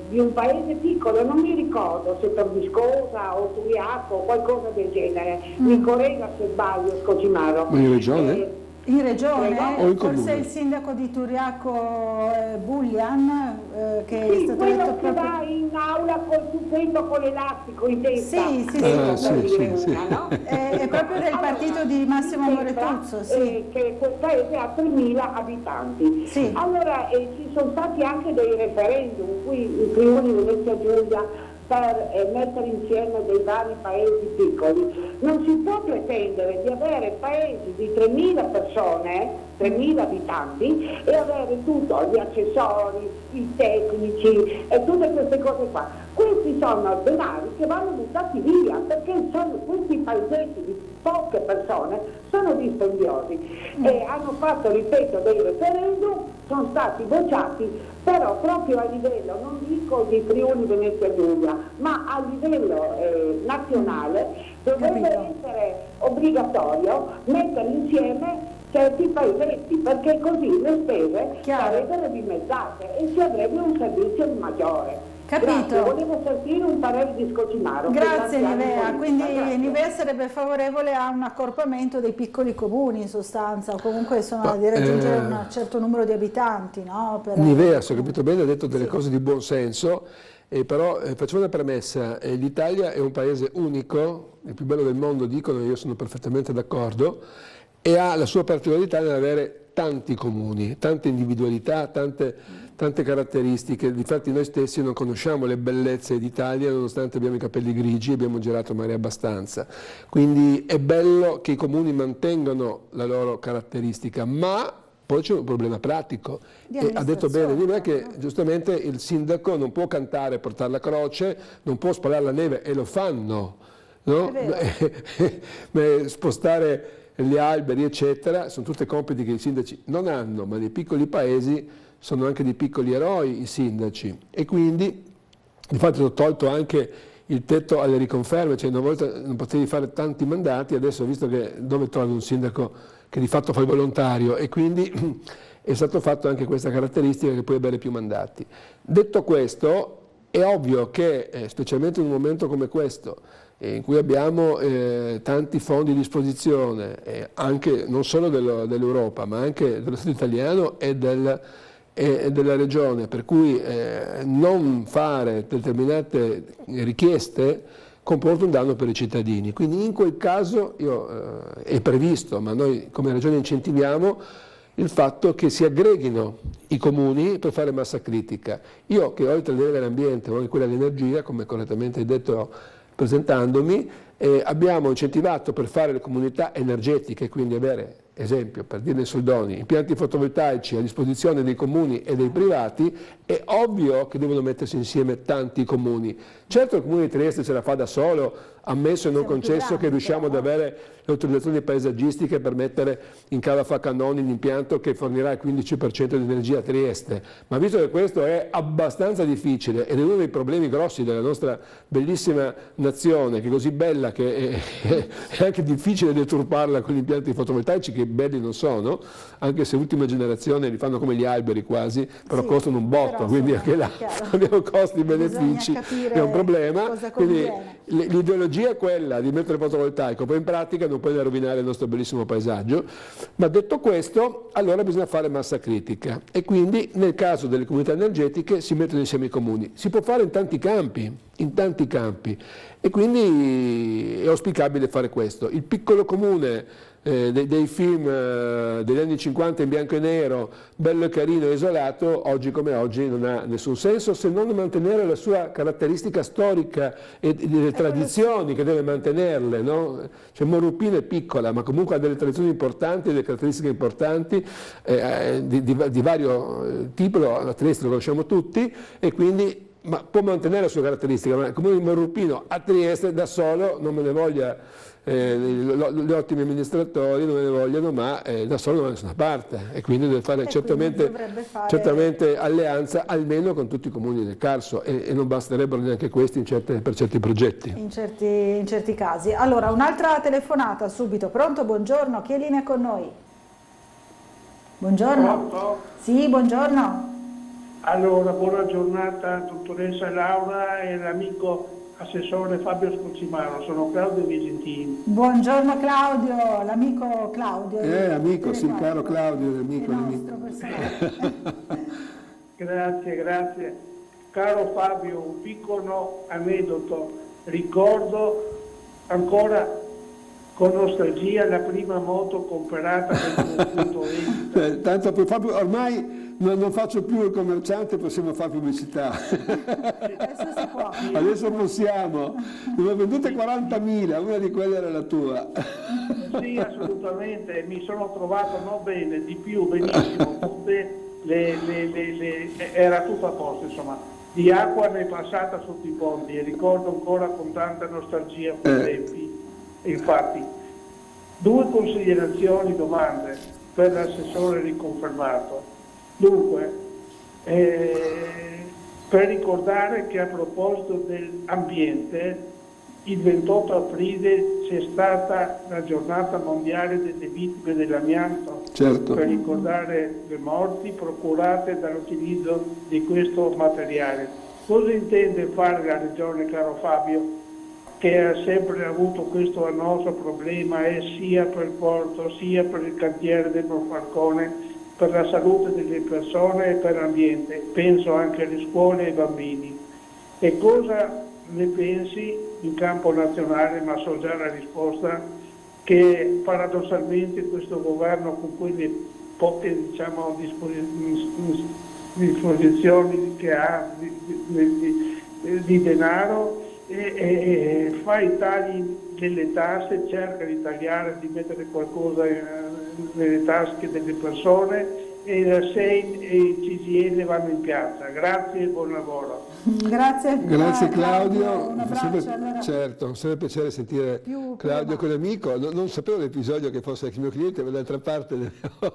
di un paese piccolo, non mi ricordo se Torviscosa o Turiaco o qualcosa del genere, mi corregga se sbaglio Scocimarro. Ma in regione? In regione, forse il sindaco di Turiaco Bullian, che è stato quello eletto che va in aula col tubetto con l'elastico in testa. Sì. No? È proprio del partito di Massimo Moretuzzo, che quel paese ha 3.000 abitanti. Sì. Allora ci sono stati anche dei referendum qui in Friuli Venezia Giulia per mettere insieme dei vari paesi piccoli. Non si può pretendere di avere paesi di 3.000 persone, 3.000 abitanti, e avere tutto, gli accessori, i tecnici e tutte queste cose qua. Questi sono denari che vanno buttati via, perché questi paesetti di poche persone sono dispendiosi e hanno fatto, ripeto, dei referendum, sono stati bocciati, però proprio a livello, non dico di Friuli Venezia Giulia, ma a livello nazionale dovrebbe essere obbligatorio mettere insieme certi paesetti, perché così le spese sarebbero dimezzate e si avrebbe un servizio maggiore. Capito. Grazie. Volevo sentire un parere di Scocimaro. Grazie Nivea, quindi Nivea sarebbe favorevole a un accorpamento dei piccoli comuni in sostanza, o comunque insomma, di raggiungere un certo numero di abitanti, no? Nivea, se ho capito bene, ha detto delle cose di buon senso, però facciamo una premessa, l'Italia è un paese unico, il più bello del mondo dicono, io sono perfettamente d'accordo, e ha la sua particolarità nell'avere tanti comuni, tante individualità, tante caratteristiche. Difatti noi stessi non conosciamo le bellezze d'Italia nonostante abbiamo i capelli grigi e abbiamo girato mare abbastanza. Quindi è bello che i comuni mantengano la loro caratteristica, ma poi c'è un problema pratico. E ha detto bene Nivea che giustamente il sindaco non può cantare e portare la croce, non può spalare la neve, e lo fanno, no? Spostare gli alberi eccetera, sono tutti compiti che i sindaci non hanno, ma nei piccoli paesi sono anche dei piccoli eroi i sindaci, e quindi infatti hanno tolto anche il tetto alle riconferme, cioè una volta non potevi fare tanti mandati, adesso ho visto che dove trovi un sindaco che di fatto fa il volontario, e quindi è stato fatto anche questa caratteristica che puoi avere più mandati. Detto questo, è ovvio che specialmente in un momento come questo, in cui abbiamo tanti fondi a disposizione, anche non solo dell'Europa, ma anche dello Stato italiano e della regione, per cui non fare determinate richieste comporta un danno per i cittadini. Quindi in quel caso è previsto, ma noi come regione incentiviamo il fatto che si aggreghino i comuni per fare massa critica. Io che oltre al delega dell'ambiente ho anche quella dell'energia, come correttamente hai detto presentandomi, abbiamo incentivato per fare le comunità energetiche, quindi avere, esempio, per dire in soldoni, impianti fotovoltaici a disposizione dei comuni e dei privati. È ovvio che devono mettersi insieme tanti comuni. Certo il comune di Trieste ce la fa da solo, ammesso e non concesso che riusciamo ad avere le autorizzazioni paesaggistiche per mettere in cava Facannoni l'impianto che fornirà il 15% di energia a Trieste, ma visto che questo è abbastanza difficile ed è uno dei problemi grossi della nostra bellissima nazione, che è così bella che è anche difficile deturparla con gli impianti fotovoltaici, che belli non sono, anche se ultima generazione li fanno come gli alberi quasi, però costano un botto, quindi anche là abbiamo costi e benefici, è un problema. Quindi l'ideologia è quella di mettere il fotovoltaico, poi in pratica non puoi rovinare il nostro bellissimo paesaggio. Ma detto questo, allora bisogna fare massa critica, e quindi nel caso delle comunità energetiche si mettono insieme i comuni. Si può fare in tanti campi, e quindi è auspicabile fare questo. Il piccolo comune dei film degli anni 50 in bianco e nero, bello e carino e isolato, oggi come oggi non ha nessun senso, se non mantenere la sua caratteristica storica e delle tradizioni che deve mantenerle, no? Cioè Morupino è piccola, ma comunque ha delle tradizioni importanti, delle caratteristiche importanti di vario tipo, la Trieste lo conosciamo tutti, e quindi ma può mantenere la sua caratteristica, ma il comune di Morupino a Trieste da solo non me ne voglia gli ottimi amministratori, non me ne vogliono, ma da solo non va da nessuna parte, e quindi deve fare certamente alleanza almeno con tutti i comuni del Carso, e non basterebbero neanche questi per certi progetti. In certi casi. Allora, un'altra telefonata subito. Pronto? Buongiorno, chi è in linea con noi? Buongiorno. Pronto? Sì, buongiorno. Allora, buona giornata dottoressa Laura e l'amico assessore Fabio Scocimaro, sono Claudio Visentini. Buongiorno Claudio, l'amico Claudio. Amico, sì, caro Claudio, amico. Grazie. Caro Fabio, un piccolo aneddoto. Ricordo ancora con nostalgia la prima moto comprata per punto vendita. Tanto per Fabio, ormai non faccio più il commerciante, possiamo fare pubblicità. Adesso si può. Adesso possiamo. Ne ho vendute 40.000, una di quelle era la tua. Sì, assolutamente, mi sono trovato bene, di più, benissimo, era tutto a posto, insomma. di acqua ne è passata sotto i ponti e ricordo ancora con tanta nostalgia quei tempi. Infatti, 2 considerazioni, domande per l'assessore riconfermato. Dunque, per ricordare che a proposito dell'ambiente, il 28 aprile c'è stata la giornata mondiale delle vittime dell'amianto, certo, per ricordare le morti procurate dall'utilizzo di questo materiale. Cosa intende fare la Regione, caro Fabio, che ha sempre avuto questo annoso problema, sia per il porto, sia per il cantiere del Falcone, per la salute delle persone e per l'ambiente, penso anche alle scuole e ai bambini. E cosa ne pensi in campo nazionale, ma so già la risposta, che paradossalmente questo governo con quelle poche disposizioni che ha di denaro fa i tagli delle tasse, cerca di tagliare, di mettere qualcosa nelle tasche delle persone e la SEI e il CGIL vanno in piazza. Grazie e buon lavoro. Grazie Claudio. Un abbraccio, allora. Certo, sempre piacere sentire Claudio con l'amico. Non sapevo l'episodio che fosse il mio cliente, ma d'altra parte ho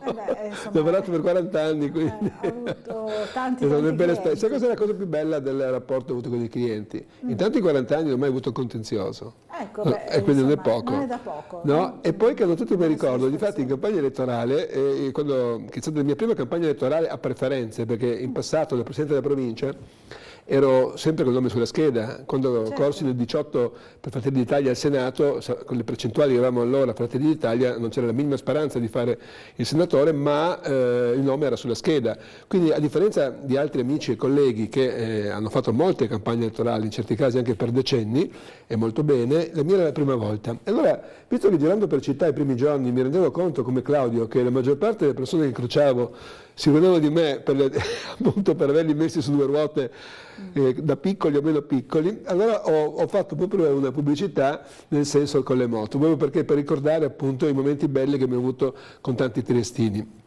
lavorato per 40 anni, quindi ho avuto tanti clienti. Sai cosa è la cosa più bella del rapporto avuto con i clienti? Intanto in 40 anni non ho mai avuto un contenzioso. Ecco, e quindi non è poco. Non è da poco. No? E poi che hanno tutti mi ricordo, difatti in campagna elettorale, quando è stata la mia prima campagna elettorale a preferenze, perché in passato da Presidente della Provincia ero sempre con il nome sulla scheda, quando corsi nel 18 per Fratelli d'Italia al Senato, con le percentuali che avevamo allora Fratelli d'Italia, non c'era la minima speranza di fare il senatore, ma il nome era sulla scheda. Quindi a differenza di altri amici e colleghi che hanno fatto molte campagne elettorali, in certi casi anche per decenni, e molto bene, la mia era la prima volta. E allora, visto che girando per città i primi giorni mi rendevo conto, come Claudio, che la maggior parte delle persone che incrociavo si vedevano di me appunto per averli messi su 2 ruote da piccoli o meno piccoli, allora ho fatto proprio una pubblicità nel senso con le moto, proprio perché per ricordare appunto i momenti belli che abbiamo avuto con tanti triestini.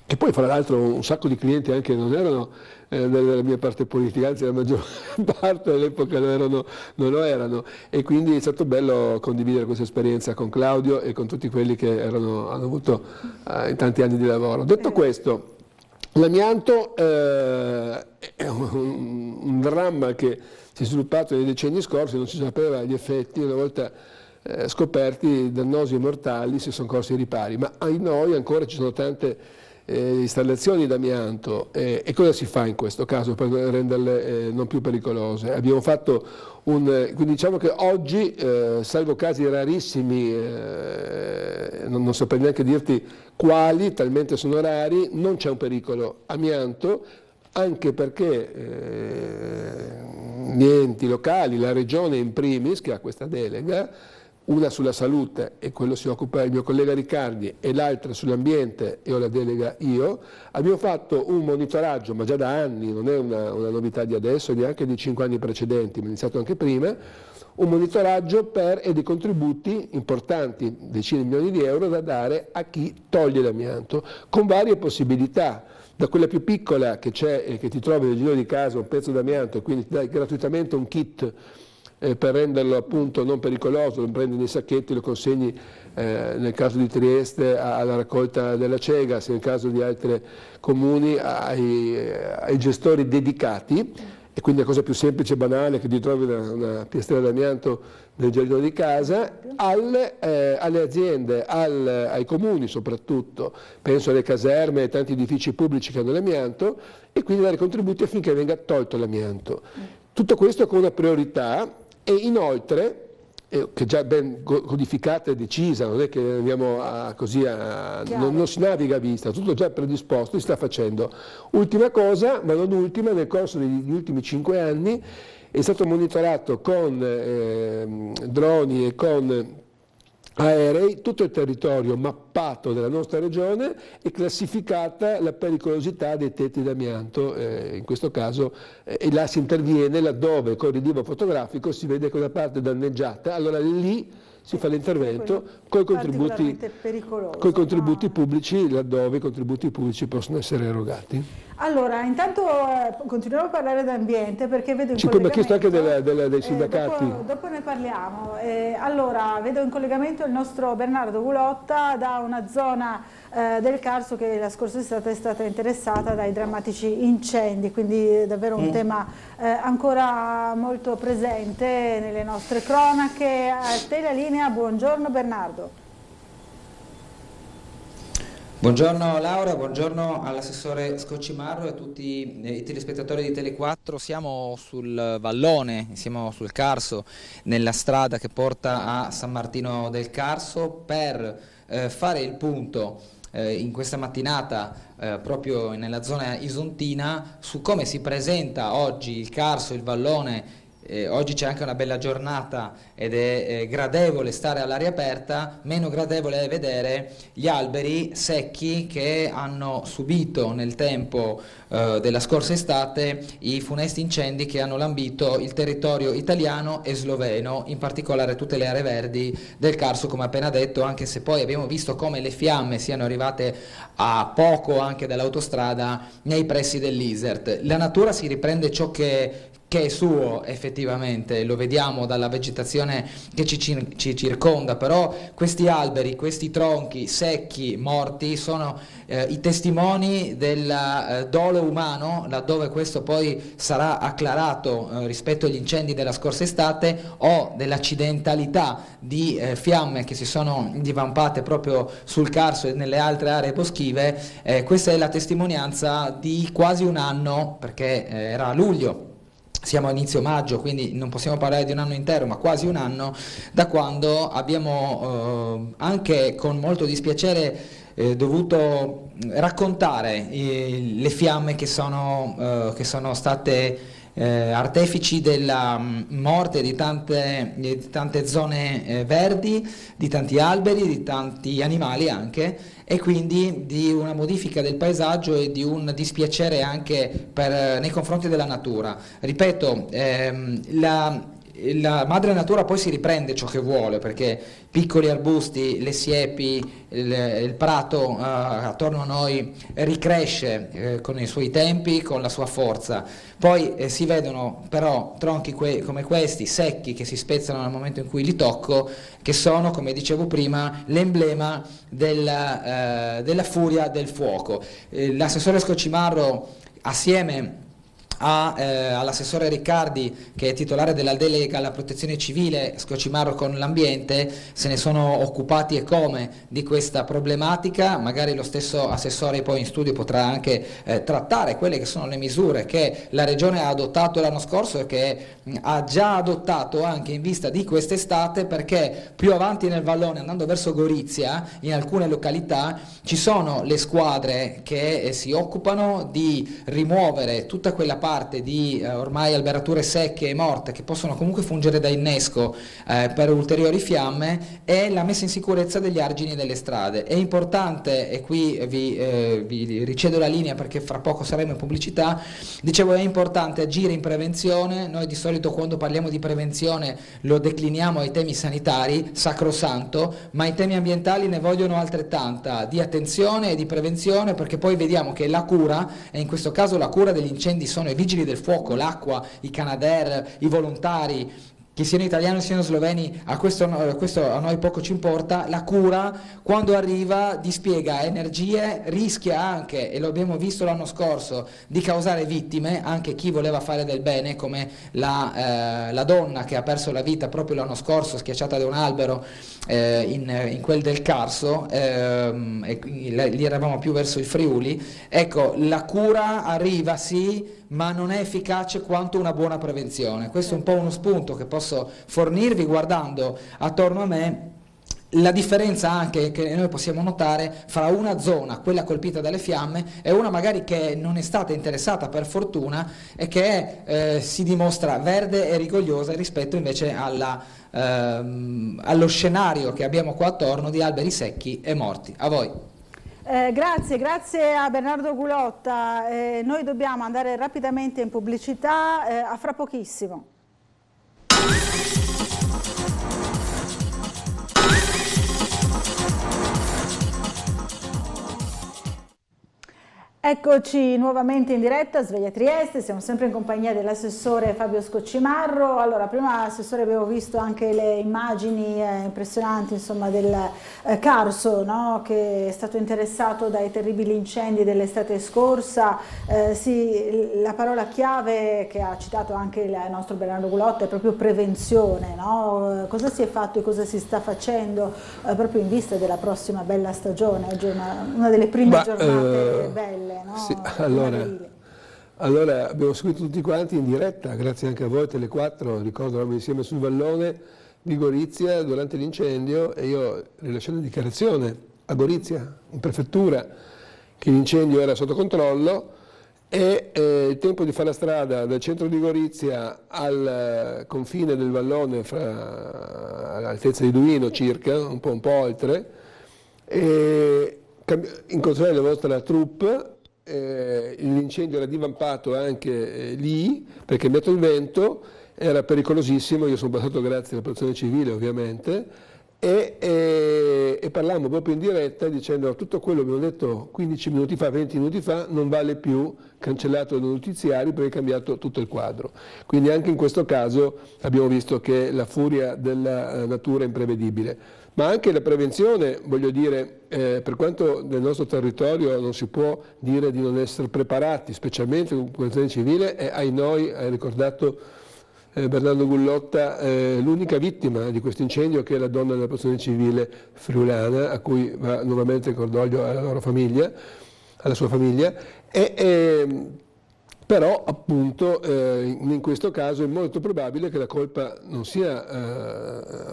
Che poi fra l'altro un sacco di clienti anche non erano della mia parte politica, anzi la maggior parte all'epoca non lo erano, e quindi è stato bello condividere questa esperienza con Claudio e con tutti quelli che hanno avuto in tanti anni di lavoro. Detto questo, l'amianto è un dramma che si è sviluppato nei decenni scorsi, non si sapeva gli effetti, una volta scoperti, dannosi e mortali, si sono corsi ai ripari, ma ai noi ancora ci sono tante installazioni d'amianto, e cosa si fa in questo caso per renderle non più pericolose? Abbiamo fatto quindi diciamo che oggi, salvo casi rarissimi, non saprei neanche dirti quali, talmente sono rari, non c'è un pericolo amianto, anche perché gli enti locali, la regione in primis, che ha questa delega, una sulla salute, e quello si occupa il mio collega Riccardi, e l'altra sull'ambiente, e ho la delega io. Abbiamo fatto un monitoraggio, ma già da anni, non è una novità di adesso, neanche di 5 anni precedenti, ma è iniziato anche prima, un monitoraggio e dei contributi importanti, decine di milioni di euro, da dare a chi toglie l'amianto, con varie possibilità. Da quella più piccola che c'è e che ti trovi nel giro di casa un pezzo d'amianto e quindi ti dai gratuitamente un kit per renderlo appunto non pericoloso, lo prendi nei sacchetti, lo consegni nel caso di Trieste alla raccolta della Cegas, nel caso di altri comuni ai gestori dedicati, e quindi la cosa più semplice e banale che ti trovi una piastrella d'amianto nel giardino di casa, alle aziende, ai comuni soprattutto, penso alle caserme e tanti edifici pubblici che hanno l'amianto, e quindi dare contributi affinché venga tolto l'amianto. Tutto questo con una priorità. E inoltre, che è già ben codificata e decisa, non è che andiamo non si naviga a vista, tutto già predisposto, si sta facendo. Ultima cosa, ma non ultima, nel corso degli ultimi 5 anni è stato monitorato con droni e con aerei tutto il territorio mappato della nostra regione e classificata la pericolosità dei tetti d'amianto, in questo caso, e là si interviene laddove con rilievo fotografico si vede quella parte danneggiata, allora lì si fa l'intervento con i contributi pubblici, laddove i contributi pubblici possono essere erogati. Allora, intanto continuiamo a parlare d'ambiente perché vedo in poi mi ha chiesto anche collegamento... dei sindacati. Dopo ne parliamo. Allora, vedo in collegamento il nostro Bernardo Gulotta da una zona del Carso che la scorsa estate è stata interessata dai drammatici incendi, quindi davvero un tema ancora molto presente nelle nostre cronache. A te la linea, buongiorno Bernardo. Buongiorno Laura, buongiorno all'assessore Scoccimarro e a tutti i telespettatori di Tele4. Siamo sul vallone, siamo sul Carso, nella strada che porta a San Martino del Carso per fare il punto in questa mattinata proprio nella zona isontina su come si presenta oggi il Carso, il vallone. Oggi c'è anche una bella giornata ed è gradevole stare all'aria aperta, meno gradevole è vedere gli alberi secchi che hanno subito nel tempo della scorsa estate i funesti incendi che hanno lambito il territorio italiano e sloveno, in particolare tutte le aree verdi del Carso, come appena detto, anche se poi abbiamo visto come le fiamme siano arrivate a poco anche dall'autostrada nei pressi dell'Isert. La natura si riprende ciò che è suo, effettivamente lo vediamo dalla vegetazione che ci circonda, però questi alberi, questi tronchi secchi, morti, sono i testimoni del dolo umano, laddove questo poi sarà acclarato rispetto agli incendi della scorsa estate o dell'accidentalità di fiamme che si sono divampate proprio sul Carso e nelle altre aree boschive. Questa è la testimonianza di quasi un anno, perché era a luglio. Siamo a inizio maggio, quindi non possiamo parlare di un anno intero, ma quasi un anno da quando abbiamo anche con molto dispiacere dovuto raccontare le fiamme che sono state artefici della morte di tante zone verdi, di tanti alberi, di tanti animali anche, e quindi di una modifica del paesaggio e di un dispiacere anche nei confronti della natura. Ripeto, la madre natura poi si riprende ciò che vuole, perché piccoli arbusti, le siepi, il prato attorno a noi ricresce con i suoi tempi, con la sua forza. Poi si vedono però tronchi come questi secchi che si spezzano nel momento in cui li tocco, che sono, come dicevo prima, l'emblema della furia del fuoco. L'assessore Scoccimarro, assieme all'assessore Riccardi, che è titolare della delega alla protezione civile, Scoccimarro con l'ambiente, se ne sono occupati e come di questa problematica. Magari lo stesso assessore poi in studio potrà anche trattare quelle che sono le misure che la Regione ha adottato l'anno scorso e che ha già adottato anche in vista di quest'estate, perché più avanti nel vallone, andando verso Gorizia, in alcune località ci sono le squadre che si occupano di rimuovere tutta quella parte di ormai alberature secche e morte che possono comunque fungere da innesco per ulteriori fiamme, e la messa in sicurezza degli argini delle strade. È importante, e qui vi ricedo la linea perché fra poco saremo in pubblicità, dicevo è importante agire in prevenzione. Noi di solito quando parliamo di prevenzione lo decliniamo ai temi sanitari, sacrosanto, ma i temi ambientali ne vogliono altrettanta, di attenzione e di prevenzione, perché poi vediamo che la cura, e in questo caso la cura degli incendi sono i vigili del fuoco, l'acqua, i Canadair, i volontari, che siano italiani o siano sloveni, questo a noi poco ci importa. La cura, quando arriva, dispiega energie, rischia anche, e lo abbiamo visto l'anno scorso, di causare vittime, anche chi voleva fare del bene, come la donna che ha perso la vita proprio l'anno scorso schiacciata da un albero in quel del Carso, e lì eravamo più verso il Friuli. Ecco, la cura arriva sì, ma non è efficace quanto una buona prevenzione. Questo è un po' uno spunto che posso fornirvi guardando attorno a me. La differenza anche che noi possiamo notare fra una zona, quella colpita dalle fiamme, e una magari che non è stata interessata per fortuna e che si dimostra verde e rigogliosa rispetto invece allo scenario che abbiamo qua attorno di alberi secchi e morti. A voi. Grazie a Bernardo Gulotta. Noi dobbiamo andare rapidamente in pubblicità, a fra pochissimo. Eccoci nuovamente in diretta a Sveglia Trieste, siamo sempre in compagnia dell'assessore Fabio Scoccimarro. Allora, prima assessore abbiamo visto anche le immagini impressionanti, insomma, del Carso, no? Che è stato interessato dai terribili incendi dell'estate scorsa. Sì, la parola chiave che ha citato anche il nostro Bernardo Gullotta è proprio prevenzione, no? Cosa si è fatto e cosa si sta facendo proprio in vista della prossima bella stagione? Oggi è una delle prime giornate belle. No? Sì, allora abbiamo seguito tutti quanti in diretta, grazie anche a voi Tele4, ricordo eravamo insieme sul vallone di Gorizia durante l'incendio e io rilasciai una dichiarazione a Gorizia, in prefettura, che l'incendio era sotto controllo e il tempo di fare la strada dal centro di Gorizia al confine del vallone, all'altezza di Duino circa, un po' oltre, incontrai la vostra troupe. L'incendio era divampato anche lì perché è cambiato il vento, era pericolosissimo, io sono passato grazie alla protezione civile ovviamente e parlammo proprio in diretta dicendo tutto quello che abbiamo detto 15 minuti fa, 20 minuti fa non vale più, cancellato dai notiziari perché è cambiato tutto il quadro. Quindi anche in questo caso abbiamo visto che la furia della natura è imprevedibile. Ma anche la prevenzione, voglio dire, per quanto nel nostro territorio non si può dire di non essere preparati, specialmente con la protezione civile, e ai noi, hai ricordato Bernardo Gullotta, l'unica vittima di questo incendio che è la donna della protezione civile friulana, a cui va nuovamente il cordoglio alla loro famiglia, alla sua famiglia, però appunto in questo caso è molto probabile che la colpa non sia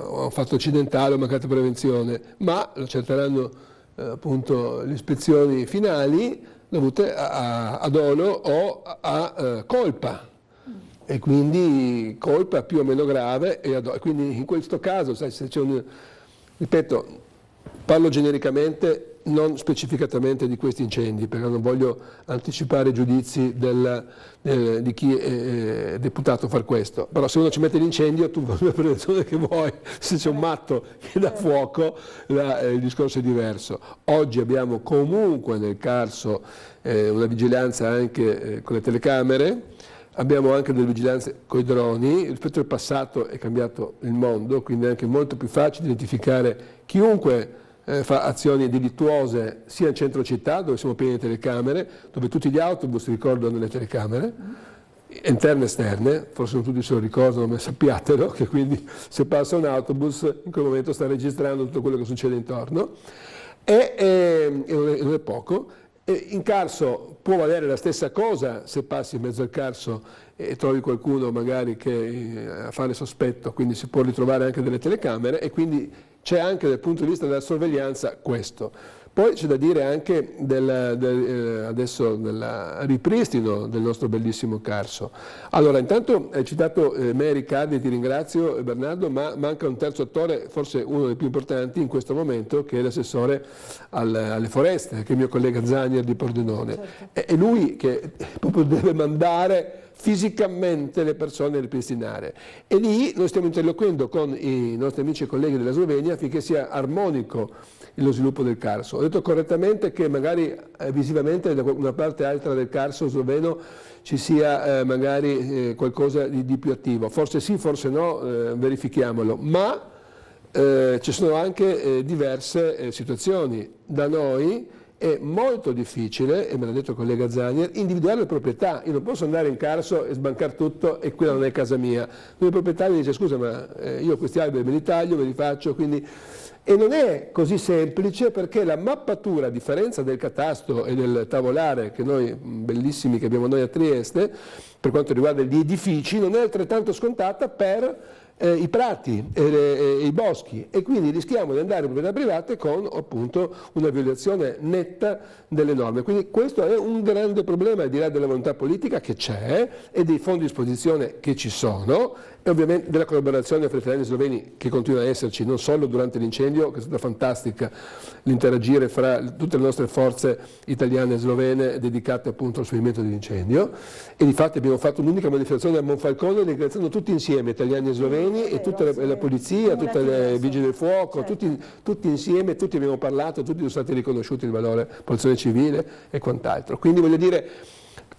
un fatto accidentale o mancata prevenzione, ma lo accerteranno appunto le ispezioni finali dovute a dolo o a colpa, e quindi colpa più o meno grave, e quindi in questo caso, sai, se c'è ripeto, parlo genericamente, non specificatamente di questi incendi, perché non voglio anticipare i giudizi di chi è deputato a far questo, però se uno ci mette l'incendio tu fai la prevenzione che vuoi, se c'è un matto che dà fuoco il discorso è diverso. Oggi abbiamo comunque nel Carso una vigilanza anche con le telecamere, abbiamo anche delle vigilanze con i droni, rispetto al passato è cambiato il mondo, quindi è anche molto più facile identificare chiunque fa azioni delittuose sia in centro città, dove siamo pieni di telecamere, dove tutti gli autobus ricordano le telecamere, interne e esterne, forse non tutti se lo ricordano, ma sappiatelo, che quindi se passa un autobus in quel momento sta registrando tutto quello che succede intorno, e non è poco. In Carso può valere la stessa cosa se passi in mezzo al Carso e trovi qualcuno magari che a fare sospetto, quindi si può ritrovare anche delle telecamere, e quindi c'è anche dal punto di vista della sorveglianza questo. Poi c'è da dire anche adesso del ripristino del nostro bellissimo Carso. Allora, intanto hai citato me, Riccardi, ti ringrazio Bernardo, ma manca un terzo attore, forse uno dei più importanti in questo momento, che è l'assessore alle foreste, che è il mio collega Zanier di Pordenone. Certo. È lui che proprio deve mandare fisicamente le persone a ripristinare, e lì noi stiamo interloquendo con i nostri amici e colleghi della Slovenia affinché sia armonico lo sviluppo del Carso. Ho detto correttamente che magari visivamente da una parte o altra del Carso sloveno ci sia magari qualcosa di più attivo, forse sì, forse no, verifichiamolo, ma ci sono anche diverse situazioni. Da noi è molto difficile, e me l'ha detto il collega Zanier, individuare le proprietà. Io non posso andare in Carso e sbancare tutto e quella non è casa mia. Il proprietario dice scusa, ma io questi alberi me li taglio, me li faccio, quindi... E non è così semplice, perché la mappatura, a differenza del catasto e del tavolare che noi, bellissimi che abbiamo noi a Trieste, per quanto riguarda gli edifici, non è altrettanto scontata per i prati e i boschi, e quindi rischiamo di andare in proprietà private con appunto una violazione netta delle norme. Quindi questo è un grande problema, al di là della volontà politica che c'è e dei fondi a disposizione che ci sono, e ovviamente della collaborazione fra italiani e sloveni che continua a esserci non solo durante l'incendio incendio, che è stata fantastica l'interagire fra tutte le nostre forze italiane e slovene dedicate appunto al spegnimento dell'incendio, e difatti abbiamo fatto l'unica manifestazione a Monfalcone ringraziando tutti insieme, italiani e sloveni, e tutta la polizia, tutte le vigili del fuoco, tutti insieme, tutti abbiamo parlato, tutti sono stati riconosciuti il valore protezione civile e quant'altro. Quindi voglio dire,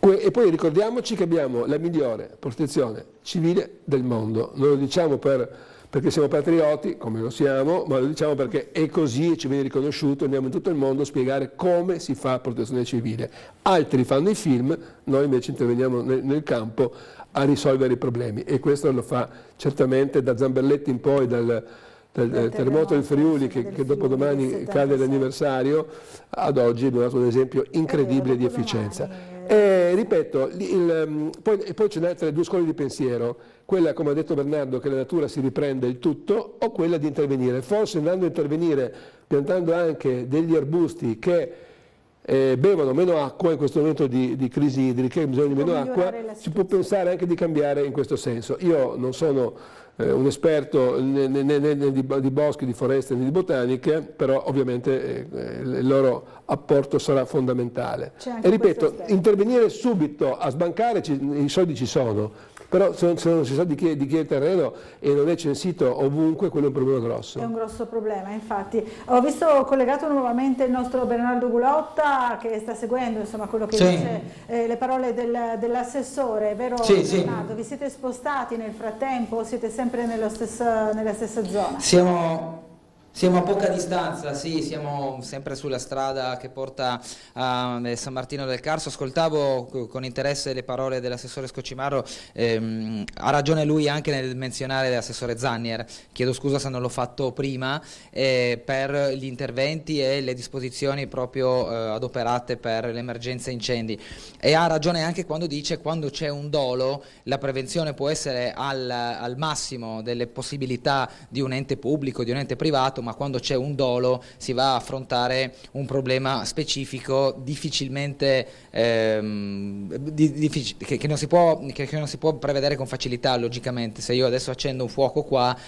e poi ricordiamoci che abbiamo la migliore protezione civile del mondo, non lo diciamo perché siamo patrioti, come lo siamo, ma lo diciamo perché è così e ci viene riconosciuto, andiamo in tutto il mondo a spiegare come si fa protezione civile. Altri fanno i film, noi invece interveniamo nel campo a risolvere i problemi, e questo lo fa certamente da Zamberletti in poi, dal terremoto del Friuli, che dopodomani cade l'anniversario, ad oggi abbiamo dato un esempio incredibile di efficienza. Ripeto, poi ce n'è altre due scuole di pensiero, quella, come ha detto Bernardo, che la natura si riprende il tutto, o quella di intervenire. Forse andando a intervenire piantando anche degli arbusti che bevono meno acqua in questo momento di crisi idrica, che bisogna di meno acqua, si può pensare anche di cambiare in questo senso. Io non sono un esperto né di boschi, di foreste né di botaniche, però ovviamente il loro apporto sarà fondamentale. E ripeto, intervenire subito a sbancare, i soldi ci sono, però se non si sa di chi è il terreno e non è censito ovunque, quello è un problema grosso. È un grosso problema, infatti. Ho visto collegato nuovamente il nostro Bernardo Gulotta, che sta seguendo insomma quello che dice le parole dell'assessore, vero Bernardo? Vi siete spostati nel frattempo o siete sempre nella stessa zona? Siamo a poca distanza, sì, siamo sempre sulla strada che porta a San Martino del Carso. Ascoltavo con interesse le parole dell'assessore Scocimarro, ha ragione lui anche nel menzionare l'assessore Zannier, chiedo scusa se non l'ho fatto prima, per gli interventi e le disposizioni proprio adoperate per l'emergenza incendi, e ha ragione anche quando dice quando c'è un dolo la prevenzione può essere al massimo delle possibilità di un ente pubblico, di un ente privato, ma quando c'è un dolo si va a affrontare un problema specifico difficilmente che non si può prevedere con facilità. Logicamente, se io adesso accendo un fuoco qua,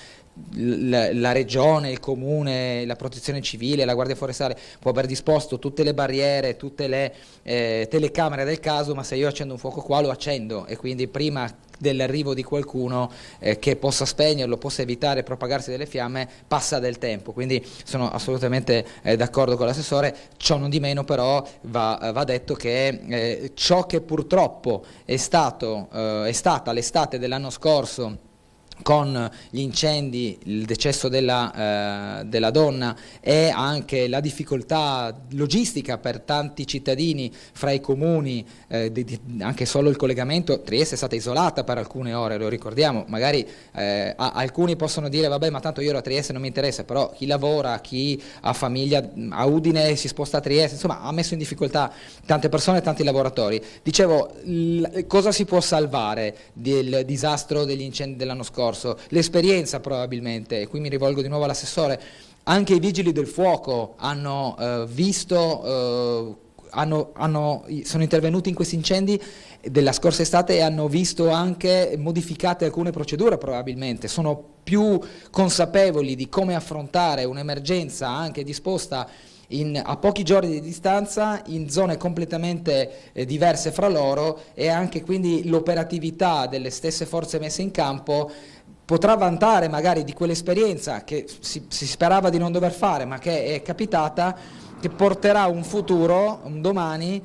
la regione, il comune, la protezione civile, la guardia forestale può aver disposto tutte le barriere, tutte le telecamere del caso, ma se io accendo un fuoco qua lo accendo, e quindi prima dell'arrivo di qualcuno che possa spegnerlo, possa evitare il propagarsi delle fiamme, passa del tempo. Quindi sono assolutamente d'accordo con l'assessore. Ciò non di meno però va detto che ciò che purtroppo è stata l'estate dell'anno scorso, con gli incendi, il decesso della donna e anche la difficoltà logistica per tanti cittadini fra i comuni, anche solo il collegamento. Trieste è stata isolata per alcune ore, lo ricordiamo, magari alcuni possono dire vabbè, ma tanto io ero a Trieste, non mi interessa, però chi lavora, chi ha famiglia a Udine si sposta a Trieste, insomma ha messo in difficoltà tante persone e tanti lavoratori. Dicevo, cosa si può salvare del disastro degli incendi dell'anno scorso? L'esperienza probabilmente, e qui mi rivolgo di nuovo all'assessore. Anche i vigili del fuoco hanno sono intervenuti in questi incendi della scorsa estate e hanno visto anche modificate alcune procedure, probabilmente sono più consapevoli di come affrontare un'emergenza anche disposta a pochi giorni di distanza in zone completamente diverse fra loro, e anche quindi l'operatività delle stesse forze messe in campo potrà vantare magari di quell'esperienza che si sperava di non dover fare, ma che è capitata, che porterà un futuro, un domani,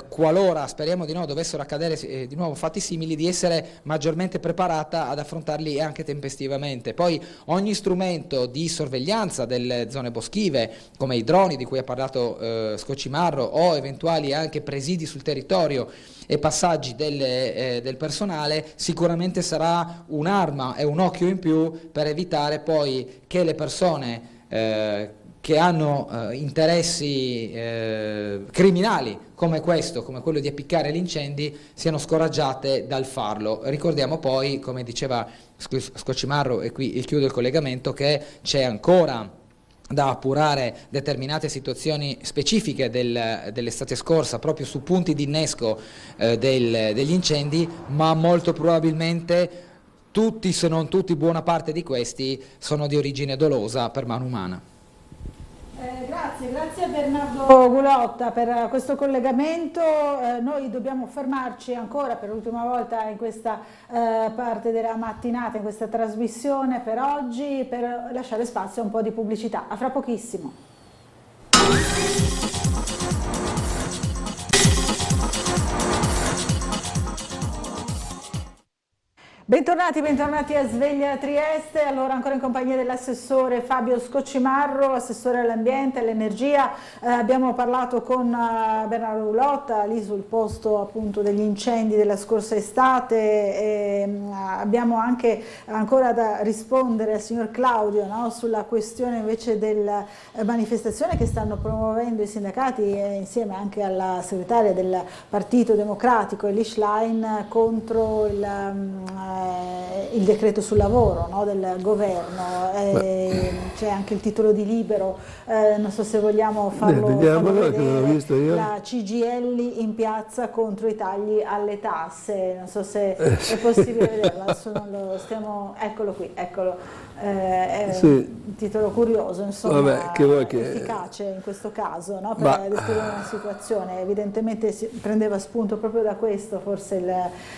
qualora speriamo di no dovessero accadere di nuovo fatti simili, di essere maggiormente preparata ad affrontarli anche tempestivamente. Poi ogni strumento di sorveglianza delle zone boschive, come i droni di cui ha parlato Scocimarro, o eventuali anche presidi sul territorio e passaggi del personale, sicuramente sarà un'arma e un occhio in più per evitare poi che le persone che hanno interessi criminali come questo, come quello di appiccare gli incendi, siano scoraggiate dal farlo. Ricordiamo poi, come diceva Scocimarro, e qui chiudo il collegamento, che c'è ancora da appurare determinate situazioni specifiche dell'estate scorsa proprio su punti di innesco degli incendi, ma molto probabilmente tutti, se non tutti, buona parte di questi sono di origine dolosa per mano umana. Grazie a Bernardo Gulotta per questo collegamento. Noi dobbiamo fermarci ancora per l'ultima volta in questa parte della mattinata, in questa trasmissione per oggi, per lasciare spazio a un po' di pubblicità. A fra pochissimo. Bentornati a Sveglia Trieste, allora ancora in compagnia dell'assessore Fabio Scocimarro, assessore all'ambiente e all'energia. Abbiamo parlato con Bernardo Gulotta, lì sul posto appunto degli incendi della scorsa estate, e abbiamo anche ancora da rispondere al signor Claudio, no, sulla questione invece della manifestazione che stanno promuovendo i sindacati insieme anche alla segretaria del Partito Democratico, Elie Schlein, contro il decreto sul lavoro, no, del governo. C'è anche il titolo di Libero, non so se vogliamo farlo vedere, la CGIL in piazza contro i tagli alle tasse, non so se è possibile vederlo, adesso non lo stiamo, eccolo qui, eccolo. È un titolo curioso, insomma, efficace in questo caso, no, per descrivere una situazione. Evidentemente si prendeva spunto proprio da questo, forse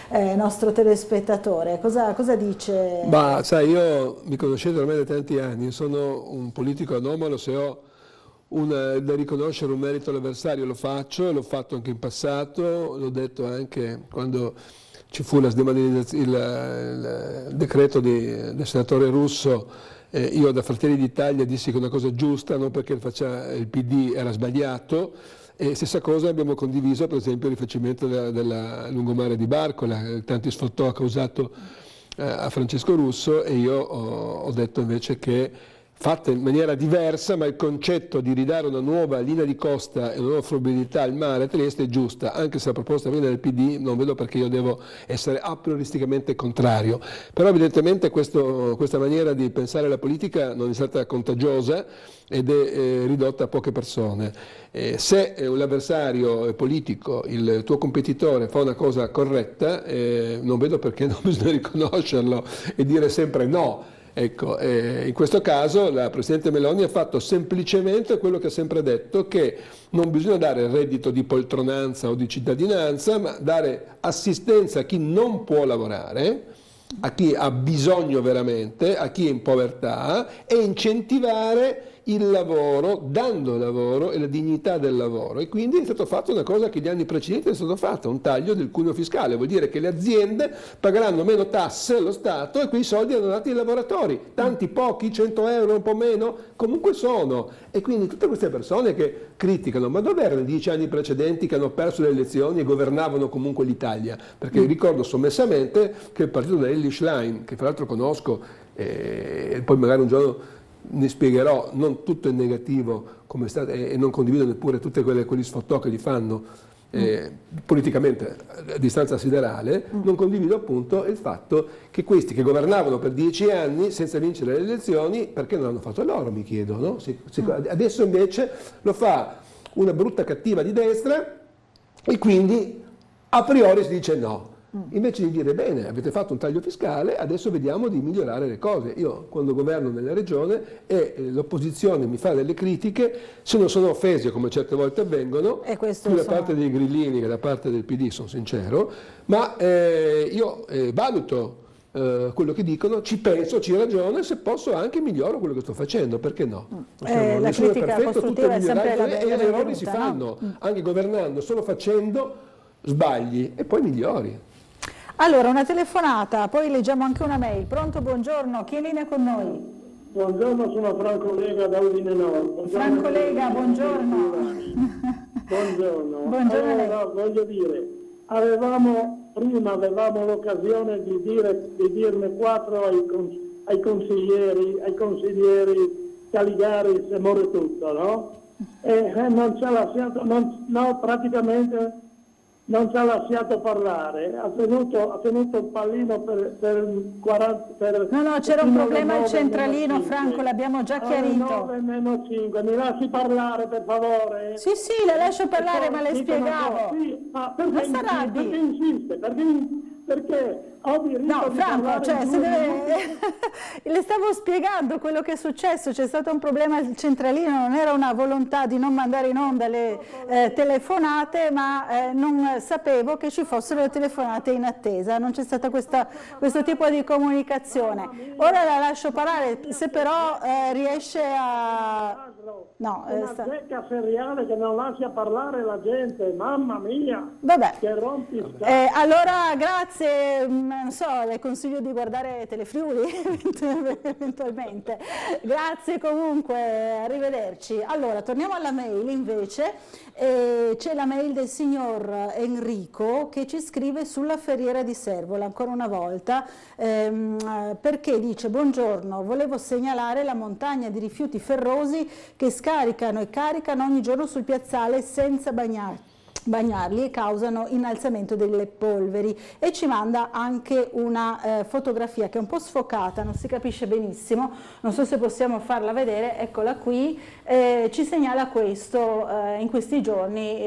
il nostro telespettatore. Cosa dice? Ma sai, io mi conoscete ormai da tanti anni, sono un politico anomalo, se ho da riconoscere un merito all'avversario lo faccio, e l'ho fatto anche in passato, l'ho detto anche quando ci fu il decreto del senatore Russo. Io da Fratelli d'Italia dissi che una cosa giusta, non perché il PD era sbagliato. E stessa cosa abbiamo condiviso per esempio il rifacimento della lungomare di Barcola, tanti sfottò ha causato a Francesco Russo, e io ho detto invece che fatta in maniera diversa, ma il concetto di ridare una nuova linea di costa e una nuova fruibilità al mare a Trieste è giusta, anche se la proposta viene dal PD, non vedo perché io devo essere a prioristicamente contrario. Però evidentemente questa maniera di pensare alla politica non è stata contagiosa ed è ridotta a poche persone. Se un avversario politico, il tuo competitore, fa una cosa corretta, non vedo perché non bisogna riconoscerlo e dire sempre no. Ecco, in questo caso la Presidente Meloni ha fatto semplicemente quello che ha sempre detto, che non bisogna dare reddito di poltronanza o di cittadinanza, ma dare assistenza a chi non può lavorare, a chi ha bisogno veramente, a chi è in povertà, e incentivare il lavoro, dando lavoro e la dignità del lavoro. E quindi è stato fatto una cosa che negli anni precedenti è stato fatto, un taglio del cuneo fiscale, vuol dire che le aziende pagheranno meno tasse allo Stato e quei soldi andranno dati ai lavoratori, tanti, pochi, 100 euro, un po' meno, comunque sono. E quindi tutte queste persone che criticano, ma dove erano i 10 anni precedenti che hanno perso le elezioni e governavano comunque l'Italia? Perché ricordo sommessamente che il partito di Elie Schlein, che fra l'altro conosco, e poi magari un giorno ne spiegherò, non tutto è negativo come è stato, e non condivido neppure tutti quegli sfottò che li fanno politicamente a distanza siderale. Non condivido appunto il fatto che questi che governavano per 10 anni senza vincere le elezioni, perché non hanno fatto loro, mi chiedo, no? Adesso invece lo fa una brutta cattiva di destra e quindi a priori si dice no. Invece di dire bene, avete fatto un taglio fiscale, adesso vediamo di migliorare le cose. Io quando governo nella regione e l'opposizione mi fa delle critiche, se non sono offese come certe volte avvengono, più da parte dei grillini che da parte del PD, sono sincero, ma io valuto quello che dicono, ci penso, ci ragiono, se posso anche miglioro quello che sto facendo, perché no? La critica costruttiva è sempre la e gli errori si fanno, anche governando, solo facendo sbagli e poi migliori. Allora, una telefonata, poi leggiamo anche una mail. Pronto, buongiorno, chi è in linea con noi? Buongiorno, sono Franco Lega da Udine Nord. Franco Lega, buongiorno. Buongiorno. Buongiorno. Allora, voglio dire, prima avevamo l'occasione di dirne 4 ai consiglieri Caligari e Moretutto, no? E non ci ha lasciato, praticamente non ci ha lasciato parlare, ha tenuto il pallino per 40... No, c'era un problema al centralino, Franco, l'abbiamo già chiarito. 9-5, mi lasci parlare per favore? Sì, le lascio parlare, ma le spiegavo. Sì, ma perché insiste? perché ho diritto no, di Franco, parlare cioè, in se 2 deve... le stavo spiegando quello che è successo, c'è stato un problema al centralino, non era una volontà di non mandare in onda le telefonate, ma non sapevo che ci fossero le telefonate in attesa, non c'è stata questo tipo di comunicazione. Ora la lascio parlare, se però riesce a... No, una zecca seriale che non lascia parlare la gente, mamma mia, vabbè. Che rompi allora grazie, non so, le consiglio di guardare Telefriuli eventualmente. Grazie comunque, arrivederci. Allora torniamo alla mail invece, c'è la mail del signor Enrico che ci scrive sulla Ferriera di Servola ancora una volta, perché dice: buongiorno, volevo segnalare la montagna di rifiuti ferrosi che scaricano e caricano ogni giorno sul piazzale senza bagnarli e causano innalzamento delle polveri, e ci manda anche una fotografia che è un po' sfocata, non si capisce benissimo, non so se possiamo farla vedere, eccola qui, ci segnala questo in questi giorni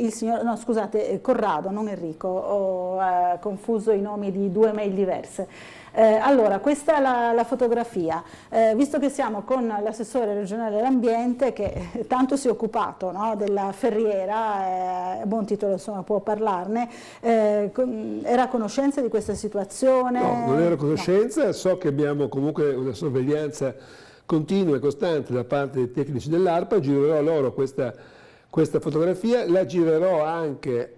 il signor, no scusate, Corrado, non Enrico, ho confuso i nomi di 2 mail diverse. Allora, questa è la fotografia, visto che siamo con l'assessore regionale dell'ambiente che tanto si è occupato, no, della Ferriera, buon titolo insomma, può parlarne, era a conoscenza di questa situazione? No, non ero a conoscenza, no. So che abbiamo comunque una sorveglianza continua e costante da parte dei tecnici dell'ARPA, girerò loro questa fotografia, la girerò anche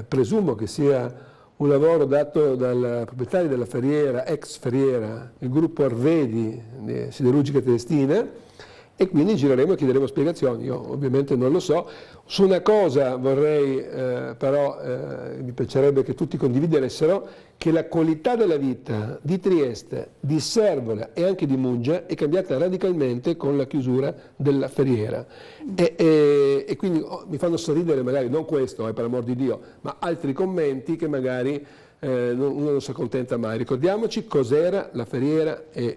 presumo che sia un lavoro dato dal proprietario della Ferriera, ex Ferriera, il gruppo Arvedi, Siderurgica Triestina, e quindi gireremo e chiederemo spiegazioni. Io ovviamente non lo so. Su una cosa vorrei però, mi piacerebbe che tutti condividessero, che la qualità della vita di Trieste, di Servola e anche di Muggia è cambiata radicalmente con la chiusura della Ferriera. E quindi mi fanno sorridere magari, non questo, per amor di Dio, ma altri commenti che magari uno non si accontenta mai. Ricordiamoci cos'era la Ferriera e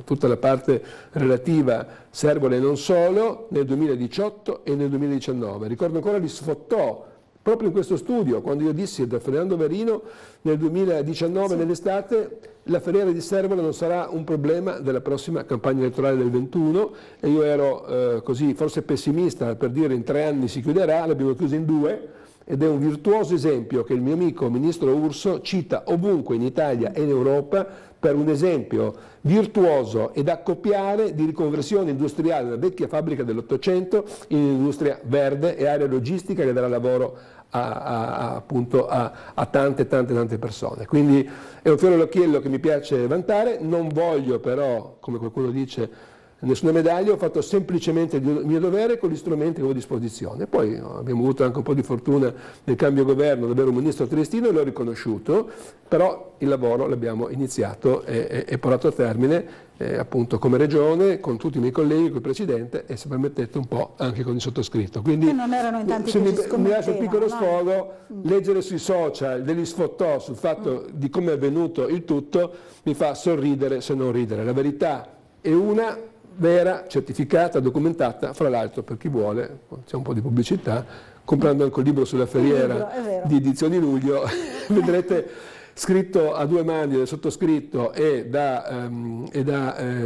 tutta la parte relativa Servola e non solo nel 2018 e nel 2019. Ricordo ancora li sfottò proprio in questo studio, quando io dissi da Fernando Verino nel 2019, sì, nell'estate, la Ferriera di Servola non sarà un problema della prossima campagna elettorale del 21, e io ero così forse pessimista per dire in 3 anni si chiuderà, l'abbiamo chiusa in 2, ed è un virtuoso esempio che il mio amico ministro Urso cita ovunque in Italia e in Europa per un esempio virtuoso e da copiare di riconversione industriale della vecchia fabbrica dell'800 in industria verde e area logistica che darà lavoro appunto a tante persone. Quindi è un fiore all'occhiello che mi piace vantare, non voglio però, come qualcuno dice, nessuna medaglia, ho fatto semplicemente il mio dovere con gli strumenti che avevo a disposizione. Poi abbiamo avuto anche un po' di fortuna nel cambio governo, ad avere un ministro triestino e l'ho riconosciuto, però il lavoro l'abbiamo iniziato e portato a termine appunto come regione, con tutti i miei colleghi, con il Presidente e, se permettete, un po' anche con il sottoscritto. Quindi non erano in tanti se che mi lascio un piccolo sfogo, leggere sui social degli sfottò sul fatto di come è avvenuto il tutto mi fa sorridere se non ridere. La verità è una, vera, certificata, documentata, fra l'altro per chi vuole, c'è un po' di pubblicità, comprando anche il libro sulla Ferriera di Edizioni Luglio, vedrete scritto a 2 mani del sottoscritto e da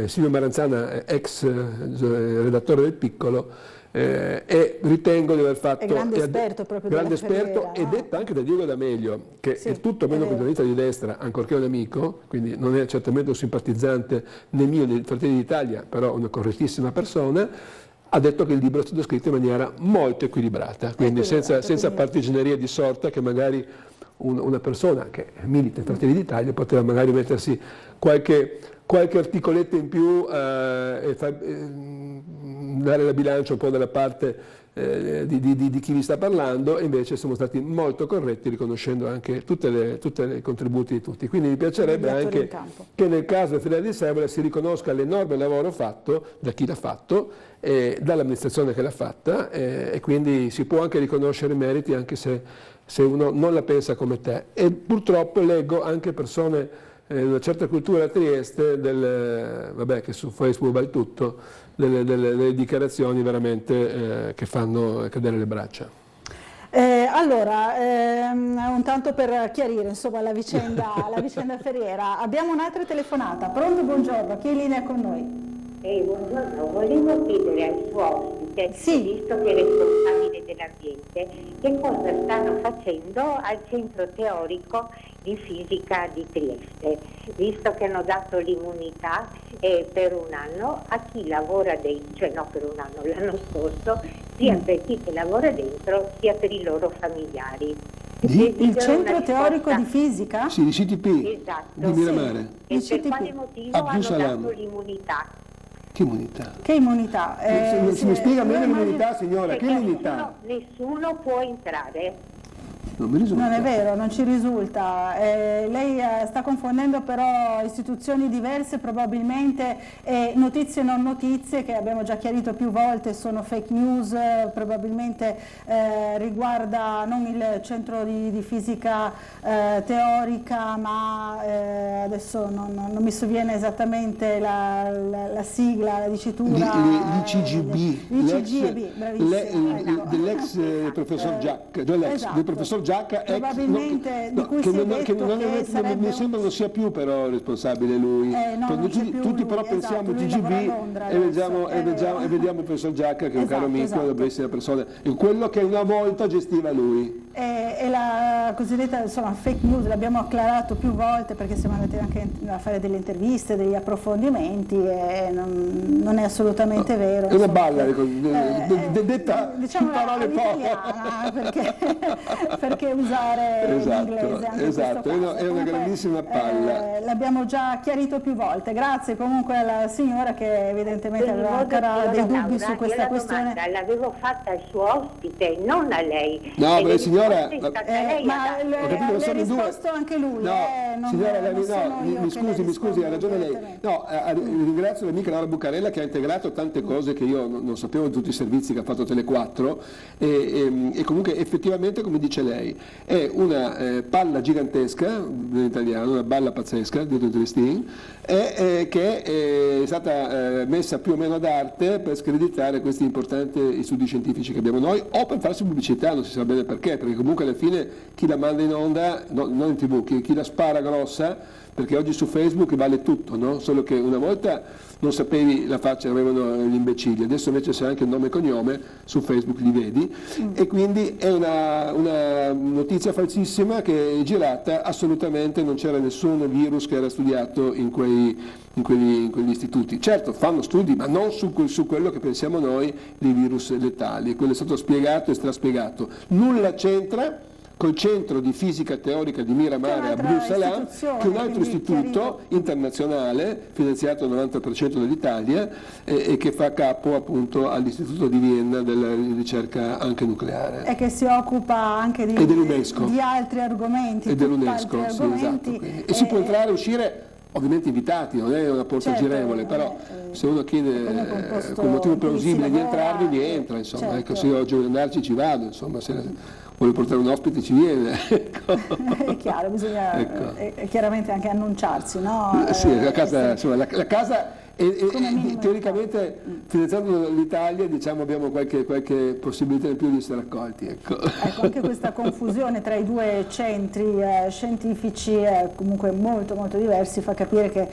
Silvio Maranzana, ex redattore del Piccolo, e ritengo di aver fatto... È grande esperto proprio grande della Ferriera, esperto, ed detta anche da Diego D'Amelio, che sì, è tutto meno protagonista di destra, ancorché un amico, quindi non è certamente un simpatizzante né mio né di Fratelli d'Italia, però una correttissima persona, ha detto che il libro è stato scritto in maniera molto equilibrata, quindi senza partigianeria di sorta che magari una persona che milita in Fratelli d'Italia poteva magari mettersi qualche articoletto in più e dare la bilancia un po' dalla parte di chi vi sta parlando, e invece siamo stati molto corretti riconoscendo anche tutti i contributi di tutti. Quindi mi piacerebbe anche che nel caso del Ferriera di Servola si riconosca l'enorme lavoro fatto da chi l'ha fatto, dall'amministrazione che l'ha fatta, e quindi si può anche riconoscere meriti anche se uno non la pensa come te. E purtroppo leggo anche persone di una certa cultura a Trieste, che su Facebook va il tutto, delle dichiarazioni veramente che fanno cadere le braccia. Allora, un tanto per chiarire insomma la vicenda Ferriera, abbiamo un'altra telefonata. Pronto, buongiorno, chi è in linea con noi? Buongiorno, volevo chiedere al suo ospite, visto che è responsabile dell'ambiente, che cosa stanno facendo al centro teorico di fisica di Trieste, visto che hanno dato l'immunità per un anno a chi lavora dentro, cioè no per un anno, l'anno scorso, sia per chi che lavora dentro sia per i loro familiari. Il centro teorico di fisica? Sì, di CTP, esatto, di Miramare. E per quale motivo hanno dato l'immunità? Che immunità? Che immunità? Se mi spiega meglio l'immunità, signora, che immunità? Nessuno può entrare. Non è vero, non ci risulta. Lei sta confondendo però istituzioni diverse probabilmente, notizie e non notizie che abbiamo già chiarito più volte sono fake news, probabilmente riguarda non il centro di fisica teorica, ma adesso non mi sovviene esattamente la sigla, la dicitura. L'ICGB, bravissimo. Dell'ex professor Giacca, del professor Giacca, probabilmente di cui si è detto che sarebbe... mi sembra non sia più però responsabile lui. Tutti però pensiamo TGB e vediamo il professor Giacca che è un caro amico, dovrebbe essere una persona, quello che una volta gestiva lui. E la cosiddetta fake news l'abbiamo acclarato più volte perché siamo andati anche a fare delle interviste, degli approfondimenti e non è assolutamente vero. È una balla, detta diciamo in parole poche. Perché usare l'inglese anche in questo caso. È una grandissima palla. L'abbiamo già chiarito più volte. Grazie comunque alla signora che evidentemente aveva ancora dei dubbi su questa questione. L'avevo fatta al suo ospite, non a lei. No, beh, signora, ma le ha risposto anche lui. No, signora, mi scusi, ha ragione lei. No, ringrazio l'amica Laura Buccarella che ha integrato tante cose che io non sapevo in tutti i servizi che ha fatto Tele4 e comunque effettivamente, come dice lei, è una palla gigantesca in italiano, una balla pazzesca dietro Triestina, che è stata messa più o meno ad arte per screditare questi importanti studi scientifici che abbiamo noi o per farsi pubblicità, non si sa bene perché comunque alla fine chi la manda in onda, non in tv, chi la spara grossa, perché oggi su Facebook vale tutto, no? Solo che una volta non sapevi la faccia, avevano gli imbecilli, adesso invece c'è anche il nome e cognome, su Facebook li vedi, e quindi è una notizia falsissima che è girata, assolutamente non c'era nessun virus che era studiato in quegli istituti. Certo, fanno studi, ma non su quello che pensiamo noi dei virus letali, quello è stato spiegato e straspiegato. Nulla c'entra col centro di fisica teorica di Miramare a Abdus Salam, che è un altro istituto internazionale finanziato al 90% dall'Italia e che fa capo appunto all'istituto di Vienna della ricerca anche nucleare. E che si occupa anche di altri argomenti. E dell'UNESCO, sì, esatto. E si può entrare e uscire ovviamente invitati, non è una porta girevole, però se uno chiede con motivo plausibile di entrarvi, vi entra, insomma, ecco, se io oggi voglio andarci ci vado, insomma, se vuole portare un ospite ci viene. Ecco. È chiaro, bisogna chiaramente anche annunciarsi, no? Sì, la casa, insomma, la casa teoricamente finanziando l'Italia, diciamo, abbiamo qualche possibilità in più di essere accolti. Ecco, anche questa confusione tra i due centri scientifici comunque molto molto diversi fa capire che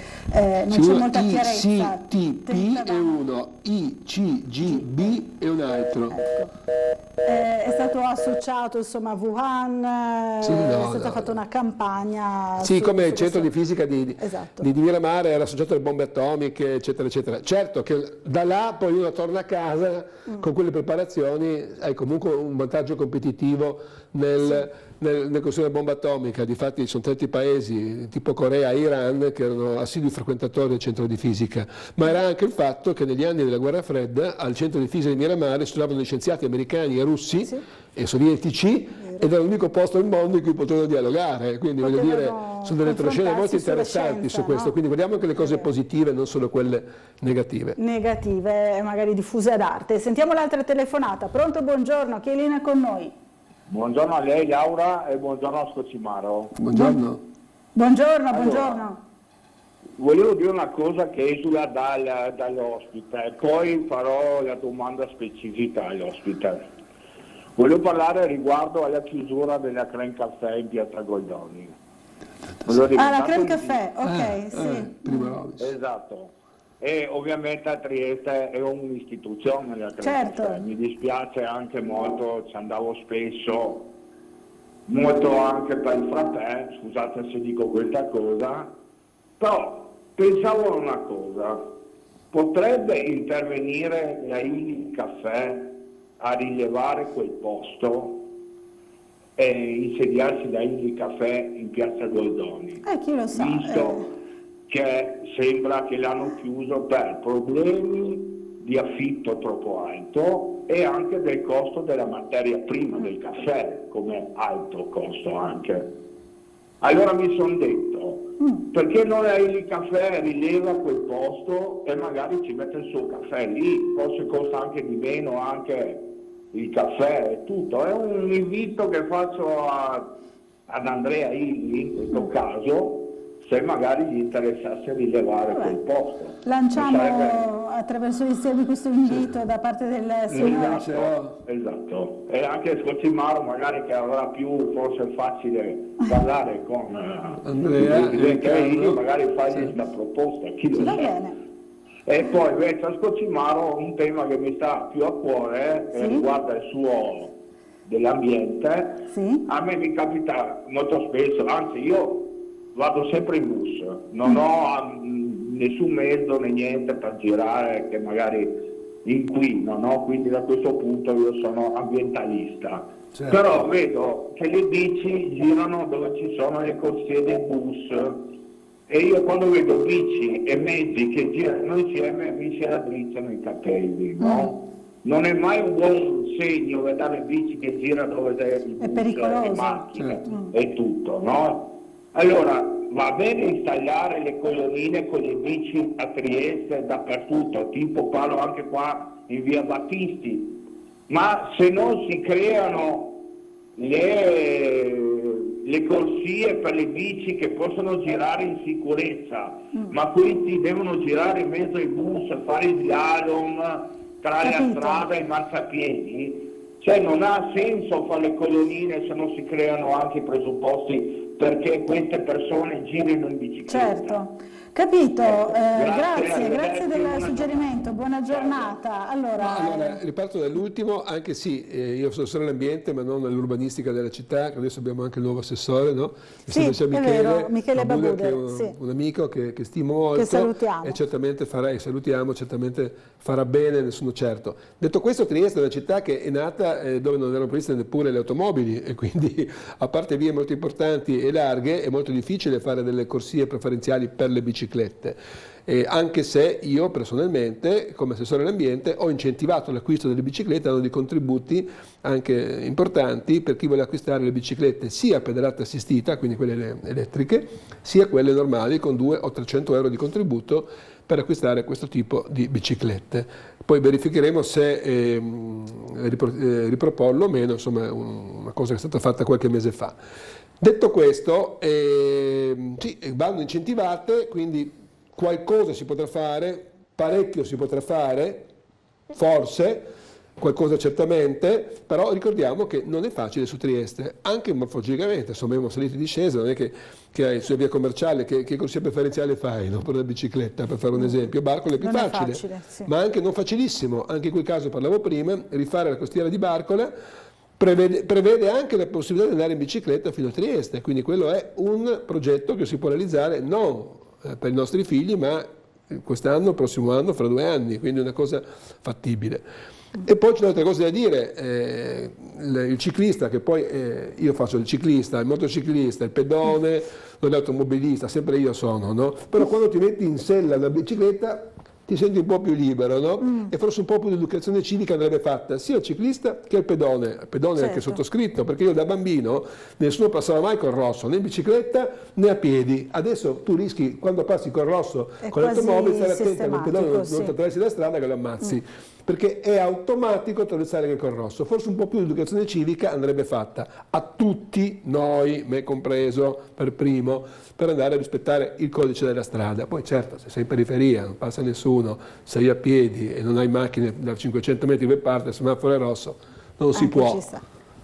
non c'è molta chiarezza. ICTP è uno, ICGB è un altro. È stato associato insomma a Wuhan, è stata fatta una campagna. Sì, come il centro di fisica di Miramare era associato alle bombe atomiche, eccetera, eccetera. Certo che da là poi uno torna a casa con quelle preparazioni, hai comunque un vantaggio competitivo nel costruire la bomba atomica. Difatti sono tanti paesi tipo Corea e Iran che erano assidui frequentatori del centro di fisica, ma era anche il fatto che negli anni della guerra fredda al centro di fisica di Miramare studiavano scienziati americani e russi e sovietici ed era l'unico posto al mondo in cui potevano dialogare, quindi voglio dire, sono delle retroscene molto interessanti su questo, quindi vediamo anche le cose positive, non solo quelle negative. Negative, magari diffuse ad arte. Sentiamo l'altra telefonata. Pronto, buongiorno, chi è in linea con noi? Buongiorno a lei Laura e buongiorno a Scocimaro. Buongiorno. Buongiorno. Volevo dire una cosa che esula dall'ospite, poi farò la domanda specifica all'ospite. Voglio parlare riguardo alla chiusura della Crème Caffè in Piazza Goldoni. La Crème Caffè, ok, sì. Esatto. E ovviamente a Trieste è un'istituzione la Crème certo. Caffè. Mi dispiace anche molto, ci andavo spesso, molto anche per il frappè, scusate se dico questa cosa, però pensavo a una cosa, potrebbe intervenire la Illy Caffè a rilevare quel posto e insediarsi da Illy Caffè in Piazza Goldoni, chi lo sa, visto che sembra che l'hanno chiuso per problemi di affitto troppo alto e anche del costo della materia prima del caffè come alto costo anche. Allora mi sono detto, perché non la Illy Caffè rileva quel posto e magari ci mette il suo caffè lì, forse costa anche di meno anche il caffè e tutto. È un invito che faccio ad Andrea Illy in questo caso, se magari gli interessasse rilevare quel posto. Lanciamo attraverso il di questo invito da parte del signore. Esatto. E anche Scocimaro magari che avrà più forse facile parlare con Andrea Illy, magari fargli questa proposta, chi lo sa. Bene. E poi invece a Scocimaro un tema che mi sta più a cuore riguarda il suo dell'ambiente. A me mi capita molto spesso, anzi io vado sempre in bus, non ho nessun mezzo né niente per girare che magari inquino, no? Quindi da questo punto io sono ambientalista. Certo. Però vedo che le bici girano dove ci sono le corsie dei bus e io quando vedo bici e mezzi che girano insieme mi si raddrizzano i capelli, no? Non è mai un buon segno vedere bici che girano dove c'è il bus, le macchine e tutto, no? Allora, va bene installare le colonnine con le bici a Trieste dappertutto, tipo parlo anche qua in via Battisti, ma se non si creano le corsie per le bici che possono girare in sicurezza, ma questi devono girare in mezzo ai bus, fare il slalom tra la strada e i marciapiedi, cioè non ha senso fare le colonnine se non si creano anche i presupposti perché queste persone girino in bicicletta. Certo, capito, grazie del suggerimento, buona giornata. Allora, riparto dall'ultimo, anche io sono solo all'ambiente ma non all'urbanistica della città, che adesso abbiamo anche il nuovo assessore, no? Michele Babuder, che è un amico che stimo molto, che salutiamo. E certamente farà bene, ne sono certo. Detto questo, Trieste è una città che è nata dove non erano previste neppure le automobili e quindi a parte vie molto importanti e larghe è molto difficile fare delle corsie preferenziali per le biciclette. Anche se io personalmente, come assessore all'ambiente, ho incentivato l'acquisto delle biciclette dando dei contributi anche importanti per chi vuole acquistare le biciclette sia a pedalata assistita, quindi quelle elettriche, sia quelle normali con 200 o 300 euro di contributo per acquistare questo tipo di biciclette. Poi verificheremo se riproporlo o meno, insomma è una cosa che è stata fatta qualche mese fa. Detto questo, vanno incentivate, quindi qualcosa si potrà fare, parecchio si potrà fare, forse, qualcosa certamente, però ricordiamo che non è facile su Trieste, anche morfologicamente, insomma abbiamo salite e discese, non è che hai sulla via commerciale, che corsia preferenziale fai, no? Per la bicicletta, per fare un esempio, Barcola è più facile, ma anche non facilissimo, anche in quel caso parlavo prima, rifare la costiera di Barcola, prevede anche la possibilità di andare in bicicletta fino a Trieste, quindi quello è un progetto che si può realizzare non per i nostri figli, ma quest'anno, il prossimo anno, fra 2 anni, quindi è una cosa fattibile. E poi c'è un'altra cosa da dire, il ciclista, che poi io faccio il ciclista, il motociclista, il pedone, l'automobilista, sempre io sono, no? Però quando ti metti in sella la bicicletta ti senti un po' più libero, no? E forse un po' più di educazione civica andrebbe fatta sia al ciclista che al pedone anche sottoscritto, perché io da bambino nessuno passava mai col rosso, né in bicicletta né a piedi. Adesso tu rischi, quando passi col rosso con l'automobile, stare attento al pedone, non attraversi la strada che lo ammazzi, perché è automatico attraversare anche col rosso. Forse un po' più di educazione civica andrebbe fatta a tutti noi, me compreso per primo, per andare a rispettare il codice della strada. Poi certo, se sei in periferia, non passa nessuno, sei a piedi e non hai macchine da 500 metri dove parte, il semaforo è rosso, non si può,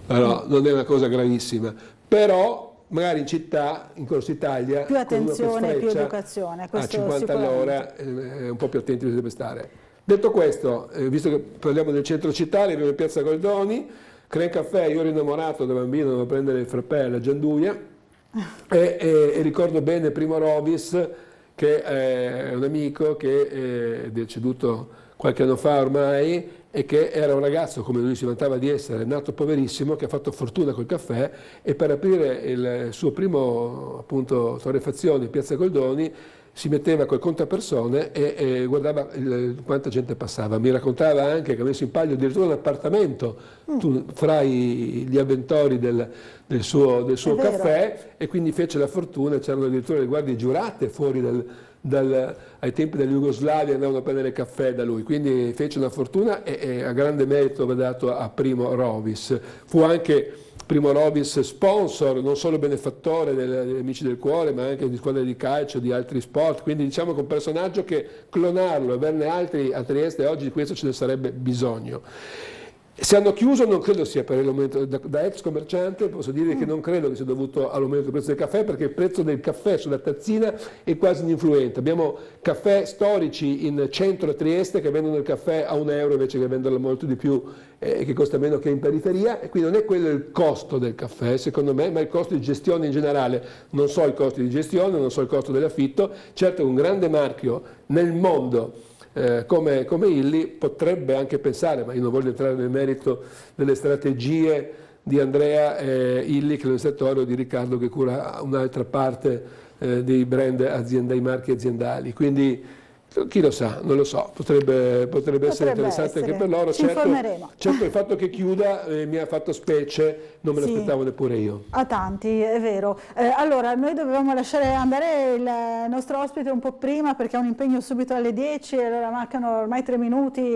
allora, non è una cosa gravissima, però magari in città, in Corso Italia, più attenzione, più educazione, a 50 all'ora un po' più attenti si deve stare. Detto questo, visto che parliamo del centro città, arriviamo in piazza Goldoni, Cren Caffè, io ero innamorato da bambino, dovevo prendere il frappè alla Gianduia e ricordo bene Primo Rovis, che è un amico che è deceduto qualche anno fa ormai, e che era un ragazzo, come lui si vantava di essere, nato poverissimo, che ha fatto fortuna col caffè, e per aprire il suo primo appunto torrefazione in piazza Goldoni si metteva col contapersone e guardava quanta gente passava. Mi raccontava anche che ha messo in palio addirittura un appartamento fra gli avventori del suo caffè, e quindi fece la fortuna. C'erano addirittura le guardie giurate fuori ai tempi della Jugoslavia, andavano a prendere caffè da lui, quindi fece una fortuna e a grande merito va dato a Primo Rovis. Fu anche Primo Rovis sponsor, non solo benefattore degli Amici del Cuore, ma anche di squadre di calcio, di altri sport, quindi diciamo che un personaggio che clonarlo e averne altri a Trieste oggi di questo ce ne sarebbe bisogno. Se hanno chiuso non credo sia per l'aumento, da ex commerciante posso dire che non credo che sia dovuto all'aumento del prezzo del caffè, perché il prezzo del caffè sulla tazzina è quasi ininfluente. Abbiamo caffè storici in centro a Trieste che vendono il caffè a €1 invece che venderlo molto di più e che costa meno che in periferia, e quindi non è quello il costo del caffè secondo me, ma il costo di gestione in generale. Non so i costi di gestione, non so il costo dell'affitto. Certo, un grande marchio nel mondo come Illy potrebbe anche pensare, ma io non voglio entrare nel merito delle strategie di Andrea Illy, che è l'amministratore, o di Riccardo che cura un'altra parte dei brand aziendali, marchi aziendali, quindi chi lo sa, non lo so, potrebbe essere interessante anche per loro. Certo il fatto che chiuda mi ha fatto specie, non me l'aspettavo neppure io. A tanti, è vero. Allora, noi dovevamo lasciare andare il nostro ospite un po' prima perché ha un impegno subito alle 10, allora mancano ormai 3 minuti,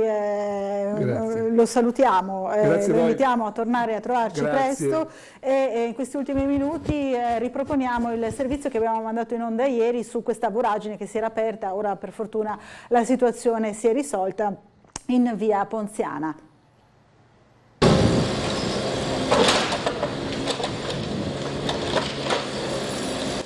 lo salutiamo, lo invitiamo a tornare a trovarci presto e in questi ultimi minuti riproponiamo il servizio che abbiamo mandato in onda ieri su questa voragine che si era aperta, ora per fortuna la situazione si è risolta in via Ponziana.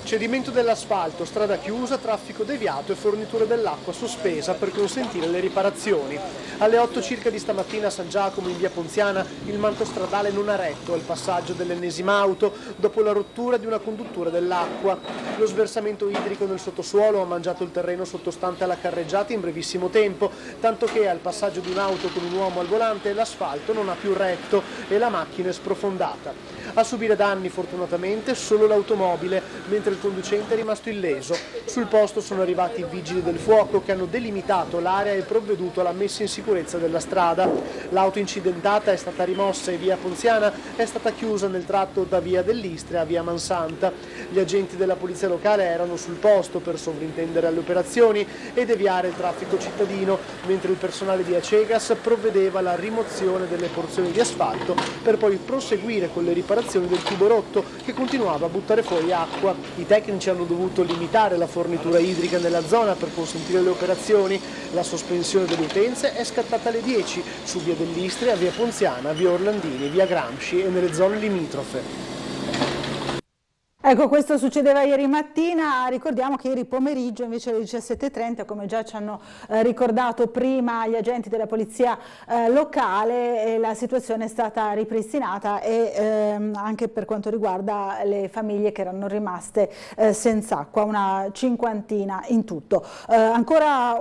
Cedimento dell'asfalto, strada chiusa, traffico deviato e fornitura dell'acqua sospesa per consentire le riparazioni. Alle 8 circa di stamattina a San Giacomo in via Ponziana il manto stradale non ha retto al passaggio dell'ennesima auto dopo la rottura di una conduttura dell'acqua. Lo sversamento idrico nel sottosuolo ha mangiato il terreno sottostante alla carreggiata in brevissimo tempo, tanto che al passaggio di un'auto con un uomo al volante l'asfalto non ha più retto e la macchina è sprofondata. A subire danni fortunatamente solo l'automobile, mentre il conducente è rimasto illeso. Sul posto sono arrivati i vigili del fuoco che hanno delimitato l'area e provveduto alla messa in sicurezza della strada. L'auto incidentata è stata rimossa e via Ponziana è stata chiusa nel tratto da via dell'Istria a via Mansanta. Gli agenti della polizia locale erano sul posto per sovrintendere alle operazioni e deviare il traffico cittadino, mentre il personale di Acegas provvedeva alla rimozione delle porzioni di asfalto per poi proseguire con le riparazioni del tubo rotto che continuava a buttare fuori acqua. I tecnici hanno dovuto limitare la fornitura idrica nella zona per consentire le operazioni. La sospensione delle utenze è scattata alle 10 su via dell'Istria, via Ponziana, via Orlandini, via Gramsci e nelle zone limitrofe. Ecco, questo succedeva ieri mattina, ricordiamo che ieri pomeriggio invece alle 17:30, come già ci hanno ricordato prima gli agenti della polizia locale, la situazione è stata ripristinata e anche per quanto riguarda le famiglie che erano rimaste senza acqua, una cinquantina in tutto. Ancora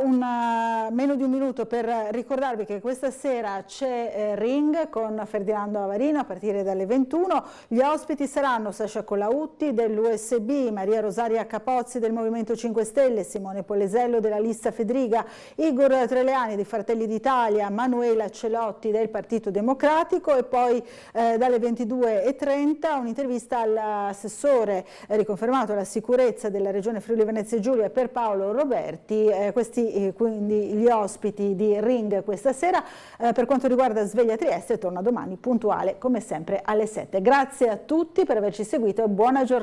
meno di un minuto per ricordarvi che questa sera c'è Ring con Ferdinando Avarino a partire dalle 21, gli ospiti saranno Sasha Colautti dell'USB, Maria Rosaria Capozzi del Movimento 5 Stelle, Simone Polesello della lista Fedriga, Igor Treleani di Fratelli d'Italia, Manuela Celotti del Partito Democratico e poi dalle 22:30 un'intervista all'assessore riconfermato alla sicurezza della Regione Friuli Venezia Giulia per Paolo Roberti, questi quindi gli ospiti di Ring questa sera. Per quanto riguarda Sveglia Trieste torna domani puntuale come sempre alle 7. Grazie a tutti per averci seguito e buona giornata.